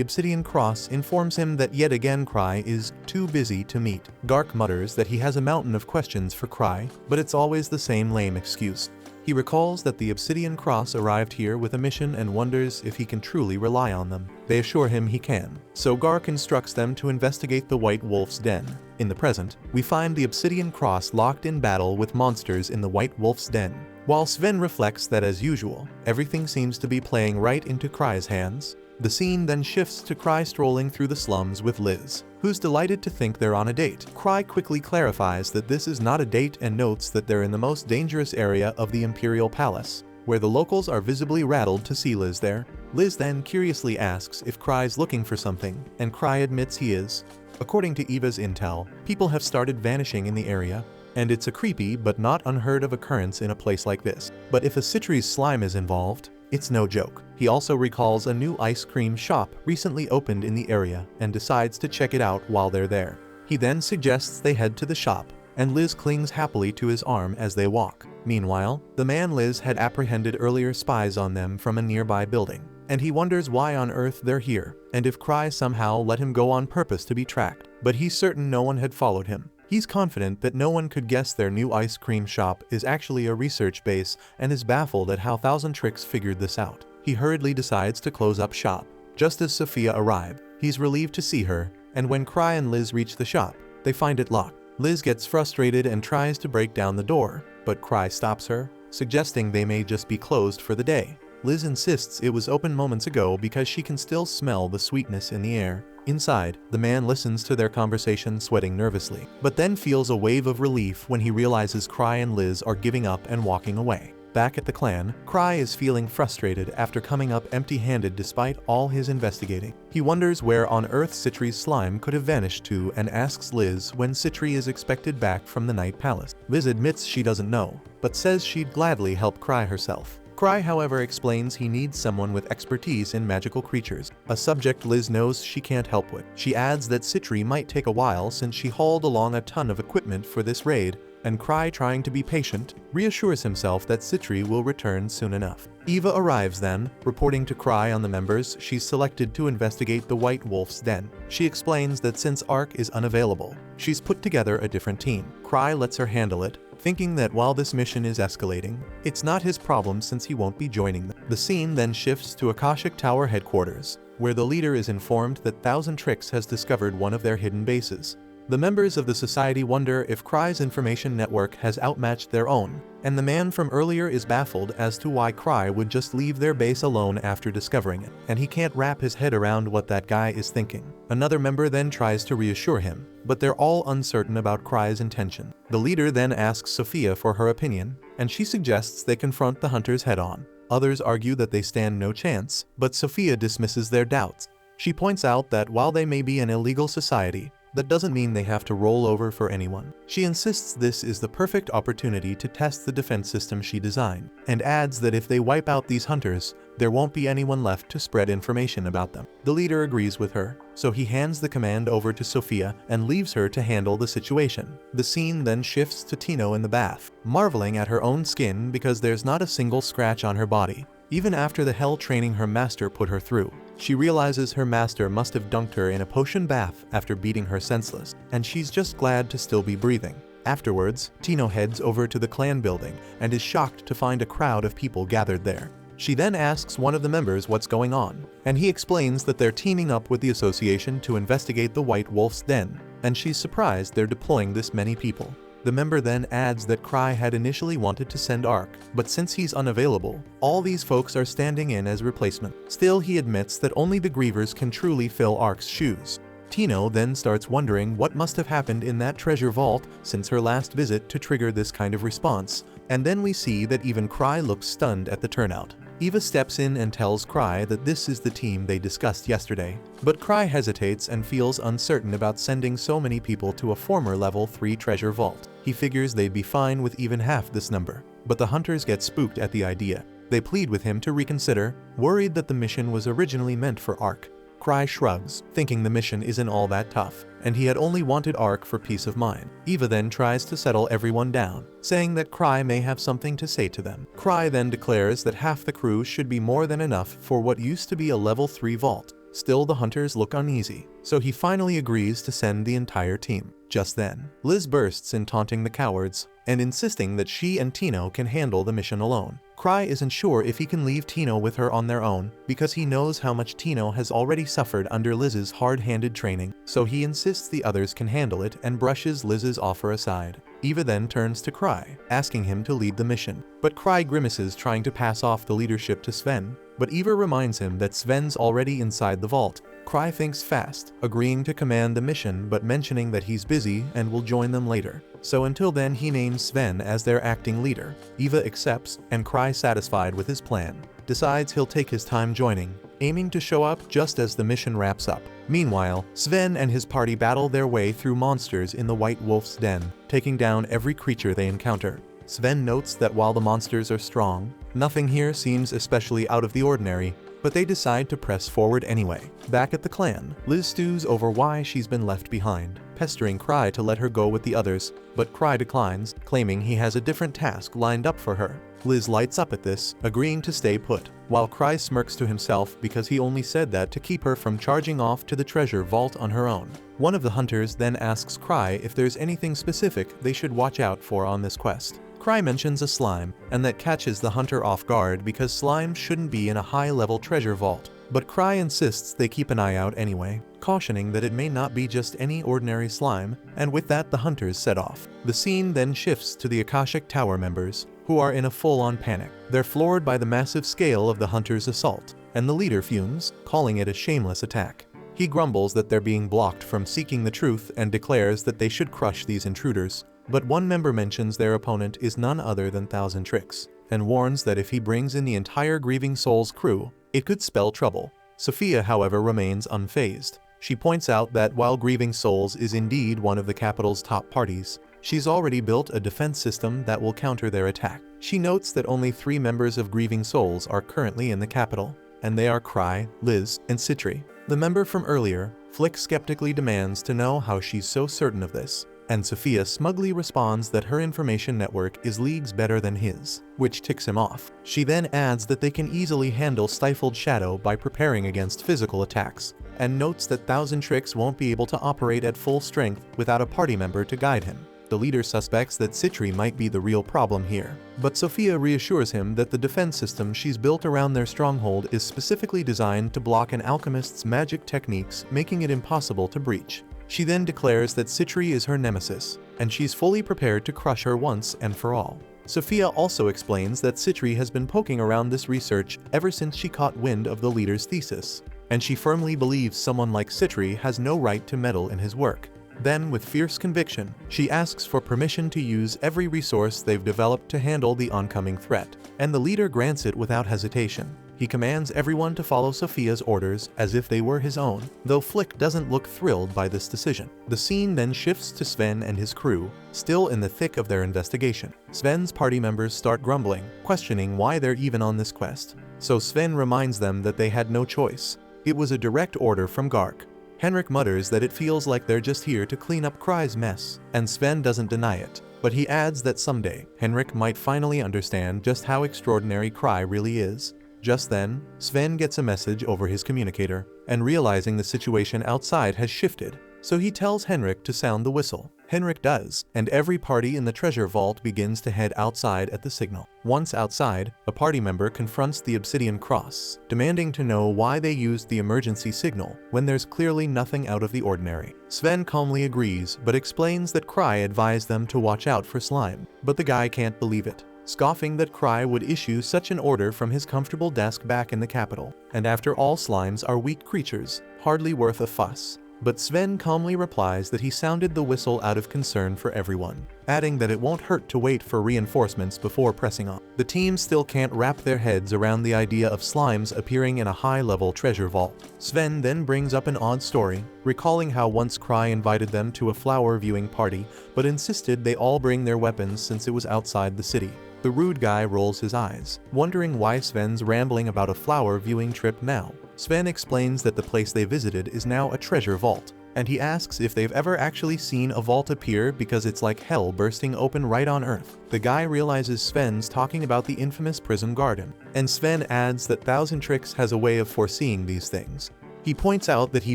Obsidian Cross informs him that yet again Cry is too busy to meet. Gark mutters that he has a mountain of questions for Cry, but it's always the same lame excuse. He recalls that the Obsidian Cross arrived here with a mission and wonders if he can truly rely on them. They assure him he can, so Gark instructs them to investigate the White Wolf's den. In the present, we find the Obsidian Cross locked in battle with monsters in the White Wolf's den. While Sven reflects that as usual, everything seems to be playing right into Cry's hands, the scene then shifts to Cry strolling through the slums with Liz, who's delighted to think they're on a date. Cry quickly clarifies that this is not a date and notes that they're in the most dangerous area of the Imperial Palace, where the locals are visibly rattled to see Liz there. Liz then curiously asks if Cry's looking for something, and Cry admits he is. According to Eva's intel, people have started vanishing in the area, and it's a creepy but not unheard of occurrence in a place like this. But if a Citri's slime is involved, it's no joke. He also recalls a new ice cream shop recently opened in the area and decides to check it out while they're there. He then suggests they head to the shop, and Liz clings happily to his arm as they walk. Meanwhile, the man Liz had apprehended earlier spies on them from a nearby building, and he wonders why on earth they're here, and if Cry somehow let him go on purpose to be tracked. But he's certain no one had followed him. He's confident that no one could guess their new ice cream shop is actually a research base and is baffled at how Thousand Tricks figured this out. He hurriedly decides to close up shop. Just as Sophia arrives, he's relieved to see her, and when Cry and Liz reach the shop, they find it locked. Liz gets frustrated and tries to break down the door, but Cry stops her, suggesting they may just be closed for the day. Liz insists it was open moments ago because she can still smell the sweetness in the air. Inside, the man listens to their conversation, sweating nervously, but then feels a wave of relief when he realizes Cry and Liz are giving up and walking away. Back at the clan, Cry is feeling frustrated after coming up empty-handed despite all his investigating. He wonders where on earth Citri's slime could have vanished to and asks Liz when Citri is expected back from the Night Palace. Liz admits she doesn't know, but says she'd gladly help Cry herself. Cry, however, explains he needs someone with expertise in magical creatures, a subject Liz knows she can't help with. She adds that Citri might take a while since she hauled along a ton of equipment for this raid, and Cry, trying to be patient, reassures himself that Citri will return soon enough. Eva arrives then, reporting to Cry on the members she's selected to investigate the White Wolf's den. She explains that since Ark is unavailable, she's put together a different team. Cry lets her handle it, thinking that while this mission is escalating, it's not his problem since he won't be joining them. The scene then shifts to Akashic Tower headquarters, where the leader is informed that Thousand Tricks has discovered one of their hidden bases. The members of the society wonder if Cry's information network has outmatched their own, and the man from earlier is baffled as to why Cry would just leave their base alone after discovering it, and he can't wrap his head around what that guy is thinking. Another member then tries to reassure him, but they're all uncertain about Cry's intention. The leader then asks Sophia for her opinion, and she suggests they confront the hunters head-on. Others argue that they stand no chance, but Sophia dismisses their doubts. She points out that while they may be an illegal society, that doesn't mean they have to roll over for anyone. She insists this is the perfect opportunity to test the defense system she designed, and adds that if they wipe out these hunters, there won't be anyone left to spread information about them. The leader agrees with her, so he hands the command over to Sophia and leaves her to handle the situation. The scene then shifts to Tino in the bath, marveling at her own skin because there's not a single scratch on her body, even after the hell training her master put her through. She realizes her master must have dunked her in a potion bath after beating her senseless, and she's just glad to still be breathing. Afterwards, Tino heads over to the clan building and is shocked to find a crowd of people gathered there. She then asks one of the members what's going on, and he explains that they're teaming up with the association to investigate the White Wolf's den, and she's surprised they're deploying this many people. The member then adds that Cry had initially wanted to send Ark, but since he's unavailable, all these folks are standing in as replacement. Still, he admits that only the Grievers can truly fill Ark's shoes. Tino then starts wondering what must have happened in that treasure vault since her last visit to trigger this kind of response, and then we see that even Cry looks stunned at the turnout. Eva steps in and tells Cry that this is the team they discussed yesterday, but Cry hesitates and feels uncertain about sending so many people to a former level 3 treasure vault. He figures they'd be fine with even half this number, but the hunters get spooked at the idea. They plead with him to reconsider, worried that the mission was originally meant for Ark. Cry shrugs, thinking the mission isn't all that tough, and he had only wanted Ark for peace of mind. Eva then tries to settle everyone down, saying that Cry may have something to say to them. Cry then declares that half the crew should be more than enough for what used to be a level 3 vault. Still, the hunters look uneasy, so he finally agrees to send the entire team. Just then, Liz bursts in taunting the cowards, and insisting that she and Tino can handle the mission alone. Cry isn't sure if he can leave Tino with her on their own, because he knows how much Tino has already suffered under Liz's hard-handed training, so he insists the others can handle it and brushes Liz's offer aside. Eva then turns to Cry, asking him to lead the mission, but Cry grimaces trying to pass off the leadership to Sven, but Eva reminds him that Sven's already inside the vault. Cry thinks fast, agreeing to command the mission but mentioning that he's busy and will join them later. So until then he names Sven as their acting leader. Eva accepts, and Cry, satisfied with his plan, decides he'll take his time joining, aiming to show up just as the mission wraps up. Meanwhile, Sven and his party battle their way through monsters in the White Wolf's den, taking down every creature they encounter. Sven notes that while the monsters are strong, nothing here seems especially out of the ordinary, but they decide to press forward anyway. Back at the clan, Liz stews over why she's been left behind, pestering Cry to let her go with the others, but Cry declines, claiming he has a different task lined up for her. Liz lights up at this, agreeing to stay put, while Cry smirks to himself because he only said that to keep her from charging off to the treasure vault on her own. One of the hunters then asks Cry if there's anything specific they should watch out for on this quest. Cry mentions a slime, and that catches the hunter off guard because slime shouldn't be in a high-level treasure vault. But Cry insists they keep an eye out anyway, cautioning that it may not be just any ordinary slime, and with that the hunters set off. The scene then shifts to the Akashic Tower members, who are in a full-on panic. They're floored by the massive scale of the hunters' assault, and the leader fumes, calling it a shameless attack. He grumbles that they're being blocked from seeking the truth and declares that they should crush these intruders. But one member mentions their opponent is none other than Thousand Tricks. and warns that if he brings in the entire Grieving Souls crew, it could spell trouble. Sophia, however, remains unfazed. She points out that while Grieving Souls is indeed one of the capital's top parties, she's already built a defense system that will counter their attack. She notes that only 3 members of Grieving Souls are currently in the capital, and they are Cry, Liz, and Citri. The member from earlier, Flick, skeptically demands to know how she's so certain of this, and Sophia smugly responds that her information network is leagues better than his, which ticks him off. She then adds that they can easily handle Stifled Shadow by preparing against physical attacks, and notes that Thousand Tricks won't be able to operate at full strength without a party member to guide him. The leader suspects that Citri might be the real problem here, but Sophia reassures him that the defense system she's built around their stronghold is specifically designed to block an alchemist's magic techniques, making it impossible to breach. She then declares that Citri is her nemesis, and she's fully prepared to crush her once and for all. Sophia also explains that Citri has been poking around this research ever since she caught wind of the leader's thesis, and she firmly believes someone like Citri has no right to meddle in his work. Then, with fierce conviction, she asks for permission to use every resource they've developed to handle the oncoming threat, and the leader grants it without hesitation. He commands everyone to follow Sophia's orders as if they were his own, though Flick doesn't look thrilled by this decision. The scene then shifts to Sven and his crew, still in the thick of their investigation. Sven's party members start grumbling, questioning why they're even on this quest. So Sven reminds them that they had no choice. It was a direct order from Gark. Henrik mutters that it feels like they're just here to clean up Cry's mess, and Sven doesn't deny it, but he adds that someday, Henrik might finally understand just how extraordinary Cry really is. Just then, Sven gets a message over his communicator, and realizing the situation outside has shifted, so he tells Henrik to sound the whistle. Henrik does, and every party in the treasure vault begins to head outside at the signal. Once outside, a party member confronts the Obsidian Cross, demanding to know why they used the emergency signal when there's clearly nothing out of the ordinary. Sven calmly agrees, but explains that Cry advised them to watch out for slime, but the guy can't believe it, scoffing that Cry would issue such an order from his comfortable desk back in the capital. And after all, slimes are weak creatures, hardly worth a fuss. But Sven calmly replies that he sounded the whistle out of concern for everyone, adding that it won't hurt to wait for reinforcements before pressing on. The team still can't wrap their heads around the idea of slimes appearing in a high-level treasure vault. Sven then brings up an odd story, recalling how once Cry invited them to a flower viewing party, but insisted they all bring their weapons since it was outside the city. The rude guy rolls his eyes, wondering why Sven's rambling about a flower viewing trip now. Sven explains that the place they visited is now a treasure vault, and he asks if they've ever actually seen a vault appear because it's like hell bursting open right on Earth. The guy realizes Sven's talking about the infamous prison garden, and Sven adds that Thousand Tricks has a way of foreseeing these things. He points out that he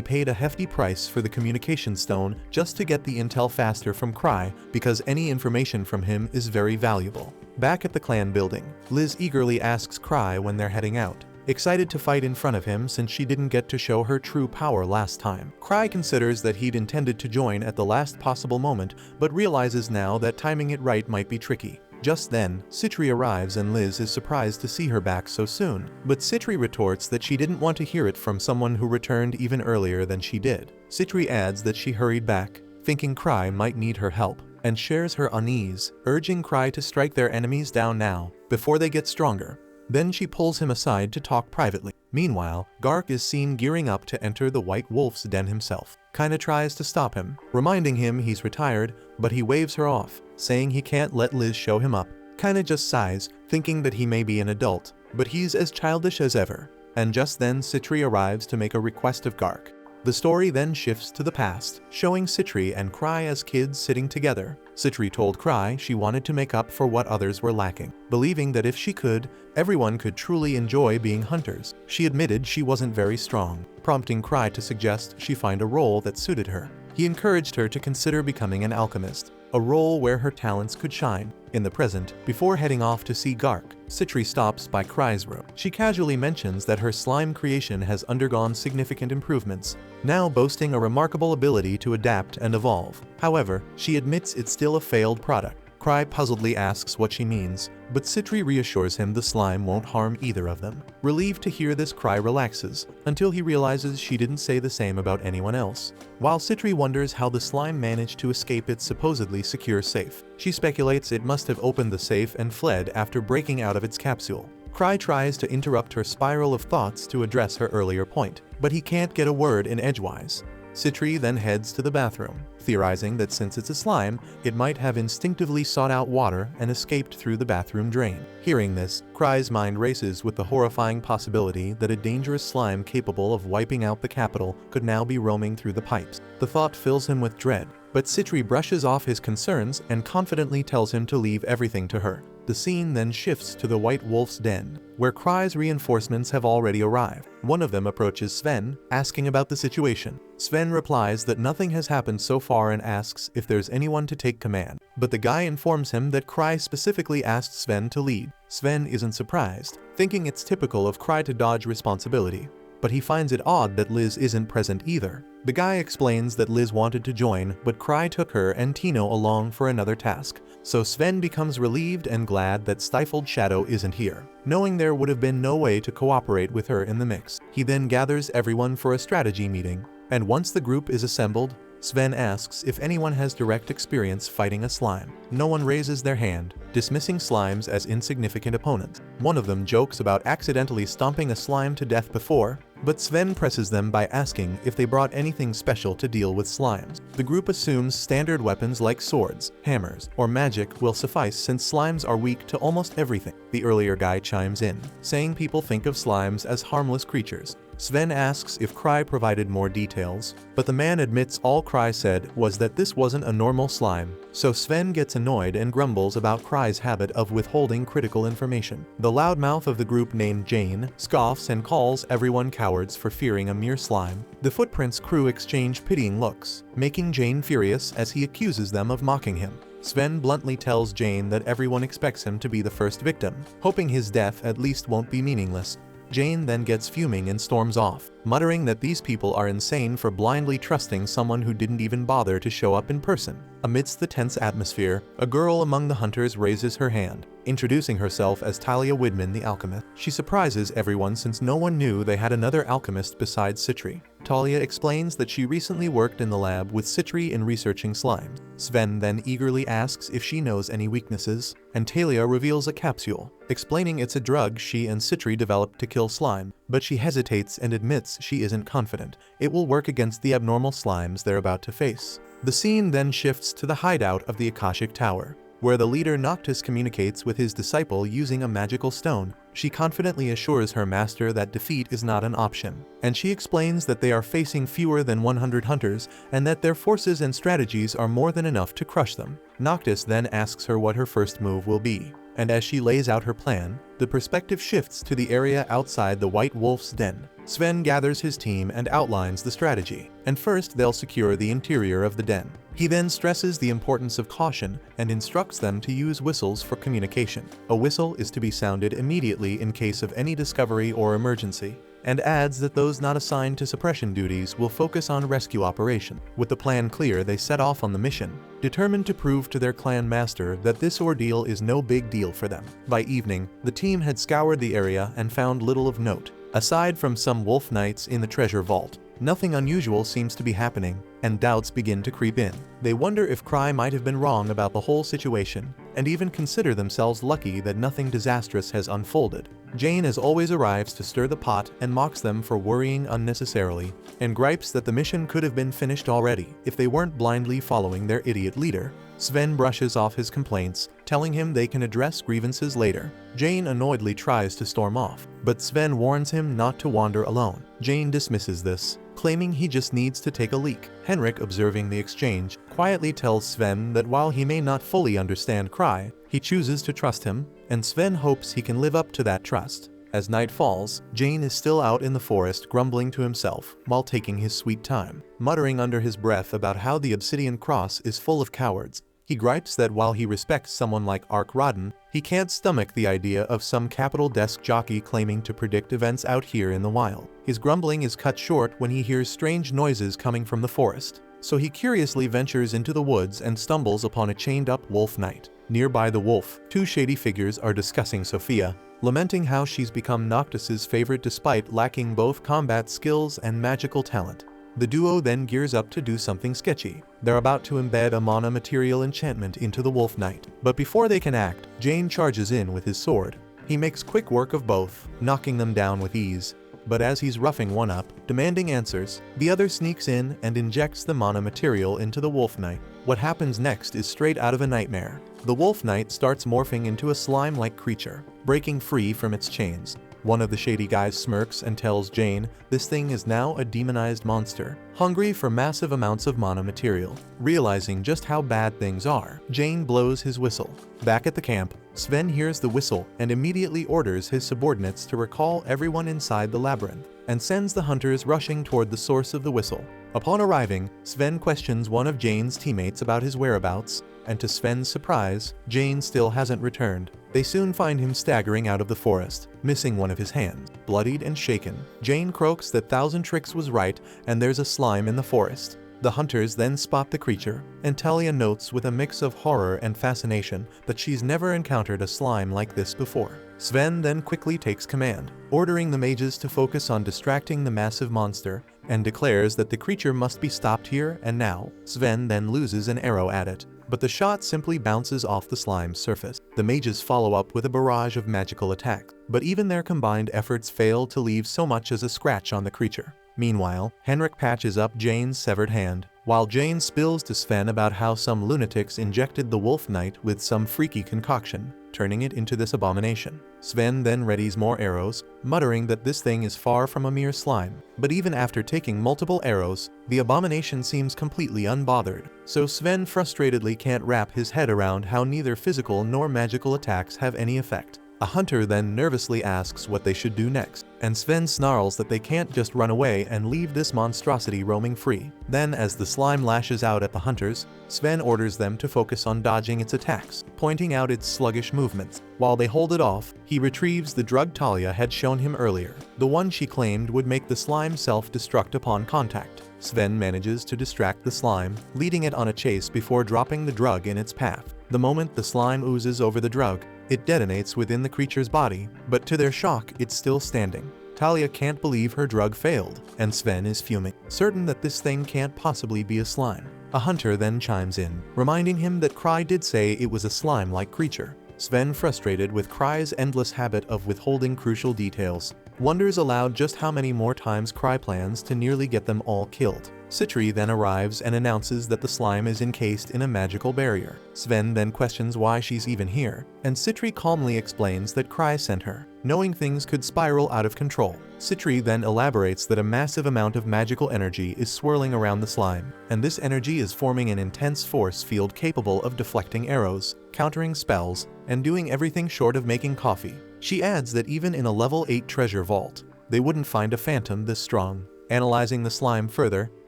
paid a hefty price for the communication stone just to get the intel faster from Cry, because any information from him is very valuable. Back at the clan building, Liz eagerly asks Cry when they're heading out, excited to fight in front of him since she didn't get to show her true power last time. Cry considers that he'd intended to join at the last possible moment, but realizes now that timing it right might be tricky. Just then, Citri arrives and Liz is surprised to see her back so soon, but Citri retorts that she didn't want to hear it from someone who returned even earlier than she did. Citri adds that she hurried back, thinking Cry might need her help, and shares her unease, urging Cry to strike their enemies down now, before they get stronger. Then she pulls him aside to talk privately. Meanwhile, Gark is seen gearing up to enter the White Wolf's den himself. Kinda tries to stop him, reminding him he's retired, but he waves her off, saying he can't let Liz show him up. Kinda just sighs, thinking that he may be an adult, but he's as childish as ever. And just then Citri arrives to make a request of Gark. The story then shifts to the past, showing Citri and Cry as kids sitting together. Citri told Cry she wanted to make up for what others were lacking, believing that if she could, everyone could truly enjoy being hunters. She admitted she wasn't very strong, prompting Cry to suggest she find a role that suited her. He encouraged her to consider becoming an alchemist, a role where her talents could shine. In the present, before heading off to see Gark, Citri stops by Cry's room. She casually mentions that her slime creation has undergone significant improvements, now boasting a remarkable ability to adapt and evolve. However, she admits it's still a failed product. Cry puzzledly asks what she means, but Citri reassures him the slime won't harm either of them. Relieved to hear this, Cry relaxes, until he realizes she didn't say the same about anyone else. While Citri wonders how the slime managed to escape its supposedly secure safe, she speculates it must have opened the safe and fled after breaking out of its capsule. Cry tries to interrupt her spiral of thoughts to address her earlier point, but he can't get a word in edgewise. Citri then heads to the bathroom, theorizing that since it's a slime, it might have instinctively sought out water and escaped through the bathroom drain. Hearing this, Cry's mind races with the horrifying possibility that a dangerous slime capable of wiping out the capital could now be roaming through the pipes. The thought fills him with dread, but Citri brushes off his concerns and confidently tells him to leave everything to her. The scene then shifts to the White Wolf's den, where Cry's reinforcements have already arrived. One of them approaches Sven, asking about the situation. Sven replies that nothing has happened so far and asks if there's anyone to take command. But the guy informs him that Cry specifically asked Sven to lead. Sven isn't surprised, thinking it's typical of Cry to dodge responsibility. But he finds it odd that Liz isn't present either. The guy explains that Liz wanted to join, but Cry took her and Tino along for another task. So Sven becomes relieved and glad that Stifled Shadow isn't here, knowing there would have been no way to cooperate with her in the mix. He then gathers everyone for a strategy meeting, and once the group is assembled, Sven asks if anyone has direct experience fighting a slime. No one raises their hand, dismissing slimes as insignificant opponents. One of them jokes about accidentally stomping a slime to death before, but Sven presses them by asking if they brought anything special to deal with slimes. The group assumes standard weapons like swords, hammers, or magic will suffice since slimes are weak to almost everything. The earlier guy chimes in, saying people think of slimes as harmless creatures. Sven asks if Cry provided more details, but the man admits all Cry said was that this wasn't a normal slime, so Sven gets annoyed and grumbles about Cry's habit of withholding critical information. The loudmouth of the group named Jane scoffs and calls everyone cowards for fearing a mere slime. The Footprints crew exchange pitying looks, making Jane furious as he accuses them of mocking him. Sven bluntly tells Jane that everyone expects him to be the first victim, hoping his death at least won't be meaningless. Jane then gets fuming and storms off, muttering that these people are insane for blindly trusting someone who didn't even bother to show up in person. Amidst the tense atmosphere, a girl among the hunters raises her hand, introducing herself as Talia Widman the alchemist. She surprises everyone since no one knew they had another alchemist besides Citri. Talia explains that she recently worked in the lab with Citri in researching slimes. Sven then eagerly asks if she knows any weaknesses, and Talia reveals a capsule, explaining it's a drug she and Citri developed to kill slime, but she hesitates and admits she isn't confident it will work against the abnormal slimes they're about to face. The scene then shifts to the hideout of the Akashic Tower, where the leader Noctis communicates with his disciple using a magical stone. She confidently assures her master that defeat is not an option, and she explains that they are facing fewer than 100 hunters and that their forces and strategies are more than enough to crush them. Noctis then asks her what her first move will be, and as she lays out her plan, the perspective shifts to the area outside the White Wolf's den. Sven gathers his team and outlines the strategy, and first they'll secure the interior of the den. He then stresses the importance of caution and instructs them to use whistles for communication. A whistle is to be sounded immediately in case of any discovery or emergency, and adds that those not assigned to suppression duties will focus on rescue operation. With the plan clear, they set off on the mission, determined to prove to their clan master that this ordeal is no big deal for them. By evening, the team had scoured the area and found little of note. Aside from some wolf knights in the treasure vault, nothing unusual seems to be happening, and doubts begin to creep in. They wonder if Cry might have been wrong about the whole situation, and even consider themselves lucky that nothing disastrous has unfolded. Jane as always arrives to stir the pot and mocks them for worrying unnecessarily, and gripes that the mission could have been finished already if they weren't blindly following their idiot leader. Sven brushes off his complaints, telling him they can address grievances later. Jane annoyedly tries to storm off, but Sven warns him not to wander alone. Jane dismisses this, claiming he just needs to take a leak. Henrik, observing the exchange, quietly tells Sven that while he may not fully understand Cry, he chooses to trust him, and Sven hopes he can live up to that trust. As night falls, Jane is still out in the forest grumbling to himself while taking his sweet time, muttering under his breath about how the Obsidian Cross is full of cowards. He gripes that while he respects someone like Ark Rodden, he can't stomach the idea of some capital desk jockey claiming to predict events out here in the wild. His grumbling is cut short when he hears strange noises coming from the forest, so he curiously ventures into the woods and stumbles upon a chained-up wolf knight. Nearby the wolf, two shady figures are discussing Sophia, lamenting how she's become Noctis's favorite despite lacking both combat skills and magical talent. The duo then gears up to do something sketchy. They're about to embed a mana material enchantment into the Wolf Knight. But before they can act, Jane charges in with his sword. He makes quick work of both, knocking them down with ease. But as he's roughing one up, demanding answers, the other sneaks in and injects the mana material into the Wolf Knight. What happens next is straight out of a nightmare. The Wolf Knight starts morphing into a slime-like creature, breaking free from its chains. One of the shady guys smirks and tells Jane this thing is now a demonized monster, hungry for massive amounts of mana material. Realizing just how bad things are, Jane blows his whistle. Back at the camp, Sven hears the whistle and immediately orders his subordinates to recall everyone inside the labyrinth, and sends the hunters rushing toward the source of the whistle. Upon arriving, Sven questions one of Jane's teammates about his whereabouts, and to Sven's surprise, Jane still hasn't returned. They soon find him staggering out of the forest, missing one of his hands. Bloodied and shaken, Jane croaks that Thousand Tricks was right and there's a slime in the forest. The hunters then spot the creature, and Talia notes with a mix of horror and fascination that she's never encountered a slime like this before. Sven then quickly takes command, ordering the mages to focus on distracting the massive monster, and declares that the creature must be stopped here and now. Sven then loses an arrow at it, but the shot simply bounces off the slime's surface. The mages follow up with a barrage of magical attacks, but even their combined efforts fail to leave so much as a scratch on the creature. Meanwhile, Henrik patches up Jane's severed hand, while Jane spills to Sven about how some lunatics injected the Wolf Knight with some freaky concoction, turning it into this abomination. Sven then readies more arrows, muttering that this thing is far from a mere slime. But even after taking multiple arrows, the abomination seems completely unbothered, so Sven frustratedly can't wrap his head around how neither physical nor magical attacks have any effect. A hunter then nervously asks what they should do next, and Sven snarls that they can't just run away and leave this monstrosity roaming free. Then, as the slime lashes out at the hunters, Sven orders them to focus on dodging its attacks, pointing out its sluggish movements. While they hold it off, he retrieves the drug Talia had shown him earlier, the one she claimed would make the slime self-destruct upon contact. Sven manages to distract the slime, leading it on a chase before dropping the drug in its path. The moment the slime oozes over the drug, it detonates within the creature's body, but to their shock, it's still standing. Talia can't believe her drug failed, and Sven is fuming, certain that this thing can't possibly be a slime. A hunter then chimes in, reminding him that Cry did say it was a slime-like creature. Sven, frustrated with Cry's endless habit of withholding crucial details, wonders aloud just how many more times Cry plans to nearly get them all killed. Citri then arrives and announces that the slime is encased in a magical barrier. Sven then questions why she's even here, and Citri calmly explains that Cry sent her, knowing things could spiral out of control. Citri then elaborates that a massive amount of magical energy is swirling around the slime, and this energy is forming an intense force field capable of deflecting arrows, countering spells, and doing everything short of making coffee. She adds that even in a level 8 treasure vault, they wouldn't find a phantom this strong. Analyzing the slime further,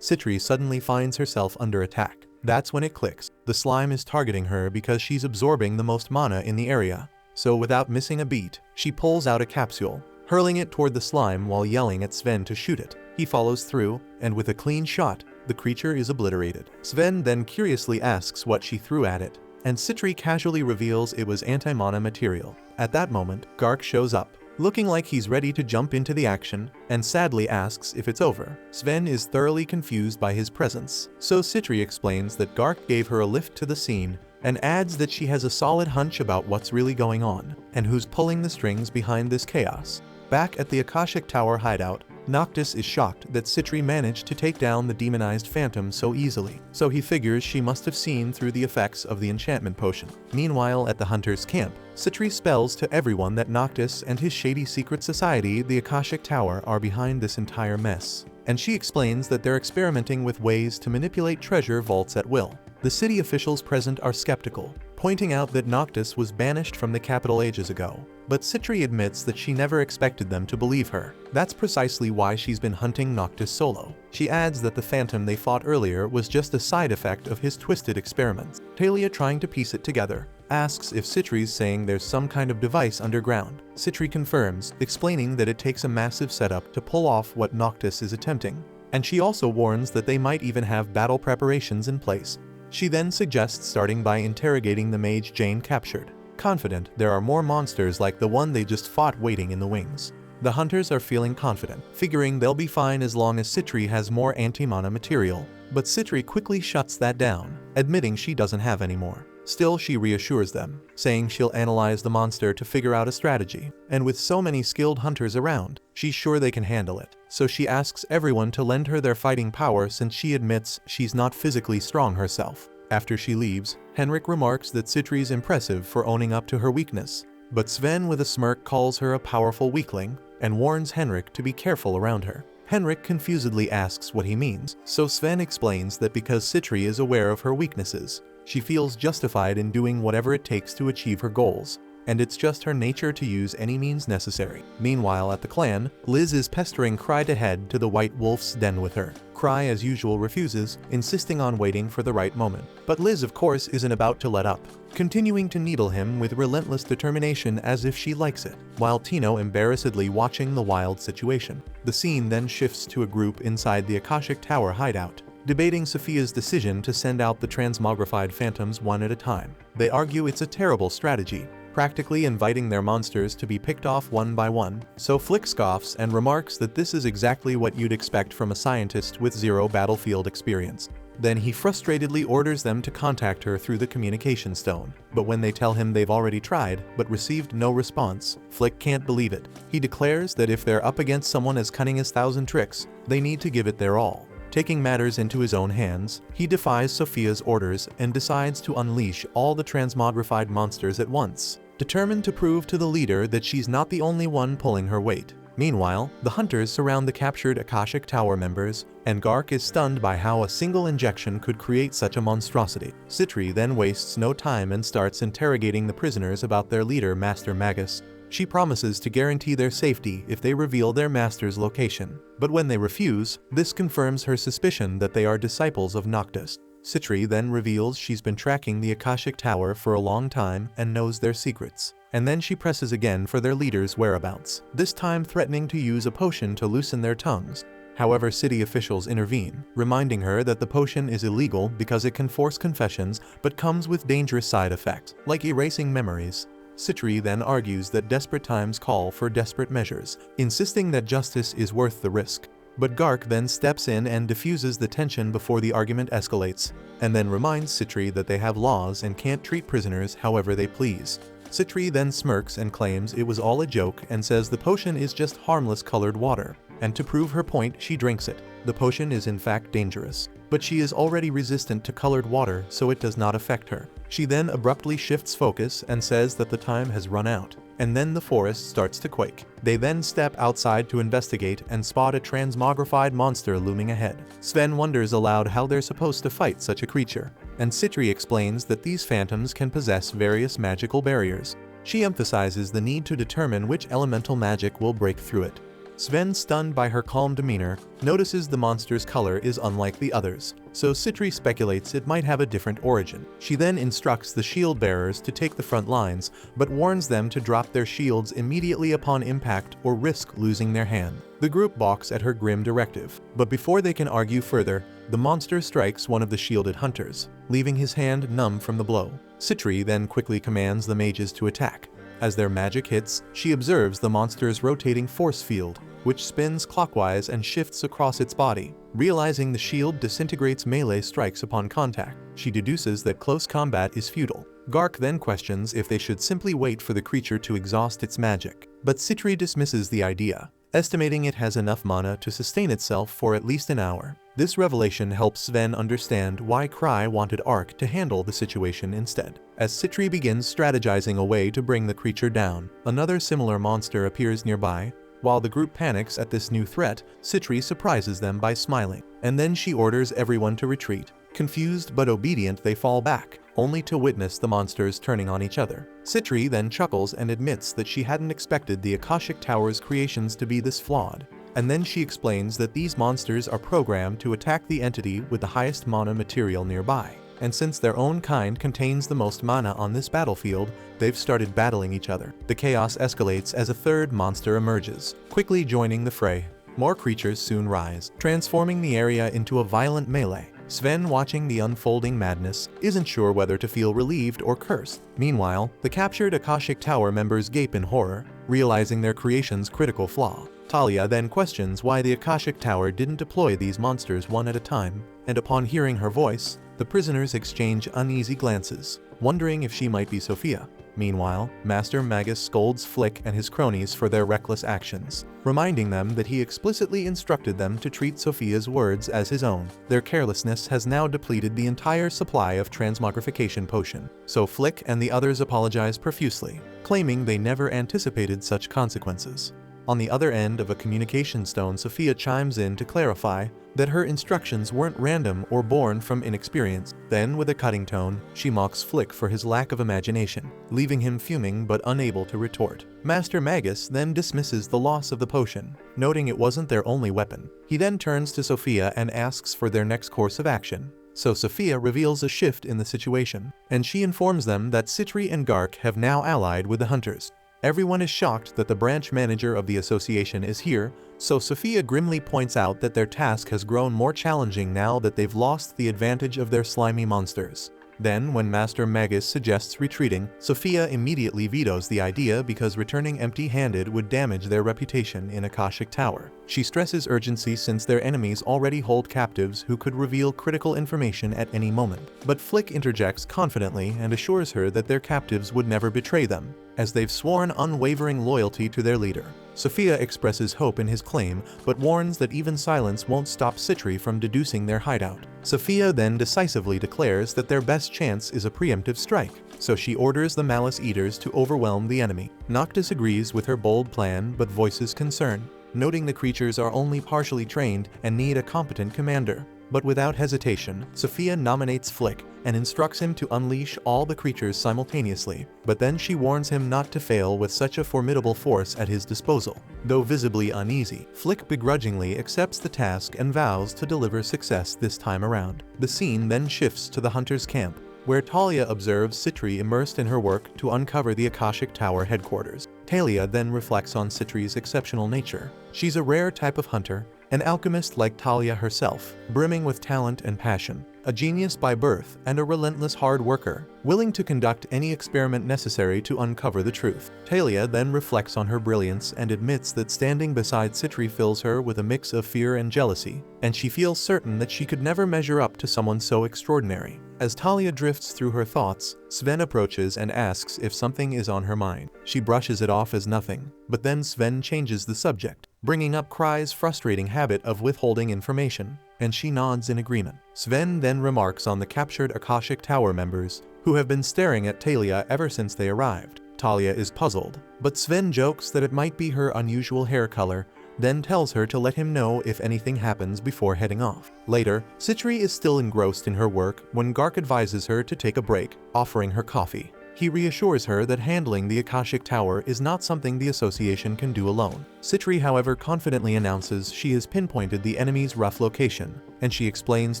Citri suddenly finds herself under attack. That's when it clicks. The slime is targeting her because she's absorbing the most mana in the area. So without missing a beat, she pulls out a capsule, hurling it toward the slime while yelling at Sven to shoot it. He follows through, and with a clean shot, the creature is obliterated. Sven then curiously asks what she threw at it, and Citri casually reveals it was anti-mana material. At that moment, Gark shows up, looking like he's ready to jump into the action, and sadly asks if it's over. Sven is thoroughly confused by his presence, so Citri explains that Gark gave her a lift to the scene, and adds that she has a solid hunch about what's really going on, and who's pulling the strings behind this chaos. Back at the Akashic Tower hideout, Noctis is shocked that Citri managed to take down the demonized phantom so easily, so he figures she must have seen through the effects of the enchantment potion. Meanwhile, at the hunter's camp, Citri spells to everyone that Noctis and his shady secret society, the Akashic Tower, are behind this entire mess, and she explains that they're experimenting with ways to manipulate treasure vaults at will. The city officials present are skeptical, pointing out that Noctis was banished from the capital ages ago, but Citri admits that she never expected them to believe her. That's precisely why she's been hunting Noctis solo. She adds that the phantom they fought earlier was just a side effect of his twisted experiments. Talia, trying to piece it together, asks if Citri's saying there's some kind of device underground. Citri confirms, explaining that it takes a massive setup to pull off what Noctis is attempting, and she also warns that they might even have battle preparations in place. She then suggests starting by interrogating the mage Jane captured, confident there are more monsters like the one they just fought waiting in the wings. The hunters are feeling confident, figuring they'll be fine as long as Citri has more anti-mana material. But Citri quickly shuts that down, admitting she doesn't have any more. Still, she reassures them, saying she'll analyze the monster to figure out a strategy. And with so many skilled hunters around, she's sure they can handle it. So she asks everyone to lend her their fighting power since she admits she's not physically strong herself. After she leaves, Henrik remarks that Citri's impressive for owning up to her weakness. But Sven with a smirk calls her a powerful weakling, and warns Henrik to be careful around her. Henrik confusedly asks what he means, so Sven explains that because Citri is aware of her weaknesses, she feels justified in doing whatever it takes to achieve her goals, and it's just her nature to use any means necessary. Meanwhile at the clan, Liz is pestering Cry to head to the White Wolf's den with her. Cry as usual refuses, insisting on waiting for the right moment. But Liz of course isn't about to let up, continuing to needle him with relentless determination as if she likes it, while Tino embarrassedly watching the wild situation. The scene then shifts to a group inside the Akashic Tower hideout, debating Sophia's decision to send out the transmogrified phantoms one at a time. They argue it's a terrible strategy, practically inviting their monsters to be picked off one by one, so Flick scoffs and remarks that this is exactly what you'd expect from a scientist with zero battlefield experience. Then he frustratedly orders them to contact her through the communication stone, but when they tell him they've already tried but received no response, Flick can't believe it. He declares that if they're up against someone as cunning as Thousand Tricks, they need to give it their all. Taking matters into his own hands, he defies Sophia's orders and decides to unleash all the transmogrified monsters at once, determined to prove to the leader that she's not the only one pulling her weight. Meanwhile, the hunters surround the captured Akashic Tower members, and Gark is stunned by how a single injection could create such a monstrosity. Citri then wastes no time and starts interrogating the prisoners about their leader Master Magus. She promises to guarantee their safety if they reveal their master's location. But when they refuse, this confirms her suspicion that they are disciples of Noctis. Citri then reveals she's been tracking the Akashic Tower for a long time and knows their secrets. And then she presses again for their leader's whereabouts, this time threatening to use a potion to loosen their tongues. However, city officials intervene, reminding her that the potion is illegal because it can force confessions but comes with dangerous side effects, like erasing memories. Citri then argues that desperate times call for desperate measures, insisting that justice is worth the risk. But Gark then steps in and diffuses the tension before the argument escalates, and then reminds Citri that they have laws and can't treat prisoners however they please. Citri then smirks and claims it was all a joke and says the potion is just harmless colored water, and to prove her point she drinks it. The potion is in fact dangerous, but she is already resistant to colored water so it does not affect her. She then abruptly shifts focus and says that the time has run out, and then the forest starts to quake. They then step outside to investigate and spot a transmogrified monster looming ahead. Sven wonders aloud how they're supposed to fight such a creature, and Citri explains that these phantoms can possess various magical barriers. She emphasizes the need to determine which elemental magic will break through it. Sven, stunned by her calm demeanor, notices the monster's color is unlike the others, so Citri speculates it might have a different origin. She then instructs the shield bearers to take the front lines, but warns them to drop their shields immediately upon impact or risk losing their hand. The group balks at her grim directive, but before they can argue further, the monster strikes one of the shielded hunters, leaving his hand numb from the blow. Citri then quickly commands the mages to attack. As their magic hits, she observes the monster's rotating force field, which spins clockwise and shifts across its body. Realizing the shield disintegrates melee strikes upon contact, she deduces that close combat is futile. Gark then questions if they should simply wait for the creature to exhaust its magic, but Citri dismisses the idea, estimating it has enough mana to sustain itself for at least an hour. This revelation helps Sven understand why Cry wanted Ark to handle the situation instead. As Citri begins strategizing a way to bring the creature down, another similar monster appears nearby. While the group panics at this new threat, Citri surprises them by smiling, and then she orders everyone to retreat. Confused but obedient, they fall back, only to witness the monsters turning on each other. Citri then chuckles and admits that she hadn't expected the Akashic Tower's creations to be this flawed. And then she explains that these monsters are programmed to attack the entity with the highest mana material nearby. And since their own kind contains the most mana on this battlefield, they've started battling each other. The chaos escalates as a third monster emerges, quickly joining the fray. More creatures soon rise, transforming the area into a violent melee. Sven, watching the unfolding madness, isn't sure whether to feel relieved or cursed. Meanwhile, the captured Akashic Tower members gape in horror, realizing their creation's critical flaw. Talia then questions why the Akashic Tower didn't deploy these monsters one at a time, and upon hearing her voice, the prisoners exchange uneasy glances, wondering if she might be Sophia. Meanwhile, Master Magus scolds Flick and his cronies for their reckless actions, reminding them that he explicitly instructed them to treat Sophia's words as his own. Their carelessness has now depleted the entire supply of transmogrification potion, so Flick and the others apologize profusely, claiming they never anticipated such consequences. On the other end of a communication stone, Sophia chimes in to clarify that her instructions weren't random or born from inexperience. Then, with a cutting tone, she mocks Flick for his lack of imagination, leaving him fuming but unable to retort. Master Magus then dismisses the loss of the potion, noting it wasn't their only weapon. He then turns to Sophia and asks for their next course of action. So Sophia reveals a shift in the situation, and she informs them that Citri and Gark have now allied with the hunters. Everyone is shocked that the branch manager of the association is here, so Sophia grimly points out that their task has grown more challenging now that they've lost the advantage of their slimy monsters. Then, when Master Magus suggests retreating, Sophia immediately vetoes the idea because returning empty-handed would damage their reputation in Akashic Tower. She stresses urgency since their enemies already hold captives who could reveal critical information at any moment. But Flick interjects confidently and assures her that their captives would never betray them, as they've sworn unwavering loyalty to their leader. Sophia expresses hope in his claim, but warns that even silence won't stop Citri from deducing their hideout. Sophia then decisively declares that their best chance is a preemptive strike, so she orders the Malice Eaters to overwhelm the enemy. Noctis agrees with her bold plan but voices concern, noting the creatures are only partially trained and need a competent commander. But without hesitation, Sophia nominates Flick and instructs him to unleash all the creatures simultaneously, but then she warns him not to fail with such a formidable force at his disposal. Though visibly uneasy, Flick begrudgingly accepts the task and vows to deliver success this time around. The scene then shifts to the hunter's camp, where Talia observes Citri immersed in her work to uncover the Akashic Tower headquarters. Talia then reflects on Citri's exceptional nature. She's a rare type of hunter, an alchemist like Talia herself, brimming with talent and passion, a genius by birth and a relentless hard worker, willing to conduct any experiment necessary to uncover the truth. Talia then reflects on her brilliance and admits that standing beside Citri fills her with a mix of fear and jealousy, and she feels certain that she could never measure up to someone so extraordinary. As Talia drifts through her thoughts, Sven approaches and asks if something is on her mind. She brushes it off as nothing, but then Sven changes the subject, bringing up Cry's frustrating habit of withholding information, and she nods in agreement. Sven then remarks on the captured Akashic Tower members, who have been staring at Talia ever since they arrived. Talia is puzzled, but Sven jokes that it might be her unusual hair color, then tells her to let him know if anything happens before heading off. Later, Citri is still engrossed in her work when Gark advises her to take a break, offering her coffee. He reassures her that handling the Akashic Tower is not something the association can do alone. Citri, however, confidently announces she has pinpointed the enemy's rough location, and she explains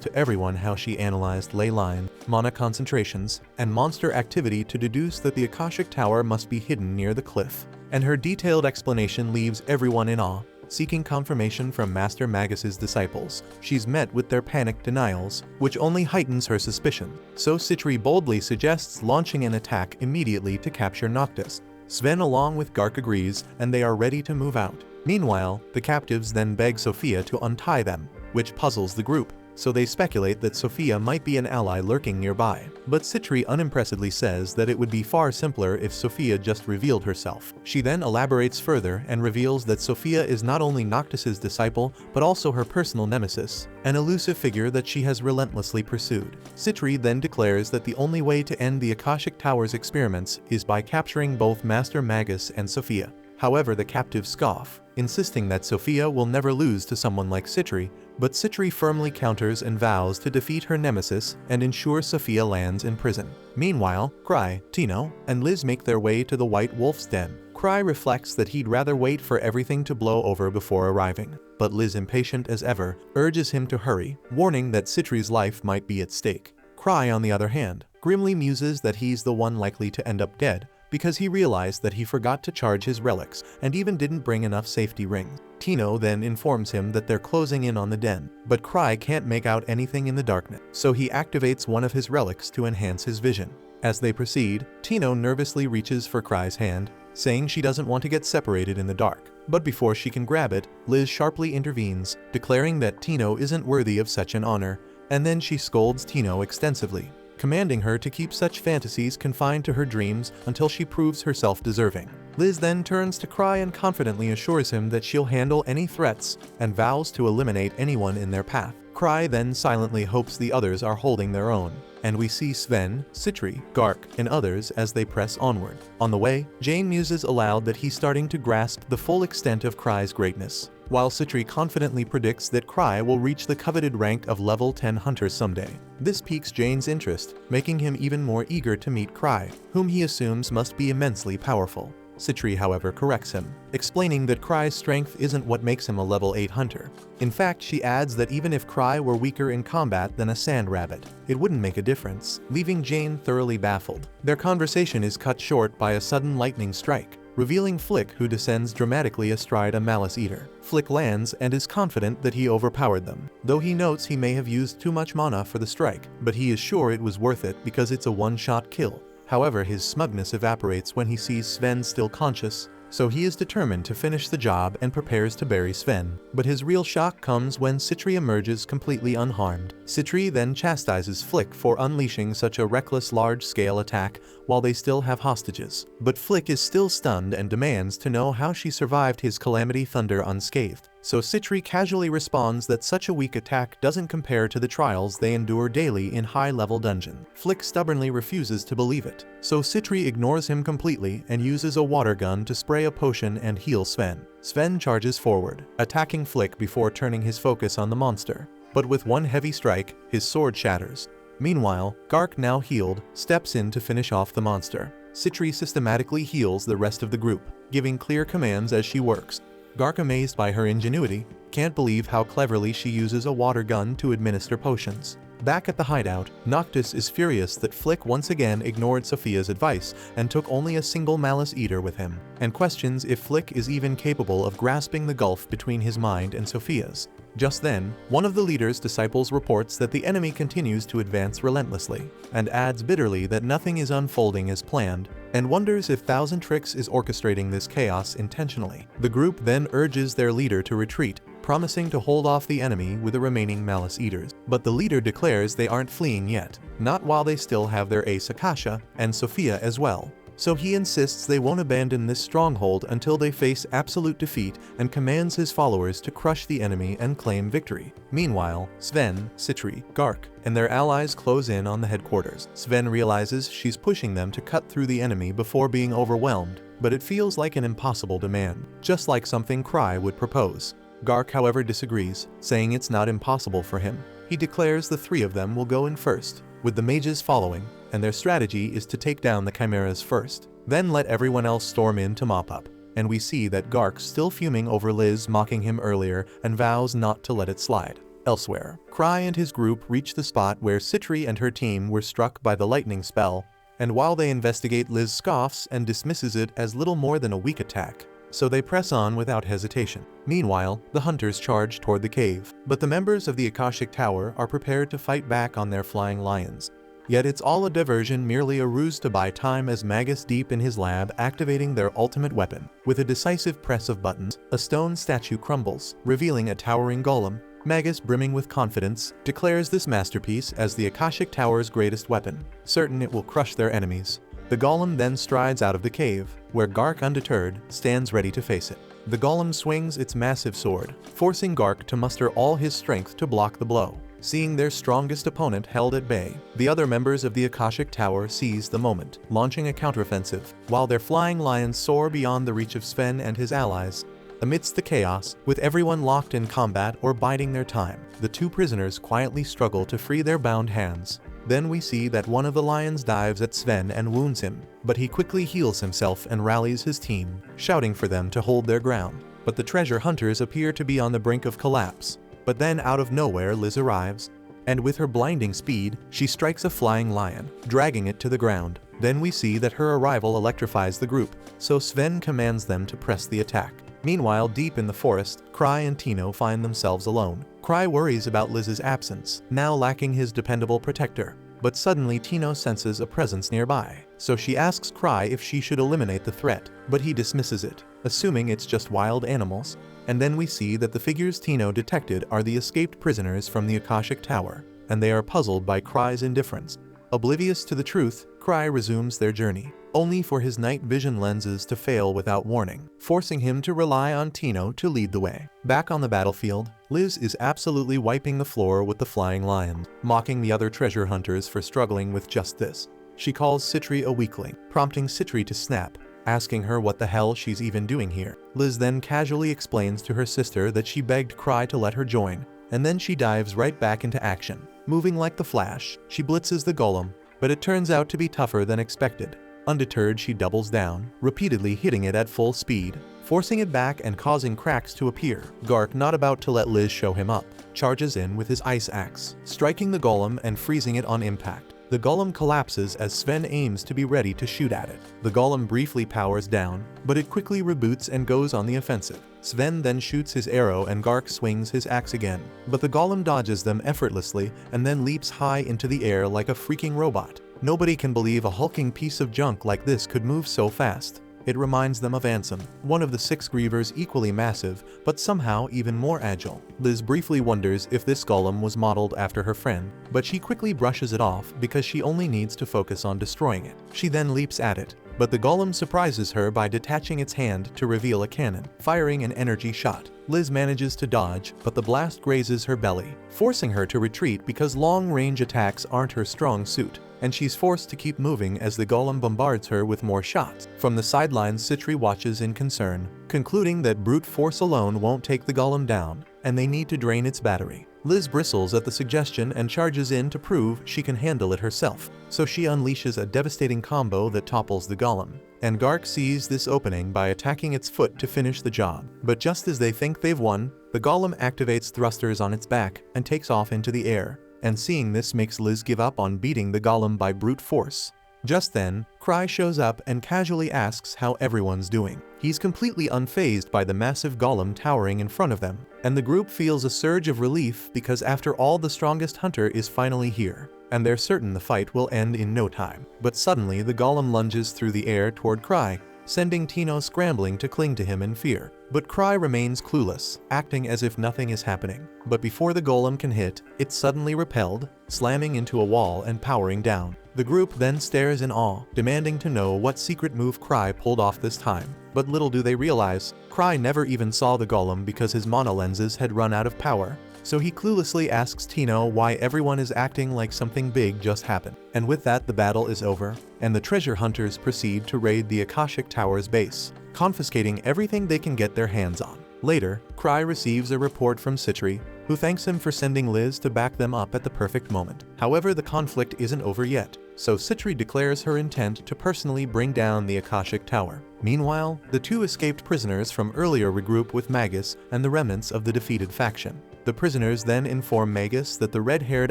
to everyone how she analyzed ley line, mana concentrations, and monster activity to deduce that the Akashic Tower must be hidden near the cliff. And her detailed explanation leaves everyone in awe. Seeking confirmation from Master Magus's disciples, she's met with their panicked denials, which only heightens her suspicion. So Citri boldly suggests launching an attack immediately to capture Noctis. Sven along with Gark agrees, and they are ready to move out. Meanwhile, the captives then beg Sophia to untie them, which puzzles the group, so they speculate that Sophia might be an ally lurking nearby. But Citri unimpressedly says that it would be far simpler if Sophia just revealed herself. She then elaborates further and reveals that Sophia is not only Noctis's disciple, but also her personal nemesis, an elusive figure that she has relentlessly pursued. Citri then declares that the only way to end the Akashic Tower's experiments is by capturing both Master Magus and Sophia. However, the captives scoff, insisting that Sophia will never lose to someone like Citri, but Citri firmly counters and vows to defeat her nemesis and ensure Sophia lands in prison. Meanwhile, Cry, Tino, and Liz make their way to the White Wolf's den. Cry reflects that he'd rather wait for everything to blow over before arriving, but Liz, impatient as ever, urges him to hurry, warning that Citri's life might be at stake. Cry, on the other hand, grimly muses that he's the one likely to end up dead, because he realized that he forgot to charge his relics and even didn't bring enough safety rings. Tino then informs him that they're closing in on the den, but Cry can't make out anything in the darkness, so he activates one of his relics to enhance his vision. As they proceed, Tino nervously reaches for Cry's hand, saying she doesn't want to get separated in the dark. But before she can grab it, Liz sharply intervenes, declaring that Tino isn't worthy of such an honor, and then she scolds Tino extensively, commanding her to keep such fantasies confined to her dreams until she proves herself deserving. Liz then turns to Cry and confidently assures him that she'll handle any threats and vows to eliminate anyone in their path. Cry then silently hopes the others are holding their own, and we see Sven, Citri, Gark, and others as they press onward. On the way, Jane muses aloud that he's starting to grasp the full extent of Cry's greatness, while Citri confidently predicts that Cry will reach the coveted rank of level 10 hunter someday. This piques Jane's interest, making him even more eager to meet Cry, whom he assumes must be immensely powerful. Citri, however, corrects him, explaining that Cry's strength isn't what makes him a level 8 hunter. In fact, she adds that even if Cry were weaker in combat than a sand rabbit, it wouldn't make a difference, leaving Jane thoroughly baffled. Their conversation is cut short by a sudden lightning strike, revealing Flick, who descends dramatically astride a Malice Eater. Flick lands and is confident that he overpowered them, though he notes he may have used too much mana for the strike, but he is sure it was worth it because it's a one-shot kill. However, his smugness evaporates when he sees Sven still conscious, so he is determined to finish the job and prepares to bury Sven. But his real shock comes when Citri emerges completely unharmed. Citri then chastises Flick for unleashing such a reckless large-scale attack while they still have hostages. But Flick is still stunned and demands to know how she survived his Calamity Thunder unscathed. So Citri casually responds that such a weak attack doesn't compare to the trials they endure daily in high-level dungeon. Flick stubbornly refuses to believe it, so Citri ignores him completely and uses a water gun to spray a potion and heal Sven. Sven charges forward, attacking Flick before turning his focus on the monster. But with one heavy strike, his sword shatters. Meanwhile, Gark, now healed, steps in to finish off the monster. Citri systematically heals the rest of the group, giving clear commands as she works. Gark, amazed by her ingenuity, can't believe how cleverly she uses a water gun to administer potions. Back at the hideout, Noctis is furious that Flick once again ignored Sophia's advice and took only a single Malice Eater with him, and questions if Flick is even capable of grasping the gulf between his mind and Sophia's. Just then, one of the leader's disciples reports that the enemy continues to advance relentlessly, and adds bitterly that nothing is unfolding as planned, and wonders if Thousand Tricks is orchestrating this chaos intentionally. The group then urges their leader to retreat, promising to hold off the enemy with the remaining Malice Eaters. But the leader declares they aren't fleeing yet, not while they still have their ace Akasha, and Sophia as well. So he insists they won't abandon this stronghold until they face absolute defeat and commands his followers to crush the enemy and claim victory. Meanwhile, Sven, Citri, Gark, and their allies close in on the headquarters. Sven realizes she's pushing them to cut through the enemy before being overwhelmed, but it feels like an impossible demand, just like something Cry would propose. Gark, however, disagrees, saying it's not impossible for him. He declares the three of them will go in first, with the mages following, and their strategy is to take down the chimeras first, then let everyone else storm in to mop up. And we see that Gark's still fuming over Liz mocking him earlier and vows not to let it slide. Elsewhere, Cry and his group reach the spot where Citri and her team were struck by the lightning spell, and while they investigate, Liz scoffs and dismisses it as little more than a weak attack, so they press on without hesitation. Meanwhile, the hunters charge toward the cave, but the members of the Akashic Tower are prepared to fight back on their flying lions. Yet it's all a diversion, merely a ruse to buy time, as Magus, deep in his lab, activating their ultimate weapon. With a decisive press of buttons, a stone statue crumbles, revealing a towering golem. Magus, brimming with confidence, declares this masterpiece as the Akashic Tower's greatest weapon, certain it will crush their enemies. The golem then strides out of the cave, where Gark, undeterred, stands ready to face it. The golem swings its massive sword, forcing Gark to muster all his strength to block the blow. Seeing their strongest opponent held at bay, the other members of the Akashic Tower seize the moment, launching a counteroffensive, while their flying lions soar beyond the reach of Sven and his allies. Amidst the chaos, with everyone locked in combat or biding their time, the two prisoners quietly struggle to free their bound hands. Then we see that one of the lions dives at Sven and wounds him, but he quickly heals himself and rallies his team, shouting for them to hold their ground. But the treasure hunters appear to be on the brink of collapse. But then out of nowhere, Liz arrives, and with her blinding speed, she strikes a flying lion, dragging it to the ground. Then we see that her arrival electrifies the group, so Sven commands them to press the attack. Meanwhile, deep in the forest, Cry and Tino find themselves alone. Cry worries about Liz's absence, now lacking his dependable protector. But suddenly Tino senses a presence nearby, so she asks Cry if she should eliminate the threat, but he dismisses it, assuming it's just wild animals. And then we see that the figures Tino detected are the escaped prisoners from the Akashic Tower, and they are puzzled by Cry's indifference. Oblivious to the truth, Cry resumes their journey, only for his night vision lenses to fail without warning, forcing him to rely on Tino to lead the way. Back on the battlefield, Liz is absolutely wiping the floor with the flying lion, mocking the other treasure hunters for struggling with just this. She calls Citri a weakling, prompting Citri to snap, asking her what the hell she's even doing here. Liz then casually explains to her sister that she begged Cry to let her join, and then she dives right back into action. Moving like the Flash, she blitzes the golem, but it turns out to be tougher than expected. Undeterred, she doubles down, repeatedly hitting it at full speed, forcing it back and causing cracks to appear. Gark, not about to let Liz show him up, charges in with his ice axe, striking the golem and freezing it on impact. The golem collapses as Sven aims to be ready to shoot at it. The golem briefly powers down, but it quickly reboots and goes on the offensive. Sven then shoots his arrow and Gark swings his axe again, but the golem dodges them effortlessly and then leaps high into the air like a freaking robot. Nobody can believe a hulking piece of junk like this could move so fast. It reminds them of Ansem, one of the 6 grievers, equally massive, but somehow even more agile. Liz briefly wonders if this golem was modeled after her friend, but she quickly brushes it off because she only needs to focus on destroying it. She then leaps at it, but the golem surprises her by detaching its hand to reveal a cannon, firing an energy shot. Liz manages to dodge, but the blast grazes her belly, forcing her to retreat because long-range attacks aren't her strong suit, and she's forced to keep moving as the golem bombards her with more shots. From the sidelines, Citri watches in concern, concluding that brute force alone won't take the golem down, and they need to drain its battery. Liz bristles at the suggestion and charges in to prove she can handle it herself, so she unleashes a devastating combo that topples the golem. And Gark sees this opening by attacking its foot to finish the job. But just as they think they've won, the golem activates thrusters on its back and takes off into the air, and seeing this makes Liz give up on beating the golem by brute force. Just then, Cry shows up and casually asks how everyone's doing. He's completely unfazed by the massive golem towering in front of them, and the group feels a surge of relief because after all, the strongest hunter is finally here, and they're certain the fight will end in no time. But suddenly the golem lunges through the air toward Cry, sending Tino scrambling to cling to him in fear. But Cry remains clueless, acting as if nothing is happening. But before the golem can hit, it's suddenly repelled, slamming into a wall and powering down. The group then stares in awe, demanding to know what secret move Cry pulled off this time. But little do they realize, Cry never even saw the golem because his monolenses had run out of power. So he cluelessly asks Tino why everyone is acting like something big just happened. And with that, the battle is over, and the treasure hunters proceed to raid the Akashic Tower's base, confiscating everything they can get their hands on. Later, Cry receives a report from Citri, who thanks him for sending Liz to back them up at the perfect moment. However, the conflict isn't over yet, so Citri declares her intent to personally bring down the Akashic Tower. Meanwhile, the 2 escaped prisoners from earlier regroup with Magus and the remnants of the defeated faction. The prisoners then inform Magus that the red-haired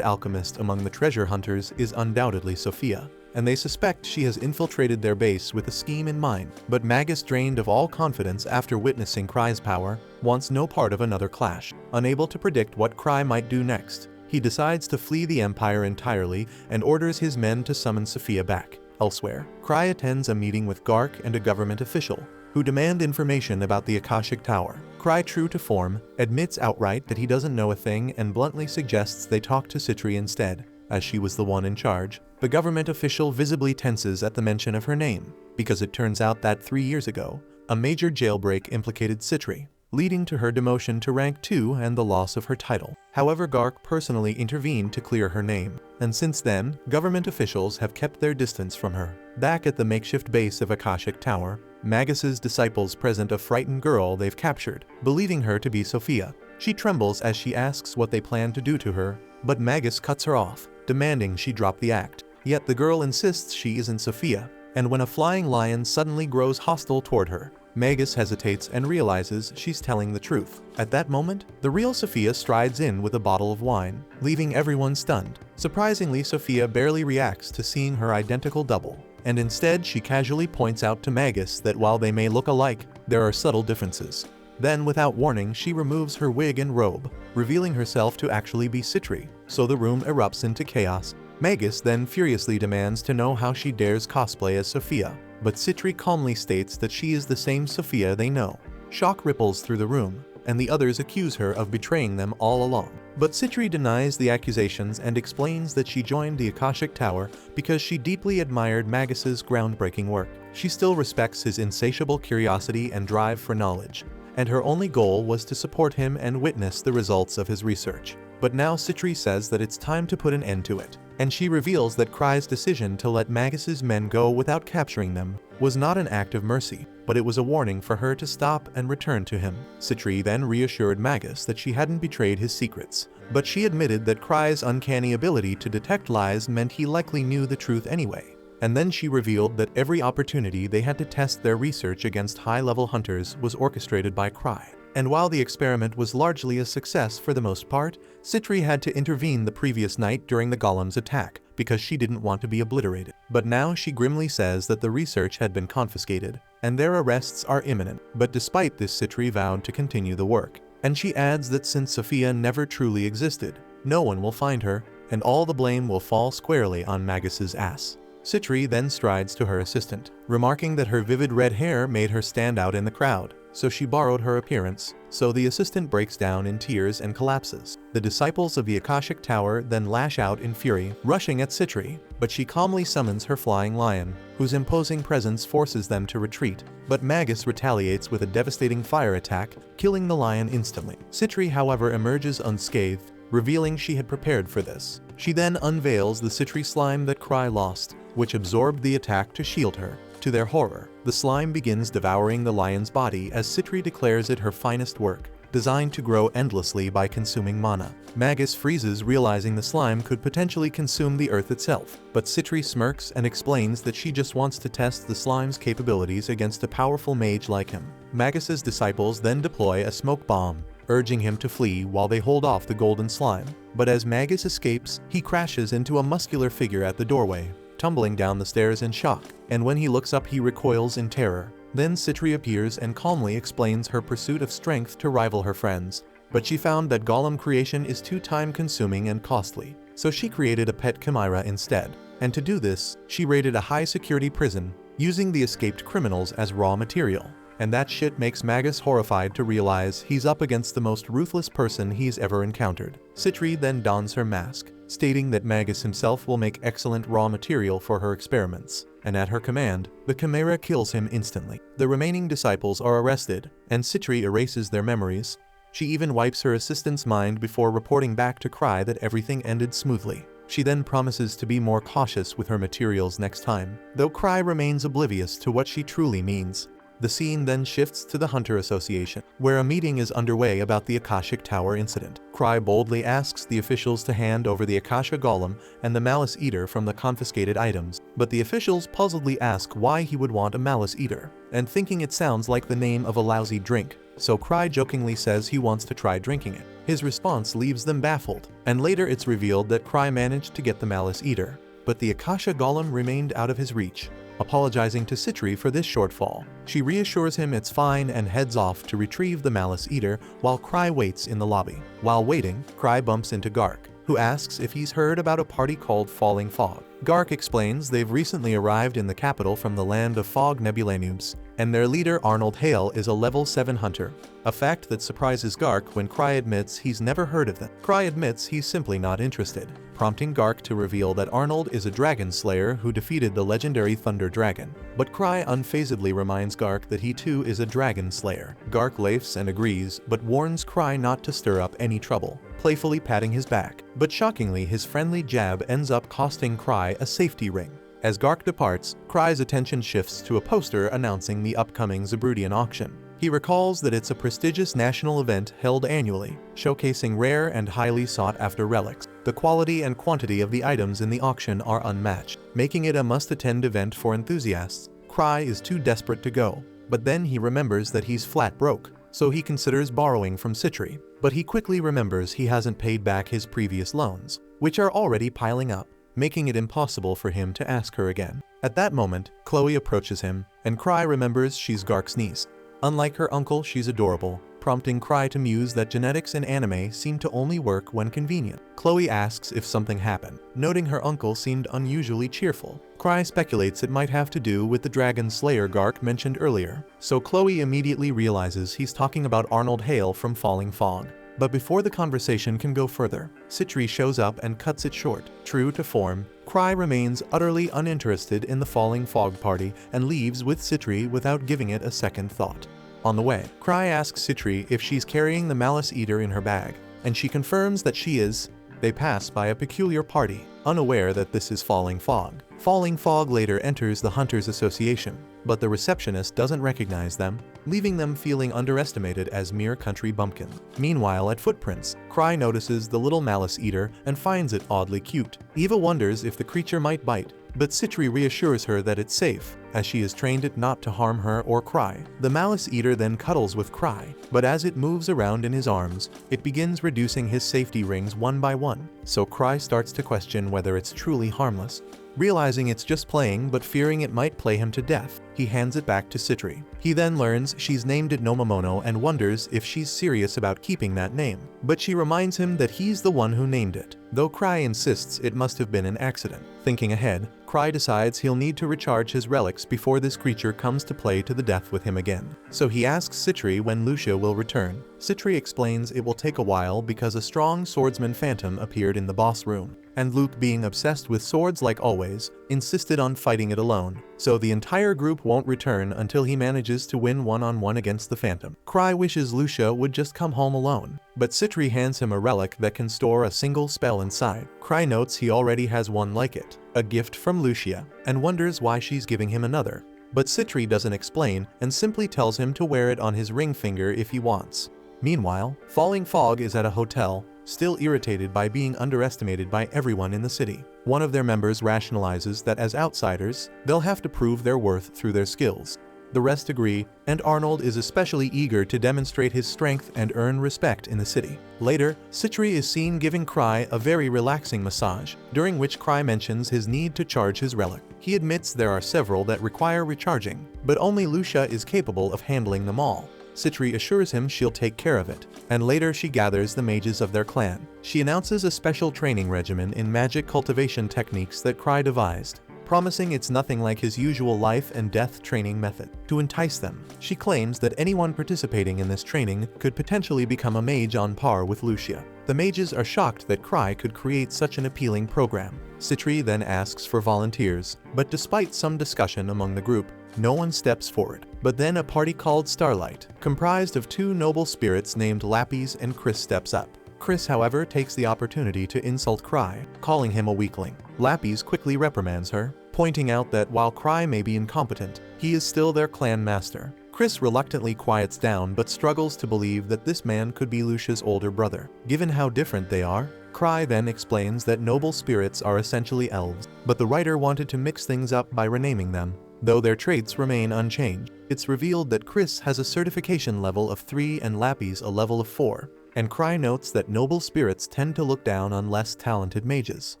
alchemist among the treasure hunters is undoubtedly Sophia, and they suspect she has infiltrated their base with a scheme in mind. But Magus, drained of all confidence after witnessing Cry's power, wants no part of another clash. Unable to predict what Cry might do next, he decides to flee the Empire entirely and orders his men to summon Sophia back. Elsewhere, Cry attends a meeting with Gark and a government official, who demand information about the Akashic Tower. Cry, true to form, admits outright that he doesn't know a thing and bluntly suggests they talk to Citri instead, as she was the one in charge. The government official visibly tenses at the mention of her name, because it turns out that 3 years ago, a major jailbreak implicated Citri, leading to her demotion to rank 2 and the loss of her title. However, Gark personally intervened to clear her name, and since then, government officials have kept their distance from her. Back at the makeshift base of Akashic Tower, Magus's disciples present a frightened girl they've captured, believing her to be Sophia. She trembles as she asks what they plan to do to her, but Magus cuts her off, demanding she drop the act. Yet the girl insists she isn't Sophia, and when a flying lion suddenly grows hostile toward her, Magus hesitates and realizes she's telling the truth. At that moment, the real Sophia strides in with a bottle of wine, leaving everyone stunned. Surprisingly, Sophia barely reacts to seeing her identical double, and instead she casually points out to Magus that while they may look alike, there are subtle differences. Then without warning she removes her wig and robe, revealing herself to actually be Citri, so the room erupts into chaos. Magus then furiously demands to know how she dares cosplay as Sophia, but Citri calmly states that she is the same Sophia they know. Shock ripples through the room, and the others accuse her of betraying them all along. But Citri denies the accusations and explains that she joined the Akashic Tower because she deeply admired Magus's groundbreaking work. She still respects his insatiable curiosity and drive for knowledge, and her only goal was to support him and witness the results of his research. But now Citri says that it's time to put an end to it, and she reveals that Cry's decision to let Magus's men go without capturing them was not an act of mercy, but it was a warning for her to stop and return to him. Citri then reassured Magus that she hadn't betrayed his secrets, but she admitted that Cry's uncanny ability to detect lies meant he likely knew the truth anyway. And then she revealed that every opportunity they had to test their research against high-level hunters was orchestrated by Cry. And while the experiment was largely a success for the most part, Citri had to intervene the previous night during the golem's attack because she didn't want to be obliterated. But now she grimly says that the research had been confiscated, and their arrests are imminent. But despite this, Citri vowed to continue the work. And she adds that since Sophia never truly existed, no one will find her, and all the blame will fall squarely on Magus's ass. Citri then strides to her assistant, remarking that her vivid red hair made her stand out in the crowd, so she borrowed her appearance. So the assistant breaks down in tears and collapses. The disciples of the Akashic Tower then lash out in fury, rushing at Citri, but she calmly summons her flying lion, whose imposing presence forces them to retreat. But Magus retaliates with a devastating fire attack, killing the lion instantly. Citri, however, emerges unscathed, revealing she had prepared for this. She then unveils the Citri slime that Cry lost, which absorbed the attack to shield her. To their horror, the slime begins devouring the lion's body as Citri declares it her finest work, designed to grow endlessly by consuming mana. Magus freezes, realizing the slime could potentially consume the earth itself, but Citri smirks and explains that she just wants to test the slime's capabilities against a powerful mage like him. Magus's disciples then deploy a smoke bomb, urging him to flee while they hold off the golden slime. But as Magus escapes, he crashes into a muscular figure at the doorway, tumbling down the stairs in shock, and when he looks up he recoils in terror. Then Citri appears and calmly explains her pursuit of strength to rival her friends, but she found that golem creation is too time-consuming and costly, so she created a pet chimera instead. And to do this, she raided a high-security prison, using the escaped criminals as raw material. And that shit makes Magus horrified to realize he's up against the most ruthless person he's ever encountered. Citri then dons her mask, stating that Magus himself will make excellent raw material for her experiments, and at her command, the chimera kills him instantly. The remaining disciples are arrested, and Citri erases their memories. She even wipes her assistant's mind before reporting back to Cry that everything ended smoothly. She then promises to be more cautious with her materials next time, though Cry remains oblivious to what she truly means. The scene then shifts to the Hunter Association, where a meeting is underway about the Akashic Tower incident. Cry boldly asks the officials to hand over the Akasha Golem and the Malice Eater from the confiscated items, but the officials puzzledly ask why he would want a Malice Eater, and thinking it sounds like the name of a lousy drink, so Cry jokingly says he wants to try drinking it. His response leaves them baffled, and later it's revealed that Cry managed to get the Malice Eater, but the Akasha Golem remained out of his reach. Apologizing to Citri for this shortfall, she reassures him it's fine and heads off to retrieve the Malice Eater while Cry waits in the lobby. While waiting, Cry bumps into Gark, who asks if he's heard about a party called Falling Fog. Gark explains they've recently arrived in the capital from the land of Fog Nebulanubes, and their leader Arnold Hale is a level 7 hunter, a fact that surprises Gark when Cry admits he's never heard of them. Cry admits he's simply not interested, prompting Gark to reveal that Arnold is a dragon slayer who defeated the legendary Thunder Dragon. But Cry unfazedly reminds Gark that he too is a dragon slayer. Gark laughs and agrees, but warns Cry not to stir up any trouble, playfully patting his back. But shockingly, his friendly jab ends up costing Cry a safety ring. As Gark departs, Cry's attention shifts to a poster announcing the upcoming Zabrudian auction. He recalls that it's a prestigious national event held annually, showcasing rare and highly sought-after relics. The quality and quantity of the items in the auction are unmatched, making it a must-attend event for enthusiasts. Cry is too desperate to go, but then he remembers that he's flat broke, so he considers borrowing from Citri. But he quickly remembers he hasn't paid back his previous loans, which are already piling up, making it impossible for him to ask her again. At that moment, Chloe approaches him, and Cry remembers she's Gark's niece. Unlike her uncle, she's adorable, prompting Cry to muse that genetics in anime seem to only work when convenient. Chloe asks if something happened, noting her uncle seemed unusually cheerful. Cry speculates it might have to do with the Dragon Slayer Gark mentioned earlier, so Chloe immediately realizes he's talking about Arnold Hale from Falling Fog. But before the conversation can go further, Citri shows up and cuts it short. True to form, Cry remains utterly uninterested in the Falling Fog party and leaves with Citri without giving it a second thought. On the way, Cry asks Citri if she's carrying the Malice Eater in her bag, and she confirms that she is. They pass by a peculiar party, unaware that this is Falling Fog. Falling Fog later enters the Hunters Association, but the receptionist doesn't recognize them, leaving them feeling underestimated as mere country bumpkins. Meanwhile, at Footprints, Cry notices the little Malice Eater and finds it oddly cute. Eva wonders if the creature might bite, but Citri reassures her that it's safe, as she has trained it not to harm her or Cry. The Malice Eater then cuddles with Cry, but as it moves around in his arms, it begins reducing his safety rings one by one, so Cry starts to question whether it's truly harmless. Realizing it's just playing but fearing it might play him to death, he hands it back to Citri. He then learns she's named it Nomomono and wonders if she's serious about keeping that name. But she reminds him that he's the one who named it, though Cry insists it must have been an accident. Thinking ahead, Cry decides he'll need to recharge his relics before this creature comes to play to the death with him again. So he asks Citri when Lucia will return. Citri explains it will take a while because a strong swordsman phantom appeared in the boss room, and Luke, being obsessed with swords like always, insisted on fighting it alone, so the entire group won't return until he manages to win one-on-one against the Phantom. Cry wishes Lucia would just come home alone, but Citri hands him a relic that can store a single spell inside. Cry notes he already has one like it, a gift from Lucia, and wonders why she's giving him another. But Citri doesn't explain and simply tells him to wear it on his ring finger if he wants. Meanwhile, Falling Fog is at a hotel, still irritated by being underestimated by everyone in the city. One of their members rationalizes that as outsiders, they'll have to prove their worth through their skills. The rest agree, and Arnold is especially eager to demonstrate his strength and earn respect in the city. Later, Citri is seen giving Cry a very relaxing massage, during which Cry mentions his need to charge his relic. He admits there are several that require recharging, but only Lucia is capable of handling them all. Citri assures him she'll take care of it, and later she gathers the mages of their clan. She announces a special training regimen in magic cultivation techniques that Cry devised, promising it's nothing like his usual life and death training method. To entice them, she claims that anyone participating in this training could potentially become a mage on par with Lucia. The mages are shocked that Cry could create such an appealing program. Citri then asks for volunteers, but despite some discussion among the group, no one steps forward. But then a party called Starlight, comprised of two noble spirits named Lapis and Chris, steps up. Chris, however, takes the opportunity to insult Cry, calling him a weakling. Lapis quickly reprimands her, pointing out that while Cry may be incompetent, he is still their clan master. Chris reluctantly quiets down but struggles to believe that this man could be Lucia's older brother. Given how different they are, Cry then explains that noble spirits are essentially elves, but the writer wanted to mix things up by renaming them, though their traits remain unchanged. It's revealed that Chris has a certification level of 3 and Lapis a level of 4, and Cry notes that noble spirits tend to look down on less talented mages.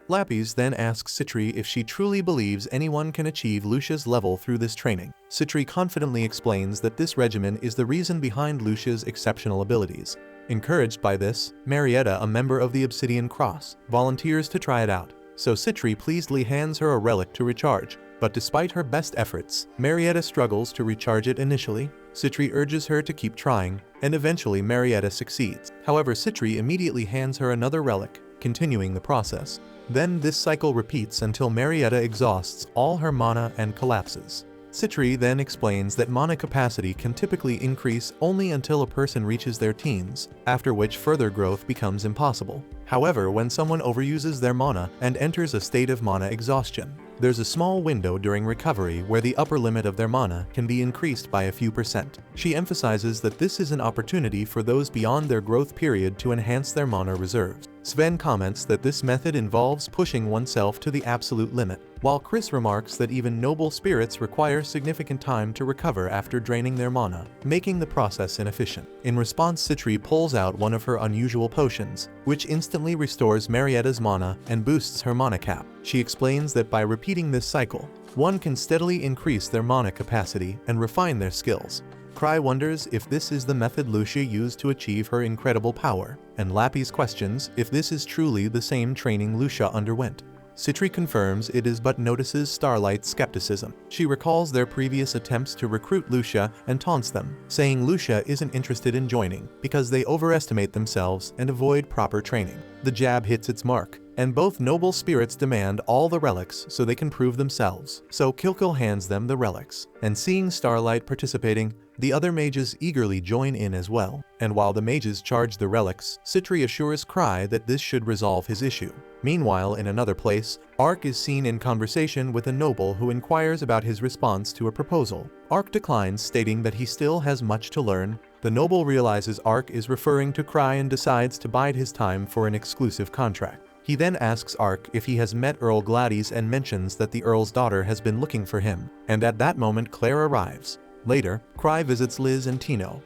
Lapis then asks Citri if she truly believes anyone can achieve Lucia's level through this training. Citri confidently explains that this regimen is the reason behind Lucia's exceptional abilities. Encouraged by this, Marietta, a member of the Obsidian Cross, volunteers to try it out, so Citri pleasedly hands her a relic to recharge. But despite her best efforts, Marietta struggles to recharge it initially. Citri urges her to keep trying, and eventually Marietta succeeds. However, Citri immediately hands her another relic, continuing the process. Then this cycle repeats until Marietta exhausts all her mana and collapses. Citri then explains that mana capacity can typically increase only until a person reaches their teens, after which further growth becomes impossible. However, when someone overuses their mana and enters a state of mana exhaustion, there's a small window during recovery where the upper limit of their mana can be increased by a few percent. She emphasizes that this is an opportunity for those beyond their growth period to enhance their mana reserves. Sven comments that this method involves pushing oneself to the absolute limit, while Chris remarks that even noble spirits require significant time to recover after draining their mana, making the process inefficient. In response, Citri pulls out one of her unusual potions, which instantly restores Marietta's mana and boosts her mana cap. She explains that by repeating this cycle, one can steadily increase their mana capacity and refine their skills. Cry wonders if this is the method Lucia used to achieve her incredible power, and Lappy's questions if this is truly the same training Lucia underwent. Citri confirms it is but notices Starlight's skepticism. She recalls their previous attempts to recruit Lucia and taunts them, saying Lucia isn't interested in joining because they overestimate themselves and avoid proper training. The jab hits its mark, and both noble spirits demand all the relics so they can prove themselves. So Kilkil hands them the relics, and seeing Starlight participating, the other mages eagerly join in as well. And while the mages charge the relics, Citri assures Cry that this should resolve his issue. Meanwhile, in another place, Ark is seen in conversation with a noble who inquires about his response to a proposal. Ark declines, stating that he still has much to learn. The noble realizes Ark is referring to Cry and decides to bide his time for an exclusive contract. He then asks Ark if he has met Earl Gladys and mentions that the Earl's daughter has been looking for him. And at that moment Claire arrives. Later, Cry visits Liz and Tino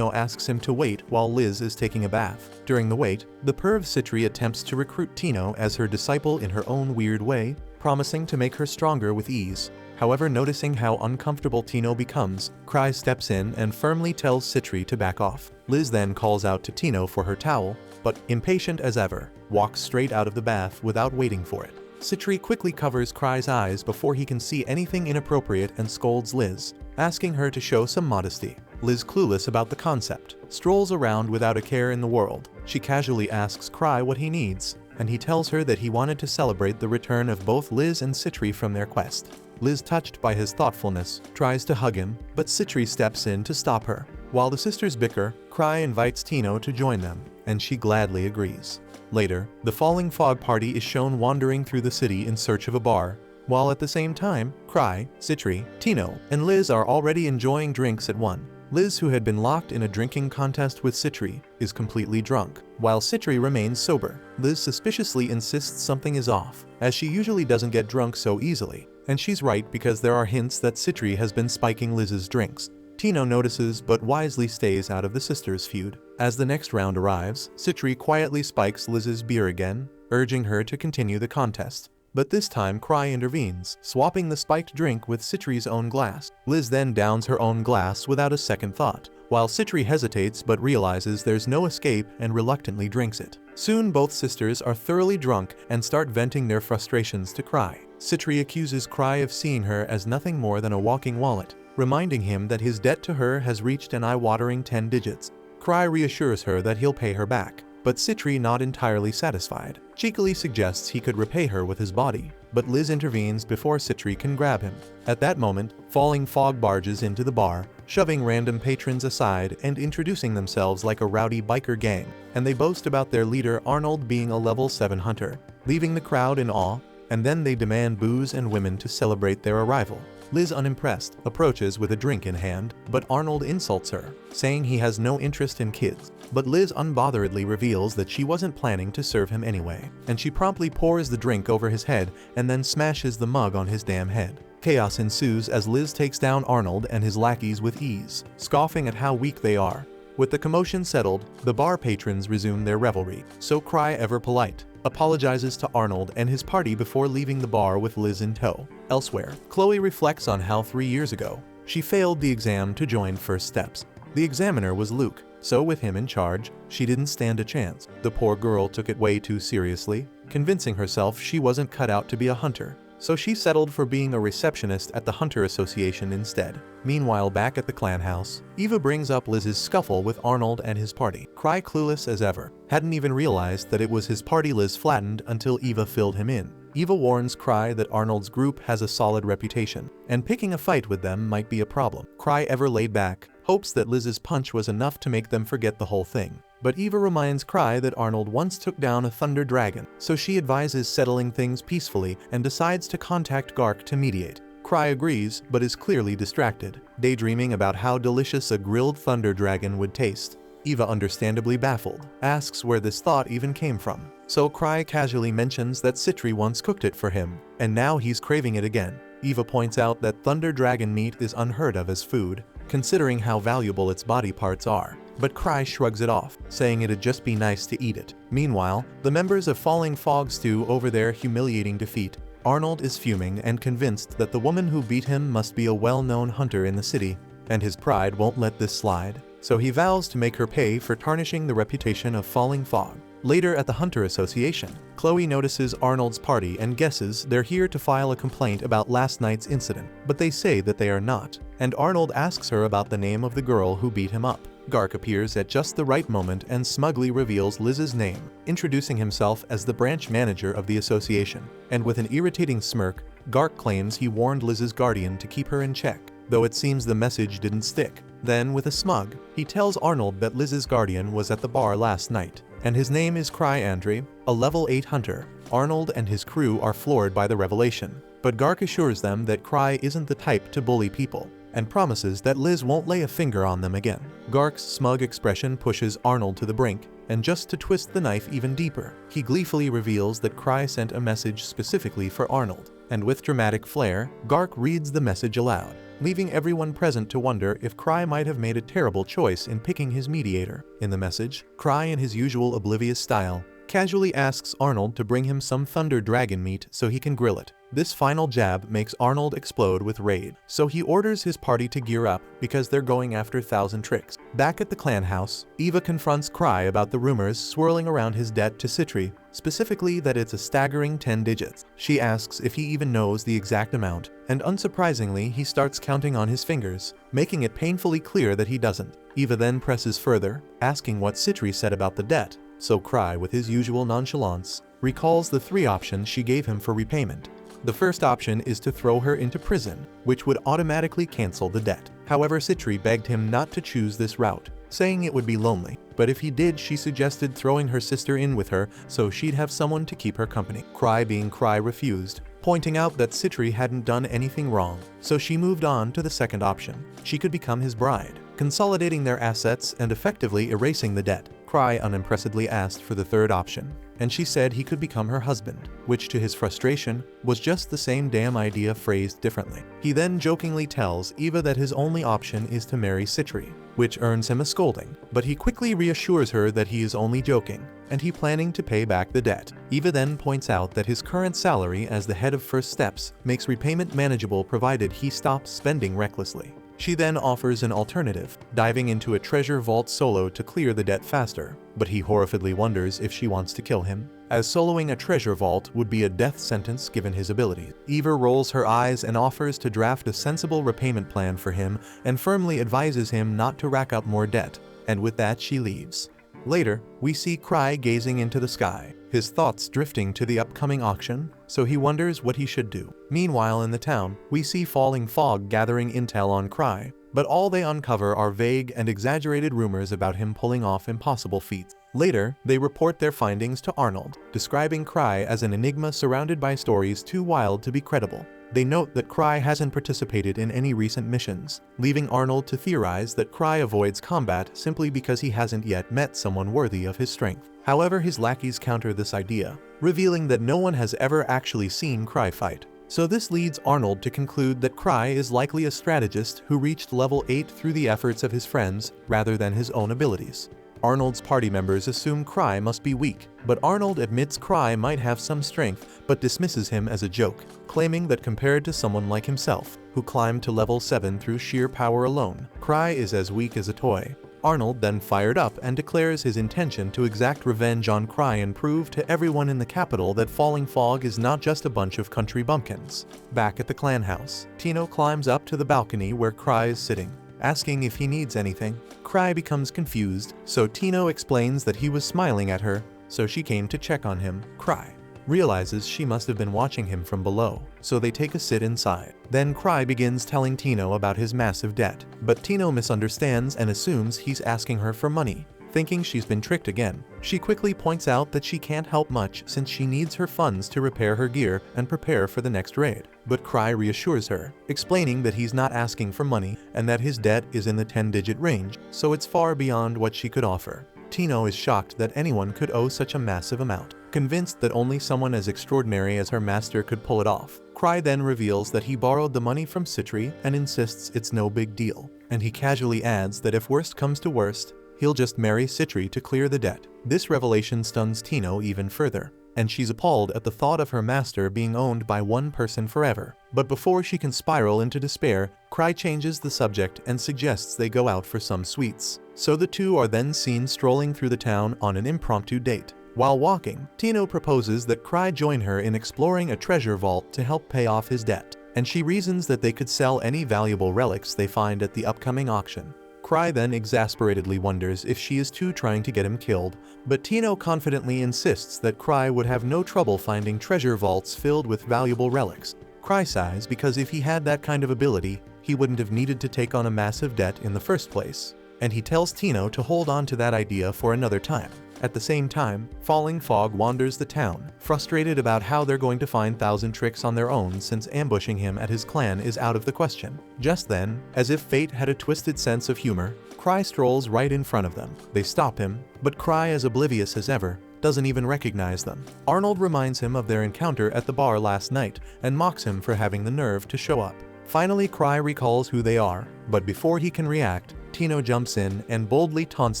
asks him to wait while Liz is taking a bath. During the wait, the perv Citri attempts to recruit Tino as her disciple in her own weird way, promising to make her stronger with ease. However, noticing how uncomfortable Tino becomes, Cry steps in and firmly tells Citri to back off. Liz then calls out to Tino for her towel, but impatient as ever, walks straight out of the bath without waiting for it. Citri quickly covers Cry's eyes before he can see anything inappropriate and scolds Liz, asking her to show some modesty. Liz, clueless about the concept, strolls around without a care in the world. She casually asks Cry what he needs, and he tells her that he wanted to celebrate the return of both Liz and Citri from their quest. Liz, touched by his thoughtfulness, tries to hug him, but Citri steps in to stop her. While the sisters bicker, Cry invites Tino to join them, and she gladly agrees. Later, the Falling Fog party is shown wandering through the city in search of a bar, while at the same time, Cry, Citri, Tino, and Liz are already enjoying drinks at one. Liz, who had been locked in a drinking contest with Citri, is completely drunk, while Citri remains sober. Liz suspiciously insists something is off, as she usually doesn't get drunk so easily, and she's right because there are hints that Citri has been spiking Liz's drinks. Tino notices but wisely stays out of the sisters' feud. As the next round arrives, Citri quietly spikes Liz's beer again, urging her to continue the contest. But this time Cry intervenes, swapping the spiked drink with Citri's own glass. Liz then downs her own glass without a second thought, while Citri hesitates but realizes there's no escape and reluctantly drinks it. Soon both sisters are thoroughly drunk and start venting their frustrations to Cry. Citri accuses Cry of seeing her as nothing more than a walking wallet, reminding him that his debt to her has reached an eye-watering 10 digits. Cry reassures her that he'll pay her back, but Citri, not entirely satisfied, cheekily suggests he could repay her with his body, but Liz intervenes before Citri can grab him. At that moment, Falling Fog barges into the bar, shoving random patrons aside and introducing themselves like a rowdy biker gang, and they boast about their leader Arnold being a level 7 hunter, leaving the crowd in awe, and then they demand booze and women to celebrate their arrival. Liz, unimpressed, approaches with a drink in hand, but Arnold insults her, saying he has no interest in kids. But Liz unbotheredly reveals that she wasn't planning to serve him anyway, and she promptly pours the drink over his head and then smashes the mug on his damn head. Chaos ensues as Liz takes down Arnold and his lackeys with ease, scoffing at how weak they are. With the commotion settled, the bar patrons resume their revelry, so Cry, ever polite, apologizes to Arnold and his party before leaving the bar with Liz in tow. Elsewhere, Chloe reflects on how 3 years ago, she failed the exam to join First Steps. The examiner was Luke, so with him in charge, she didn't stand a chance. The poor girl took it way too seriously, convincing herself she wasn't cut out to be a hunter. So she settled for being a receptionist at the Hunter Association instead. Meanwhile, back at the clan house, Eva brings up Liz's scuffle with Arnold and his party. Cry, clueless as ever, hadn't even realized that it was his party Liz flattened until Eva filled him in. Eva warns Cry that Arnold's group has a solid reputation, and picking a fight with them might be a problem. Cry, ever laid back, hopes that Liz's punch was enough to make them forget the whole thing. But Eva reminds Cry that Arnold once took down a thunder dragon, so she advises settling things peacefully and decides to contact Gark to mediate. Cry agrees, but is clearly distracted, daydreaming about how delicious a grilled thunder dragon would taste. Eva, understandably baffled, asks where this thought even came from. So Cry casually mentions that Citri once cooked it for him, and now he's craving it again. Eva points out that thunder dragon meat is unheard of as food, considering how valuable its body parts are. But Cry shrugs it off, saying it'd just be nice to eat it. Meanwhile, the members of Falling Fog stew over their humiliating defeat. Arnold is fuming and convinced that the woman who beat him must be a well-known hunter in the city. and his pride won't let this slide, so he vows to make her pay for tarnishing the reputation of Falling Fog. Later at the Hunter Association, Chloe notices Arnold's party and guesses they're here to file a complaint about last night's incident, but they say that they are not, and Arnold asks her about the name of the girl who beat him up. Gark appears at just the right moment and smugly reveals Liz's name, introducing himself as the branch manager of the association, and with an irritating smirk, Gark claims he warned Liz's guardian to keep her in check, though it seems the message didn't stick. Then, with a smug, he tells Arnold that Liz's guardian was at the bar last night, and his name is Cry Andre, a level 8 hunter. Arnold and his crew are floored by the revelation, but Gark assures them that Cry isn't the type to bully people, and promises that Liz won't lay a finger on them again. Gark's smug expression pushes Arnold to the brink, and just to twist the knife even deeper, he gleefully reveals that Cry sent a message specifically for Arnold, and with dramatic flair, Gark reads the message aloud, leaving everyone present to wonder if Cry might have made a terrible choice in picking his mediator. In the message, Cry, in his usual oblivious style, casually asks Arnold to bring him some thunder dragon meat so he can grill it. This final jab makes Arnold explode with rage, so he orders his party to gear up because they're going after Thousand Tricks. Back at the clan house, Eva confronts Cry about the rumors swirling around his debt to Citri, specifically that it's a staggering 10 digits. She asks if he even knows the exact amount, and unsurprisingly he starts counting on his fingers, making it painfully clear that he doesn't. Eva then presses further, asking what Citri said about the debt, so Cry, with his usual nonchalance, recalls the 3 options she gave him for repayment. The first option is to throw her into prison, which would automatically cancel the debt. However, Citri begged him not to choose this route, saying it would be lonely, but if he did, she suggested throwing her sister in with her so she'd have someone to keep her company. Cry, being Cry, refused, pointing out that Citri hadn't done anything wrong, so she moved on to the second option. She could become his bride, consolidating their assets and effectively erasing the debt. Cry unimpressedly asked for the third option, and she said he could become her husband, which to his frustration was just the same damn idea phrased differently. He then jokingly tells Eva that his only option is to marry Citri, which earns him a scolding, but he quickly reassures her that he is only joking, and he planning to pay back the debt. Eva then points out that his current salary as the head of First Steps makes repayment manageable provided he stops spending recklessly. She then offers an alternative, diving into a treasure vault solo to clear the debt faster, but he horrifiedly wonders if she wants to kill him, as soloing a treasure vault would be a death sentence given his abilities. Eva rolls her eyes and offers to draft a sensible repayment plan for him and firmly advises him not to rack up more debt, and with that she leaves. Later, we see Cry gazing into the sky, his thoughts drifting to the upcoming auction, so he wonders what he should do. Meanwhile, in the town, we see Falling Fog gathering intel on Cry, but all they uncover are vague and exaggerated rumors about him pulling off impossible feats. Later, they report their findings to Arnold, describing Cry as an enigma surrounded by stories too wild to be credible. They note that Cry hasn't participated in any recent missions, leaving Arnold to theorize that Cry avoids combat simply because he hasn't yet met someone worthy of his strength. However, his lackeys counter this idea, revealing that no one has ever actually seen Cry fight. So this leads Arnold to conclude that Cry is likely a strategist who reached level 8 through the efforts of his friends rather than his own abilities. Arnold's party members assume Cry must be weak, but Arnold admits Cry might have some strength but dismisses him as a joke, claiming that compared to someone like himself, who climbed to level 7 through sheer power alone, Cry is as weak as a toy. Arnold then fired up and declares his intention to exact revenge on Cry and prove to everyone in the capital that Falling Fog is not just a bunch of country bumpkins. Back at the clan house, Tino climbs up to the balcony where Cry is sitting, asking if he needs anything. Cry becomes confused, so Tino explains that he was smiling at her, so she came to check on him. Cry realizes she must have been watching him from below, so they take a sit inside. Then Cry begins telling Tino about his massive debt, but Tino misunderstands and assumes he's asking her for money, thinking she's been tricked again. She quickly points out that she can't help much since she needs her funds to repair her gear and prepare for the next raid. But Cry reassures her, explaining that he's not asking for money and that his debt is in the 10-digit range, so it's far beyond what she could offer. Tino is shocked that anyone could owe such a massive amount, convinced that only someone as extraordinary as her master could pull it off. Cry then reveals that he borrowed the money from Citri and insists it's no big deal, and he casually adds that if worst comes to worst, he'll just marry Citri to clear the debt. This revelation stuns Tino even further, and she's appalled at the thought of her master being owned by one person forever. But before she can spiral into despair, Cry changes the subject and suggests they go out for some sweets. So the two are then seen strolling through the town on an impromptu date. While walking, Tino proposes that Cry join her in exploring a treasure vault to help pay off his debt, and she reasons that they could sell any valuable relics they find at the upcoming auction. Cry then exasperatedly wonders if she is too trying to get him killed, but Tino confidently insists that Cry would have no trouble finding treasure vaults filled with valuable relics. Cry sighs because if he had that kind of ability, he wouldn't have needed to take on a massive debt in the first place, and he tells Tino to hold on to that idea for another time. At the same time, Falling Fog wanders the town, frustrated about how they're going to find Thousand Tricks on their own since ambushing him at his clan is out of the question. Just then, as if fate had a twisted sense of humor, Cry strolls right in front of them. They stop him, but Cry, as oblivious as ever, doesn't even recognize them. Arnold reminds him of their encounter at the bar last night and mocks him for having the nerve to show up. Finally, Cry recalls who they are, but before he can react, Tino jumps in and boldly taunts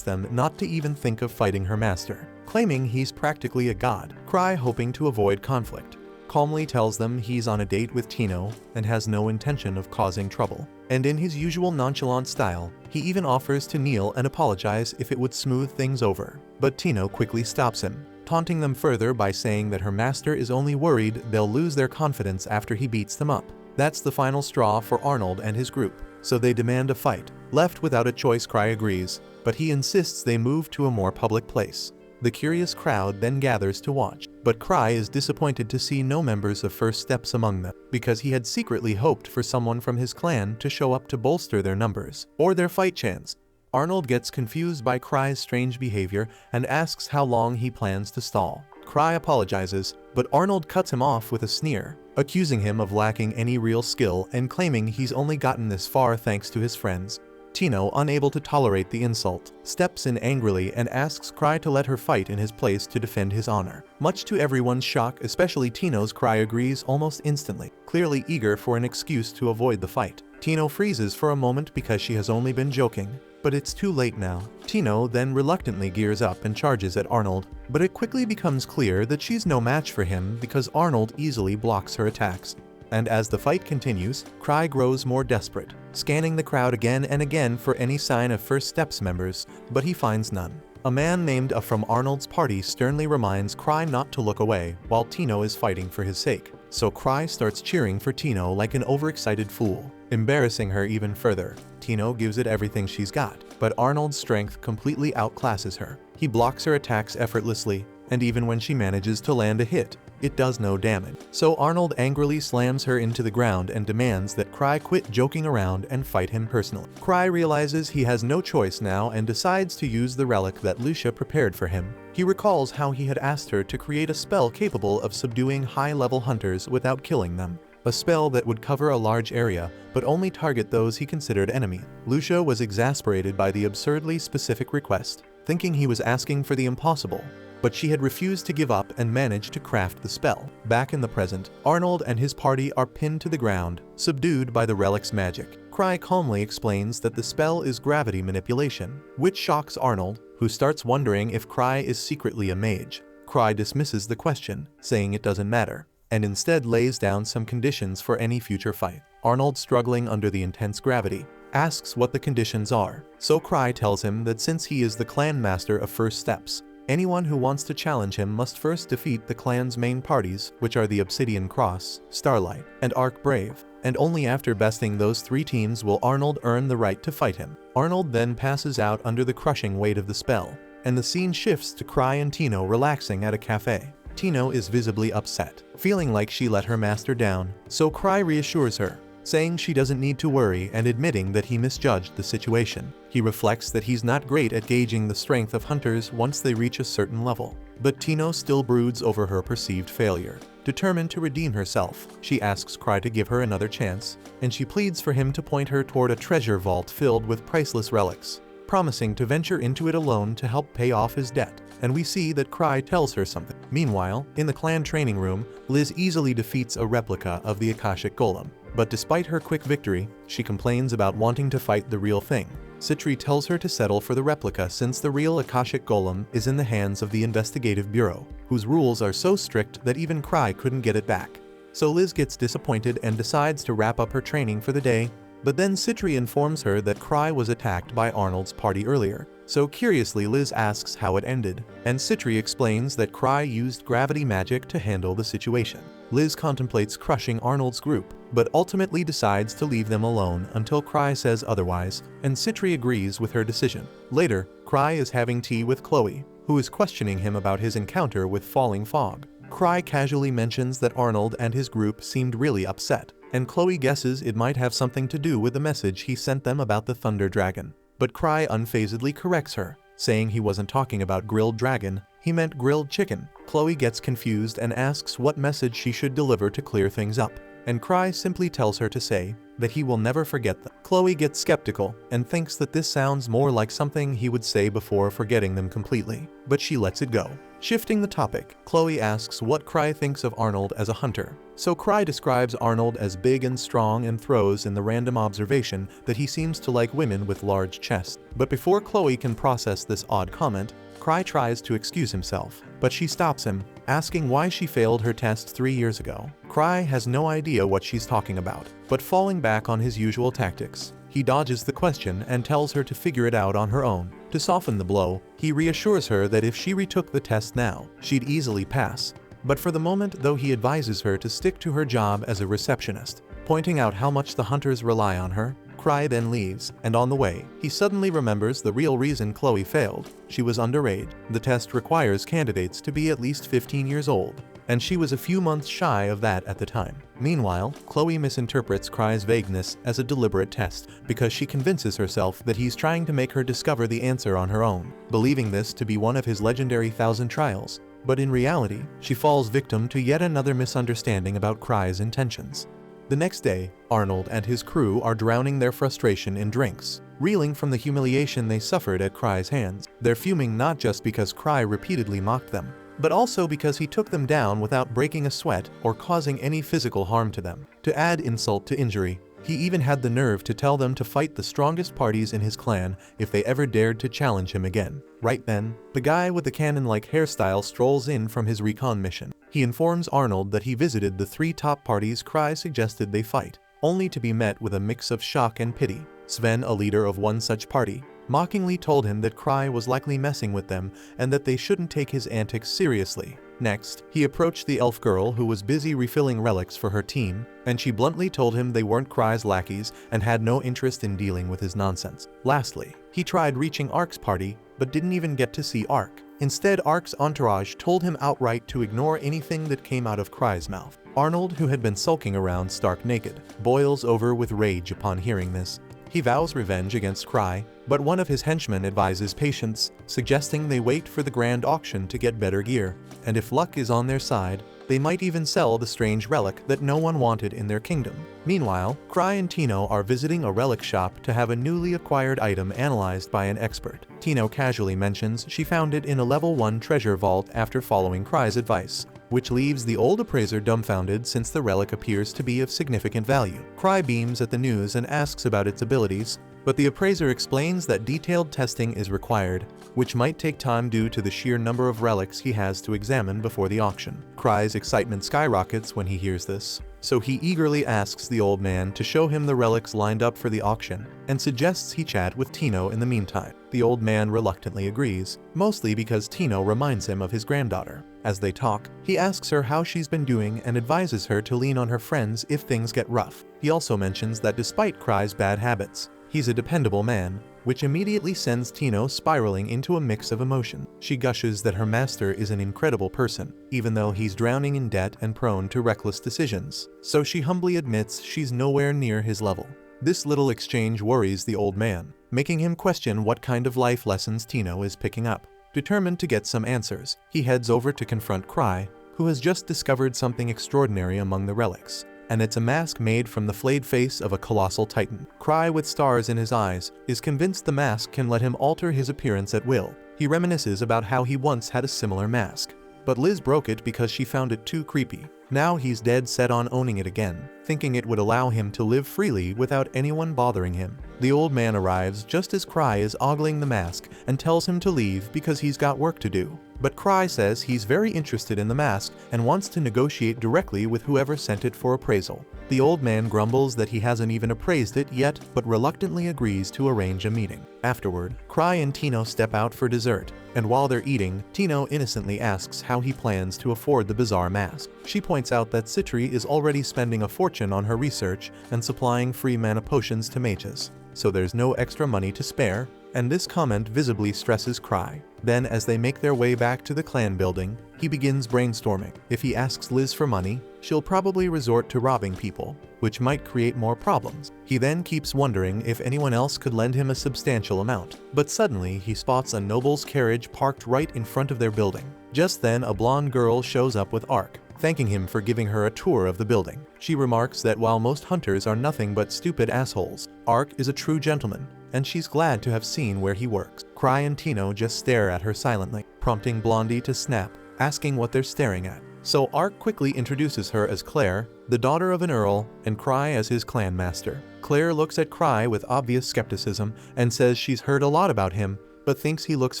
them not to even think of fighting her master, claiming he's practically a god. Cry, hoping to avoid conflict, calmly tells them he's on a date with Tino and has no intention of causing trouble. And in his usual nonchalant style, he even offers to kneel and apologize if it would smooth things over. But Tino quickly stops him, taunting them further by saying that her master is only worried they'll lose their confidence after he beats them up. That's the final straw for Arnold and his group, so they demand a fight. Left without a choice, Cry agrees, but he insists they move to a more public place. The curious crowd then gathers to watch, but Cry is disappointed to see no members of First Steps among them, because he had secretly hoped for someone from his clan to show up to bolster their numbers, or their fight chance. Arnold gets confused by Cry's strange behavior and asks how long he plans to stall. Cry apologizes, but Arnold cuts him off with a sneer, accusing him of lacking any real skill and claiming he's only gotten this far thanks to his friends. Tino, unable to tolerate the insult, steps in angrily and asks Cry to let her fight in his place to defend his honor. Much to everyone's shock, especially Tino's, Cry agrees almost instantly, clearly eager for an excuse to avoid the fight. Tino freezes for a moment because she has only been joking, but it's too late now. Tino then reluctantly gears up and charges at Arnold, but it quickly becomes clear that she's no match for him because Arnold easily blocks her attacks. And as the fight continues, Cry grows more desperate, scanning the crowd again and again for any sign of First Steps members, but he finds none. A man named from Arnold's party sternly reminds Cry not to look away while Tino is fighting for his sake, so Cry starts cheering for Tino like an overexcited fool, embarrassing her even further. Tino gives it everything she's got, but Arnold's strength completely outclasses her. He blocks her attacks effortlessly, and even when she manages to land a hit, it does no damage. So Arnold angrily slams her into the ground and demands that Cry quit joking around and fight him personally. Cry realizes he has no choice now and decides to use the relic that Lucia prepared for him. He recalls how he had asked her to create a spell capable of subduing high-level hunters without killing them. A spell that would cover a large area, but only target those he considered enemy. Lucia was exasperated by the absurdly specific request, thinking he was asking for the impossible. But she had refused to give up and managed to craft the spell. Back in the present, Arnold and his party are pinned to the ground, subdued by the relic's magic. Cry calmly explains that the spell is gravity manipulation, which shocks Arnold, who starts wondering if Cry is secretly a mage. Cry dismisses the question, saying it doesn't matter, and instead lays down some conditions for any future fight. Arnold, struggling under the intense gravity, asks what the conditions are, so Cry tells him that since he is the clan master of First Steps, anyone who wants to challenge him must first defeat the clan's main parties, which are the Obsidian Cross, Starlight, and Arc Brave, and only after besting those three teams will Arnold earn the right to fight him. Arnold then passes out under the crushing weight of the spell, and the scene shifts to Cry and Tino relaxing at a cafe. Tino is visibly upset, feeling like she let her master down, so Cry reassures her, saying she doesn't need to worry and admitting that he misjudged the situation. He reflects that he's not great at gauging the strength of hunters once they reach a certain level. But Tino still broods over her perceived failure. Determined to redeem herself, she asks Cry to give her another chance, and she pleads for him to point her toward a treasure vault filled with priceless relics, promising to venture into it alone to help pay off his debt. And we see that Cry tells her something. Meanwhile, in the clan training room, Liz easily defeats a replica of the Akashic Golem. But despite her quick victory, she complains about wanting to fight the real thing. Citri tells her to settle for the replica since the real Akashic Golem is in the hands of the Investigative Bureau, whose rules are so strict that even Cry couldn't get it back. So Liz gets disappointed and decides to wrap up her training for the day, But then Citri informs her that Cry was attacked by Arnold's party earlier. So curiously, Liz asks how it ended, and Citri explains that Cry used gravity magic to handle the situation. Liz contemplates crushing Arnold's group, but ultimately decides to leave them alone until Cry says otherwise, and Citri agrees with her decision. Later, Cry is having tea with Chloe, who is questioning him about his encounter with falling fog. Cry casually mentions that Arnold and his group seemed really upset, and Chloe guesses it might have something to do with the message he sent them about the Thunder Dragon. But Cry unfazedly corrects her, saying he wasn't talking about grilled dragon, he meant grilled chicken. Chloe gets confused and asks what message she should deliver to clear things up, and Cry simply tells her to say that he will never forget them. Chloe gets skeptical and thinks that this sounds more like something he would say before forgetting them completely, but she lets it go. Shifting the topic, Chloe asks what Cry thinks of Arnold as a hunter. So Cry describes Arnold as big and strong and throws in the random observation that he seems to like women with large chests. But before Chloe can process this odd comment, Cry tries to excuse himself, but she stops him, asking why she failed her test 3 years ago. Cry has no idea what she's talking about, but falling back on his usual tactics, he dodges the question and tells her to figure it out on her own. To soften the blow, he reassures her that if she retook the test now, she'd easily pass. But for the moment, though, he advises her to stick to her job as a receptionist, pointing out how much the hunters rely on her. Cry then leaves, and on the way, he suddenly remembers the real reason Chloe failed. She was underage. The test requires candidates to be at least 15 years old, and she was a few months shy of that at the time. Meanwhile, Chloe misinterprets Cry's vagueness as a deliberate test because she convinces herself that he's trying to make her discover the answer on her own, believing this to be one of his legendary 1,000 trials. But in reality, she falls victim to yet another misunderstanding about Cry's intentions. The next day, Arnold and his crew are drowning their frustration in drinks, reeling from the humiliation they suffered at Cry's hands. They're fuming not just because Cry repeatedly mocked them, but also because he took them down without breaking a sweat or causing any physical harm to them. To add insult to injury, he even had the nerve to tell them to fight the strongest parties in his clan if they ever dared to challenge him again. Right then, the guy with the cannon-like hairstyle strolls in from his recon mission. He informs Arnold that he visited the 3 top parties Cry suggested they fight, only to be met with a mix of shock and pity. Sven, a leader of one such party, mockingly told him that Cry was likely messing with them and that they shouldn't take his antics seriously. Next, he approached the elf girl who was busy refilling relics for her team, and she bluntly told him they weren't Cry's lackeys and had no interest in dealing with his nonsense. Lastly, he tried reaching Ark's party, but didn't even get to see Ark. Instead, Ark's entourage told him outright to ignore anything that came out of Cry's mouth. Arnold, who had been sulking around stark naked, boils over with rage upon hearing this. He vows revenge against Cry, but one of his henchmen advises patience, suggesting they wait for the grand auction to get better gear, and if luck is on their side, they might even sell the strange relic that no one wanted in their kingdom. Meanwhile, Cry and Tino are visiting a relic shop to have a newly acquired item analyzed by an expert. Tino casually mentions she found it in a level 1 treasure vault after following Cry's advice, which leaves the old appraiser dumbfounded since the relic appears to be of significant value. Cry beams at the news and asks about its abilities, but the appraiser explains that detailed testing is required, which might take time due to the sheer number of relics he has to examine before the auction. Cry's excitement skyrockets when he hears this, so he eagerly asks the old man to show him the relics lined up for the auction, and suggests he chat with Tino in the meantime. The old man reluctantly agrees, mostly because Tino reminds him of his granddaughter. As they talk, he asks her how she's been doing and advises her to lean on her friends if things get rough. He also mentions that despite Cry's bad habits, he's a dependable man, which immediately sends Tino spiraling into a mix of emotion. She gushes that her master is an incredible person, even though he's drowning in debt and prone to reckless decisions. So she humbly admits she's nowhere near his level. This little exchange worries the old man, making him question what kind of life lessons Tino is picking up. Determined to get some answers, he heads over to confront Cry, who has just discovered something extraordinary among the relics, and it's a mask made from the flayed face of a colossal titan. Cry, with stars in his eyes, is convinced the mask can let him alter his appearance at will. He reminisces about how he once had a similar mask, but Liz broke it because she found it too creepy. Now he's dead set on owning it again, thinking it would allow him to live freely without anyone bothering him. The old man arrives just as Cry is ogling the mask and tells him to leave because he's got work to do. but Cry says he's very interested in the mask and wants to negotiate directly with whoever sent it for appraisal. The old man grumbles that he hasn't even appraised it yet, but reluctantly agrees to arrange a meeting. Afterward, Cry and Tino step out for dessert, and while they're eating, Tino innocently asks how he plans to afford the bizarre mask. She points out that Citri is already spending a fortune on her research and supplying free mana potions to mages, so there's no extra money to spare, and this comment visibly stresses Cry. Then, as they make their way back to the clan building, he begins brainstorming. If he asks Liz for money, she'll probably resort to robbing people, which might create more problems. He then keeps wondering if anyone else could lend him a substantial amount, but suddenly he spots a noble's carriage parked right in front of their building. Just then, a blonde girl shows up with Ark, thanking him for giving her a tour of the building. She remarks that while most hunters are nothing but stupid assholes, Ark is a true gentleman, and she's glad to have seen where he works. Cry and Tino just stare at her silently, prompting Blondie to snap, asking what they're staring at. So Ark quickly introduces her as Claire, the daughter of an earl, and Cry as his clan master. Claire looks at Cry with obvious skepticism and says she's heard a lot about him, but thinks he looks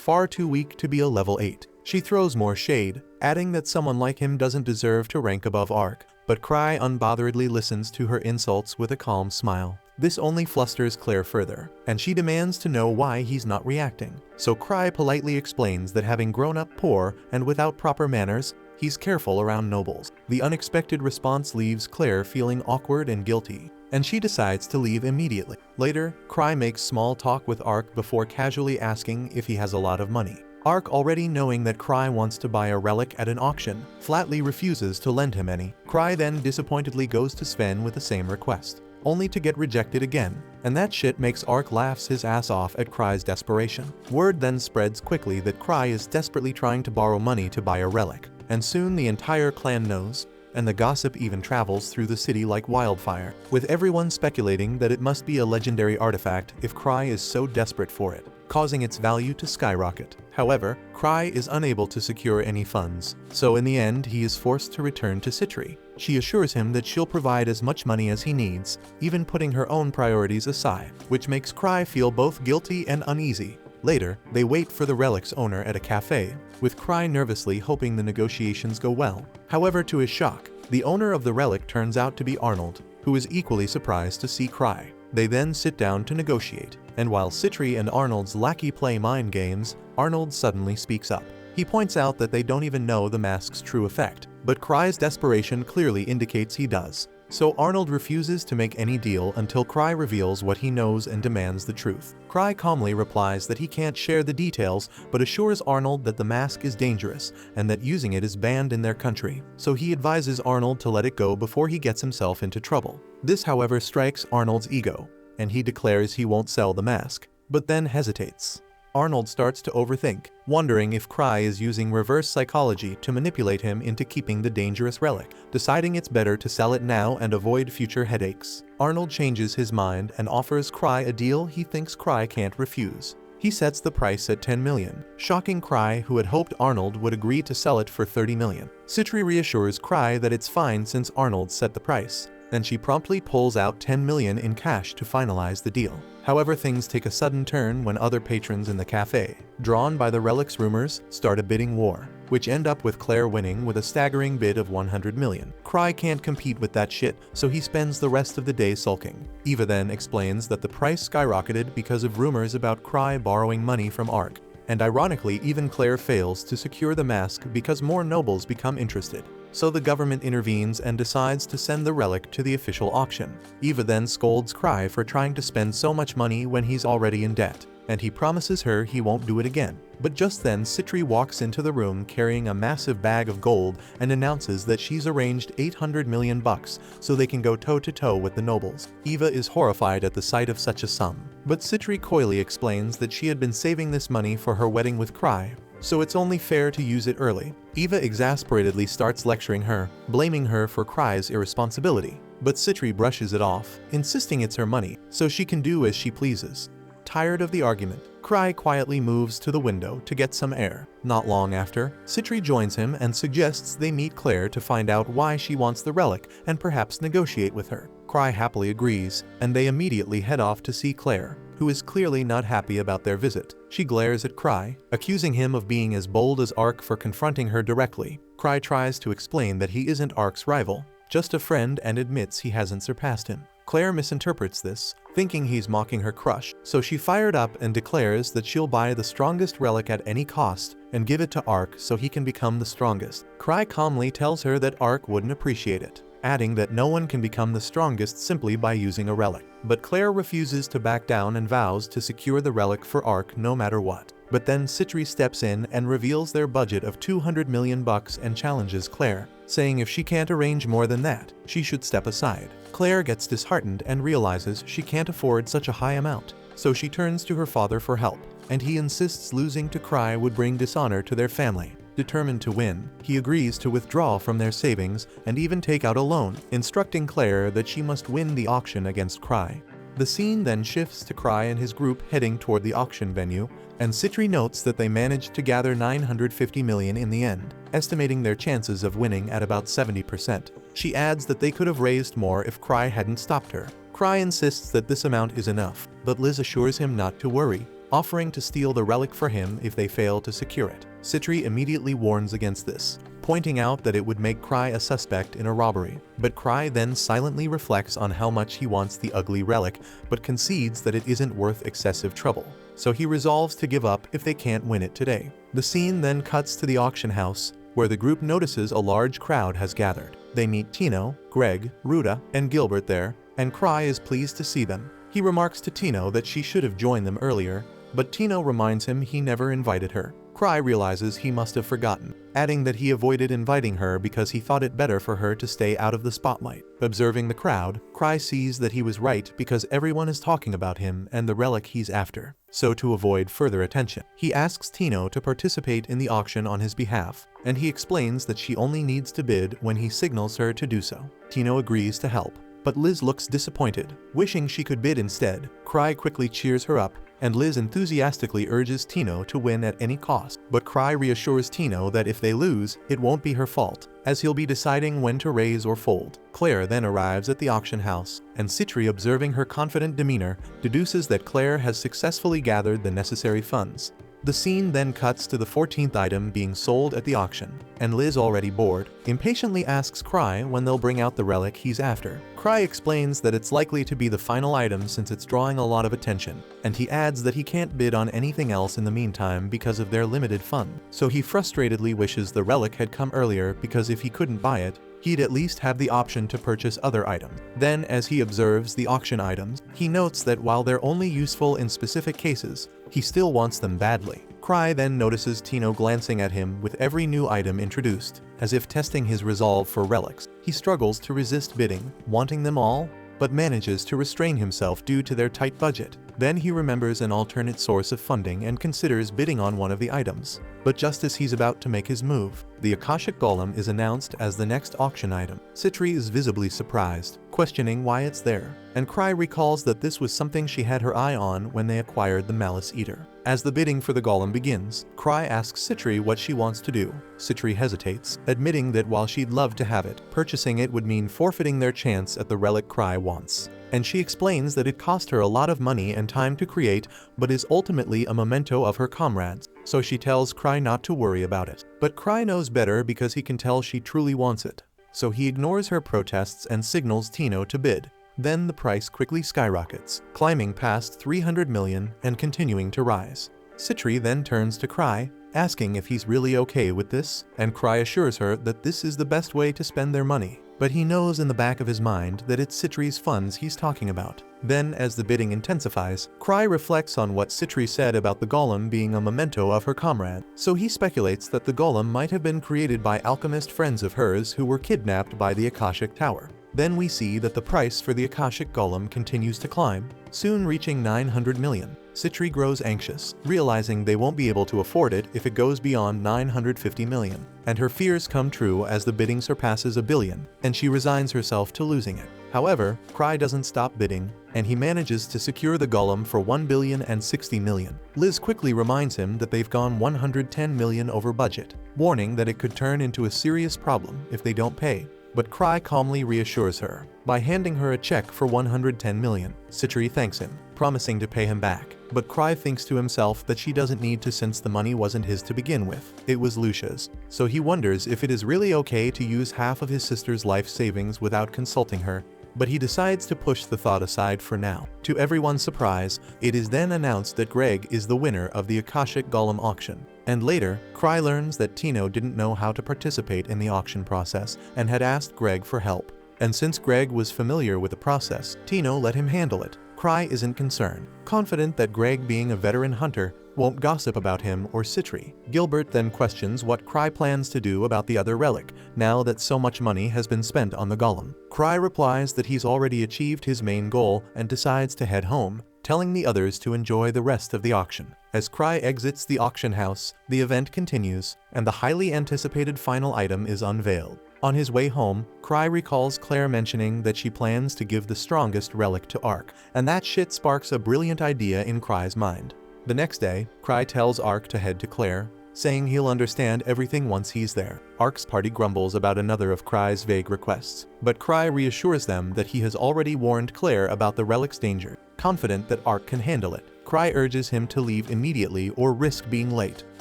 far too weak to be a level 8. She throws more shade, adding that someone like him doesn't deserve to rank above Ark, but Cry unbotheredly listens to her insults with a calm smile. This only flusters Claire further, and she demands to know why he's not reacting. So Cry politely explains that having grown up poor and without proper manners, he's careful around nobles. The unexpected response leaves Claire feeling awkward and guilty, and she decides to leave immediately. Later, Cry makes small talk with Ark before casually asking if he has a lot of money. Ark, already knowing that Cry wants to buy a relic at an auction, flatly refuses to lend him any. Cry then disappointedly goes to Sven with the same request, only to get rejected again, and that shit makes Ark laughs his ass off at Cry's desperation. Word then spreads quickly that Cry is desperately trying to borrow money to buy a relic, and soon the entire clan knows, and the gossip even travels through the city like wildfire, with everyone speculating that it must be a legendary artifact if Cry is so desperate for it, causing its value to skyrocket. However, Cry is unable to secure any funds, so in the end he is forced to return to Citri. She assures him that she'll provide as much money as he needs, even putting her own priorities aside, which makes Cry feel both guilty and uneasy. Later, they wait for the relic's owner at a cafe, with Cry nervously hoping the negotiations go well. However, to his shock, the owner of the relic turns out to be Arnold, who is equally surprised to see Cry. They then sit down to negotiate, and while Citri and Arnold's lackey play mind games, Arnold suddenly speaks up. He points out that they don't even know the mask's true effect, but Cry's desperation clearly indicates he does. So Arnold refuses to make any deal until Cry reveals what he knows and demands the truth. Cry calmly replies that he can't share the details, but assures Arnold that the mask is dangerous and that using it is banned in their country. So he advises Arnold to let it go before he gets himself into trouble. This, however, strikes Arnold's ego, and he declares he won't sell the mask, but then hesitates. Arnold starts to overthink, wondering if Cry is using reverse psychology to manipulate him into keeping the dangerous relic, deciding it's better to sell it now and avoid future headaches. Arnold changes his mind and offers Cry a deal he thinks Cry can't refuse. He sets the price at 10 million, shocking Cry, who had hoped Arnold would agree to sell it for 30 million. Citri reassures Cry that it's fine since Arnold set the price, and she promptly pulls out 10 million in cash to finalize the deal. However, things take a sudden turn when other patrons in the cafe, drawn by the relic's rumors, start a bidding war, which end up with Claire winning with a staggering bid of 100 million. Cry can't compete with that shit, so he spends the rest of the day sulking. Eva then explains that the price skyrocketed because of rumors about Cry borrowing money from Ark, and ironically even Claire fails to secure the mask because more nobles become interested. So the government intervenes and decides to send the relic to the official auction. Eva then scolds Cry for trying to spend so much money when he's already in debt, and he promises her he won't do it again. But just then Citri walks into the room carrying a massive bag of gold and announces that she's arranged 800 million bucks so they can go toe-to-toe with the nobles. Eva is horrified at the sight of such a sum, but Citri coyly explains that she had been saving this money for her wedding with Cry, so it's only fair to use it early. Eva exasperatedly starts lecturing her, blaming her for Cry's irresponsibility, but Citri brushes it off, insisting it's her money, so she can do as she pleases. Tired of the argument, Cry quietly moves to the window to get some air. Not long after, Citri joins him and suggests they meet Claire to find out why she wants the relic and perhaps negotiate with her. Cry happily agrees, and they immediately head off to see Claire. who is clearly not happy about their visit. She glares at Cry, accusing him of being as bold as Ark for confronting her directly. Cry tries to explain that he isn't Ark's rival, just a friend, and admits he hasn't surpassed him. Claire misinterprets this, thinking he's mocking her crush, so she fired up and declares that she'll buy the strongest relic at any cost and give it to Ark so he can become the strongest. Cry calmly tells her that Ark wouldn't appreciate it, adding that no one can become the strongest simply by using a relic. But Claire refuses to back down and vows to secure the relic for Ark no matter what. But then Citri steps in and reveals their budget of $200 million and challenges Claire, saying if she can't arrange more than that, she should step aside. Claire gets disheartened and realizes she can't afford such a high amount, so she turns to her father for help, and he insists losing to Cry would bring dishonor to their family. Determined to win, he agrees to withdraw from their savings and even take out a loan, instructing Claire that she must win the auction against Cry. The scene then shifts to Cry and his group heading toward the auction venue, and Citri notes that they managed to gather $950 million in the end, estimating their chances of winning at about 70%. She adds that they could have raised more if Cry hadn't stopped her. Cry insists that this amount is enough, but Liz assures him not to worry, offering to steal the relic for him if they fail to secure it. Citri immediately warns against this, pointing out that it would make Cry a suspect in a robbery. But Cry then silently reflects on how much he wants the ugly relic, but concedes that it isn't worth excessive trouble. So he resolves to give up if they can't win it today. The scene then cuts to the auction house, where the group notices a large crowd has gathered. They meet Tino, Greg, Ruta, and Gilbert there, and Cry is pleased to see them. He remarks to Tino that she should have joined them earlier, but Tino reminds him he never invited her. Cry realizes he must have forgotten, adding that he avoided inviting her because he thought it better for her to stay out of the spotlight. Observing the crowd, Cry sees that he was right because everyone is talking about him and the relic he's after. So to avoid further attention, he asks Tino to participate in the auction on his behalf, and he explains that she only needs to bid when he signals her to do so. Tino agrees to help, but Liz looks disappointed, wishing she could bid instead. Cry quickly cheers her up, and Liz enthusiastically urges Tino to win at any cost. But Cry reassures Tino that if they lose, it won't be her fault, as he'll be deciding when to raise or fold. Claire then arrives at the auction house, and Citri, observing her confident demeanor, deduces that Claire has successfully gathered the necessary funds. The scene then cuts to the 14th item being sold at the auction, and Liz, already bored, impatiently asks Cry when they'll bring out the relic he's after. Cry explains that it's likely to be the final item since it's drawing a lot of attention, and he adds that he can't bid on anything else in the meantime because of their limited fund. So he frustratedly wishes the relic had come earlier because if he couldn't buy it, he'd at least have the option to purchase other items. Then, as he observes the auction items, he notes that while they're only useful in specific cases, he still wants them badly. Cry then notices Tino glancing at him with every new item introduced, as if testing his resolve for relics. He struggles to resist bidding, wanting them all, but manages to restrain himself due to their tight budget. Then he remembers an alternate source of funding and considers bidding on one of the items. But just as he's about to make his move, the Akashic Golem is announced as the next auction item. Citri is visibly surprised, questioning why it's there, and Cry recalls that this was something she had her eye on when they acquired the Malice Eater. As the bidding for the golem begins, Cry asks Citri what she wants to do. Citri hesitates, admitting that while she'd love to have it, purchasing it would mean forfeiting their chance at the relic Cry wants. And she explains that it cost her a lot of money and time to create, but is ultimately a memento of her comrades, so she tells Cry not to worry about it. But Cry knows better because he can tell she truly wants it, so he ignores her protests and signals Tino to bid. Then the price quickly skyrockets, climbing past 300 million and continuing to rise. Citri then turns to Cry, asking if he's really okay with this, and Cry assures her that this is the best way to spend their money. But he knows in the back of his mind that it's Citri's funds he's talking about. Then, as the bidding intensifies, Cry reflects on what Citri said about the golem being a memento of her comrade, so he speculates that the golem might have been created by alchemist friends of hers who were kidnapped by the Akashic Tower. Then we see that the price for the Akashic Golem continues to climb, soon reaching 900 million. Citri grows anxious, realizing they won't be able to afford it if it goes beyond 950 million, and her fears come true as the bidding surpasses 1 billion, and she resigns herself to losing it. However, Cry doesn't stop bidding, and he manages to secure the golem for 1,060 million. Liz quickly reminds him that they've gone 110 million over budget, warning that it could turn into a serious problem if they don't pay. but Cry calmly reassures her by handing her a check for 110 million. Citri thanks him, promising to pay him back, but Cry thinks to himself that she doesn't need to since the money wasn't his to begin with, it was Lucia's. So he wonders if it is really okay to use half of his sister's life savings without consulting her, but he decides to push the thought aside for now. To everyone's surprise, it is then announced that Greg is the winner of the Akashic Golem auction. And later, Cry learns that Tino didn't know how to participate in the auction process and had asked Greg for help. And since Greg was familiar with the process, Tino let him handle it. Cry isn't concerned, confident that Greg, being a veteran hunter, won't gossip about him or Citri. Gilbert then questions what Cry plans to do about the other relic, now that so much money has been spent on the golem. Cry replies that he's already achieved his main goal and decides to head home, telling the others to enjoy the rest of the auction. As Cry exits the auction house, the event continues, and the highly anticipated final item is unveiled. On his way home, Cry recalls Claire mentioning that she plans to give the strongest relic to Ark, and that shit sparks a brilliant idea in Cry's mind. The next day, Cry tells Ark to head to Claire, saying he'll understand everything once he's there. Ark's party grumbles about another of Cry's vague requests, but Cry reassures them that he has already warned Claire about the relic's danger, confident that Ark can handle it. Cry urges him to leave immediately or risk being late.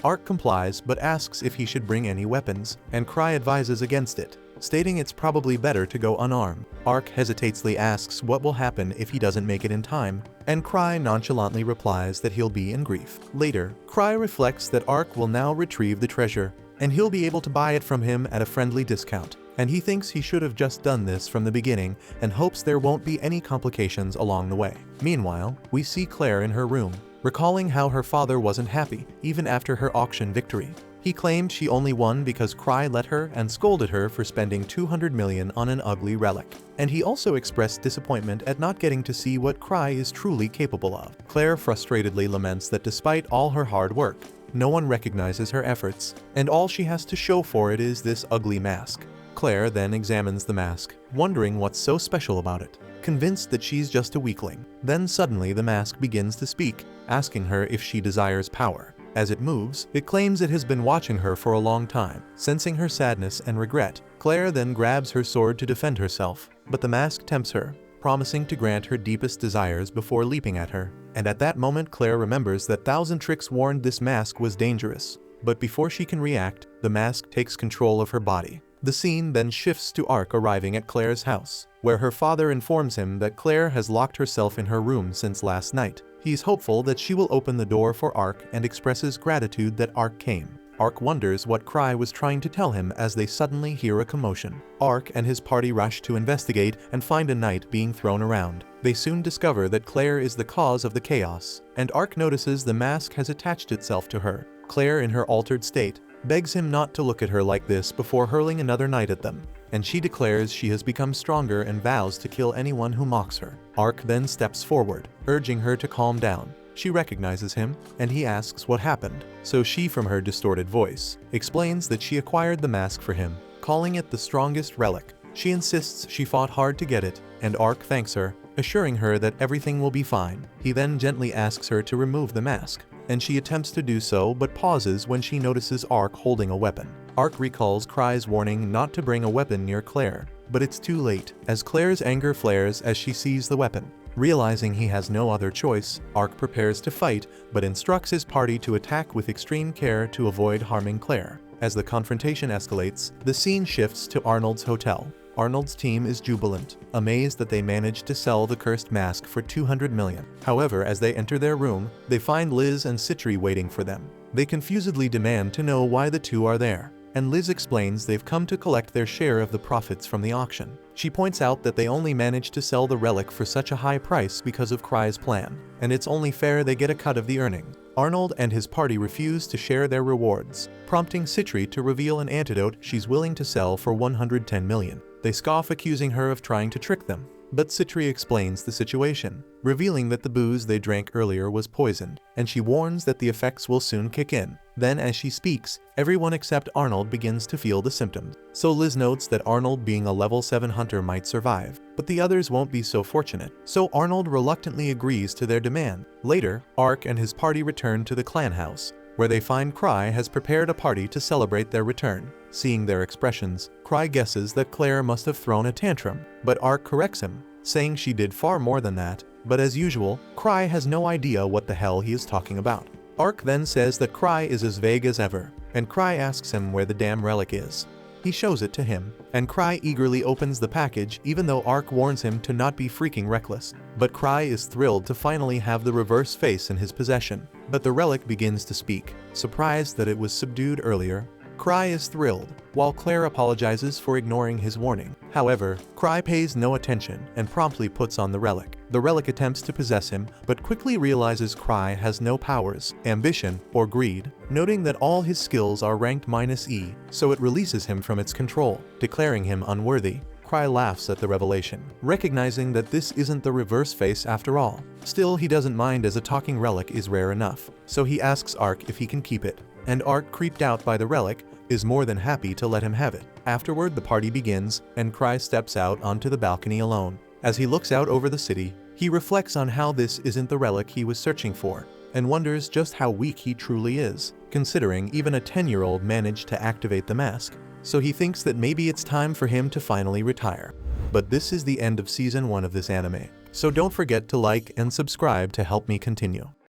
Ark complies but asks if he should bring any weapons, and Cry advises against it, stating it's probably better to go unarmed. Ark hesitatingly asks what will happen if he doesn't make it in time, and Cry nonchalantly replies that he'll be in grief. Later, Cry reflects that Ark will now retrieve the treasure, and he'll be able to buy it from him at a friendly discount, and he thinks he should have just done this from the beginning and hopes there won't be any complications along the way. Meanwhile, we see Claire in her room, recalling how her father wasn't happy even after her auction victory. He claimed she only won because Cry let her and scolded her for spending 200 million on an ugly relic. And he also expressed disappointment at not getting to see what Cry is truly capable of. Claire frustratedly laments that despite all her hard work, no one recognizes her efforts, and all she has to show for it is this ugly mask. Claire then examines the mask, wondering what's so special about it, convinced that she's just a weakling. Then suddenly the mask begins to speak, asking her if she desires power. As it moves, it claims it has been watching her for a long time. Sensing her sadness and regret, Claire then grabs her sword to defend herself, but the mask tempts her, promising to grant her deepest desires before leaping at her. And at that moment Claire remembers that Thousand Tricks warned this mask was dangerous. But before she can react, the mask takes control of her body. The scene then shifts to Ark arriving at Claire's house, where her father informs him that Claire has locked herself in her room since last night. He's hopeful that she will open the door for Ark and expresses gratitude that Ark came. Ark wonders what Cry was trying to tell him as they suddenly hear a commotion. Ark and his party rush to investigate and find a knight being thrown around. They soon discover that Claire is the cause of the chaos, and Ark notices the mask has attached itself to her. Claire, in her altered state, begs him not to look at her like this before hurling another knight at them, and she declares she has become stronger and vows to kill anyone who mocks her. Ark then steps forward, urging her to calm down. She recognizes him, and he asks what happened, so she, from her distorted voice, explains that she acquired the mask for him, calling it the strongest relic. She insists she fought hard to get it, and Ark thanks her, assuring her that everything will be fine. He then gently asks her to remove the mask, and she attempts to do so but pauses when she notices Ark holding a weapon. Ark recalls Cry's warning not to bring a weapon near Claire, but it's too late, as Claire's anger flares as she sees the weapon. Realizing he has no other choice, Ark prepares to fight, but instructs his party to attack with extreme care to avoid harming Claire. As the confrontation escalates, the scene shifts to Arnold's hotel. Arnold's team is jubilant, amazed that they managed to sell the cursed mask for 200 million. However, as they enter their room, they find Liz and Citri waiting for them. They confusedly demand to know why the two are there, and Liz explains they've come to collect their share of the profits from the auction. She points out that they only managed to sell the relic for such a high price because of Cry's plan, and it's only fair they get a cut of the earning. Arnold and his party refuse to share their rewards, prompting Citri to reveal an antidote she's willing to sell for 110 million. They scoff, accusing her of trying to trick them, but Citri explains the situation, revealing that the booze they drank earlier was poisoned, and she warns that the effects will soon kick in. Then, as she speaks, everyone except Arnold begins to feel the symptoms. So Liz notes that Arnold, being a level 7 hunter, might survive, but the others won't be so fortunate. So Arnold reluctantly agrees to their demand. Later, Ark and his party return to the clan house, where they find Cry has prepared a party to celebrate their return. Seeing their expressions, Cry guesses that Claire must have thrown a tantrum, but Arc corrects him, saying she did far more than that. But as usual, Cry has no idea what the hell he is talking about. Arc then says that Cry is as vague as ever, and Cry asks him where the damn relic is. He shows it to him, and Cry eagerly opens the package even though Arc warns him to not be freaking reckless. But Cry is thrilled to finally have the reverse face in his possession. But the relic begins to speak, surprised that it was subdued earlier. Cry is thrilled, while Claire apologizes for ignoring his warning. However, Cry pays no attention and promptly puts on the relic. The relic attempts to possess him, but quickly realizes Cry has no powers, ambition, or greed, noting that all his skills are ranked -E, so it releases him from its control, declaring him unworthy. Cry laughs at the revelation, recognizing that this isn't the reverse face after all. Still, he doesn't mind as a talking relic is rare enough, so he asks Arc if he can keep it. And Arc, creeped out by the relic, is more than happy to let him have it. Afterward, the party begins, and Cry steps out onto the balcony alone. As he looks out over the city, he reflects on how this isn't the relic he was searching for, and wonders just how weak he truly is, considering even a 10-year-old managed to activate the mask. So he thinks that maybe it's time for him to finally retire. But this is the end of Season 1 of this anime, so don't forget to like and subscribe to help me continue.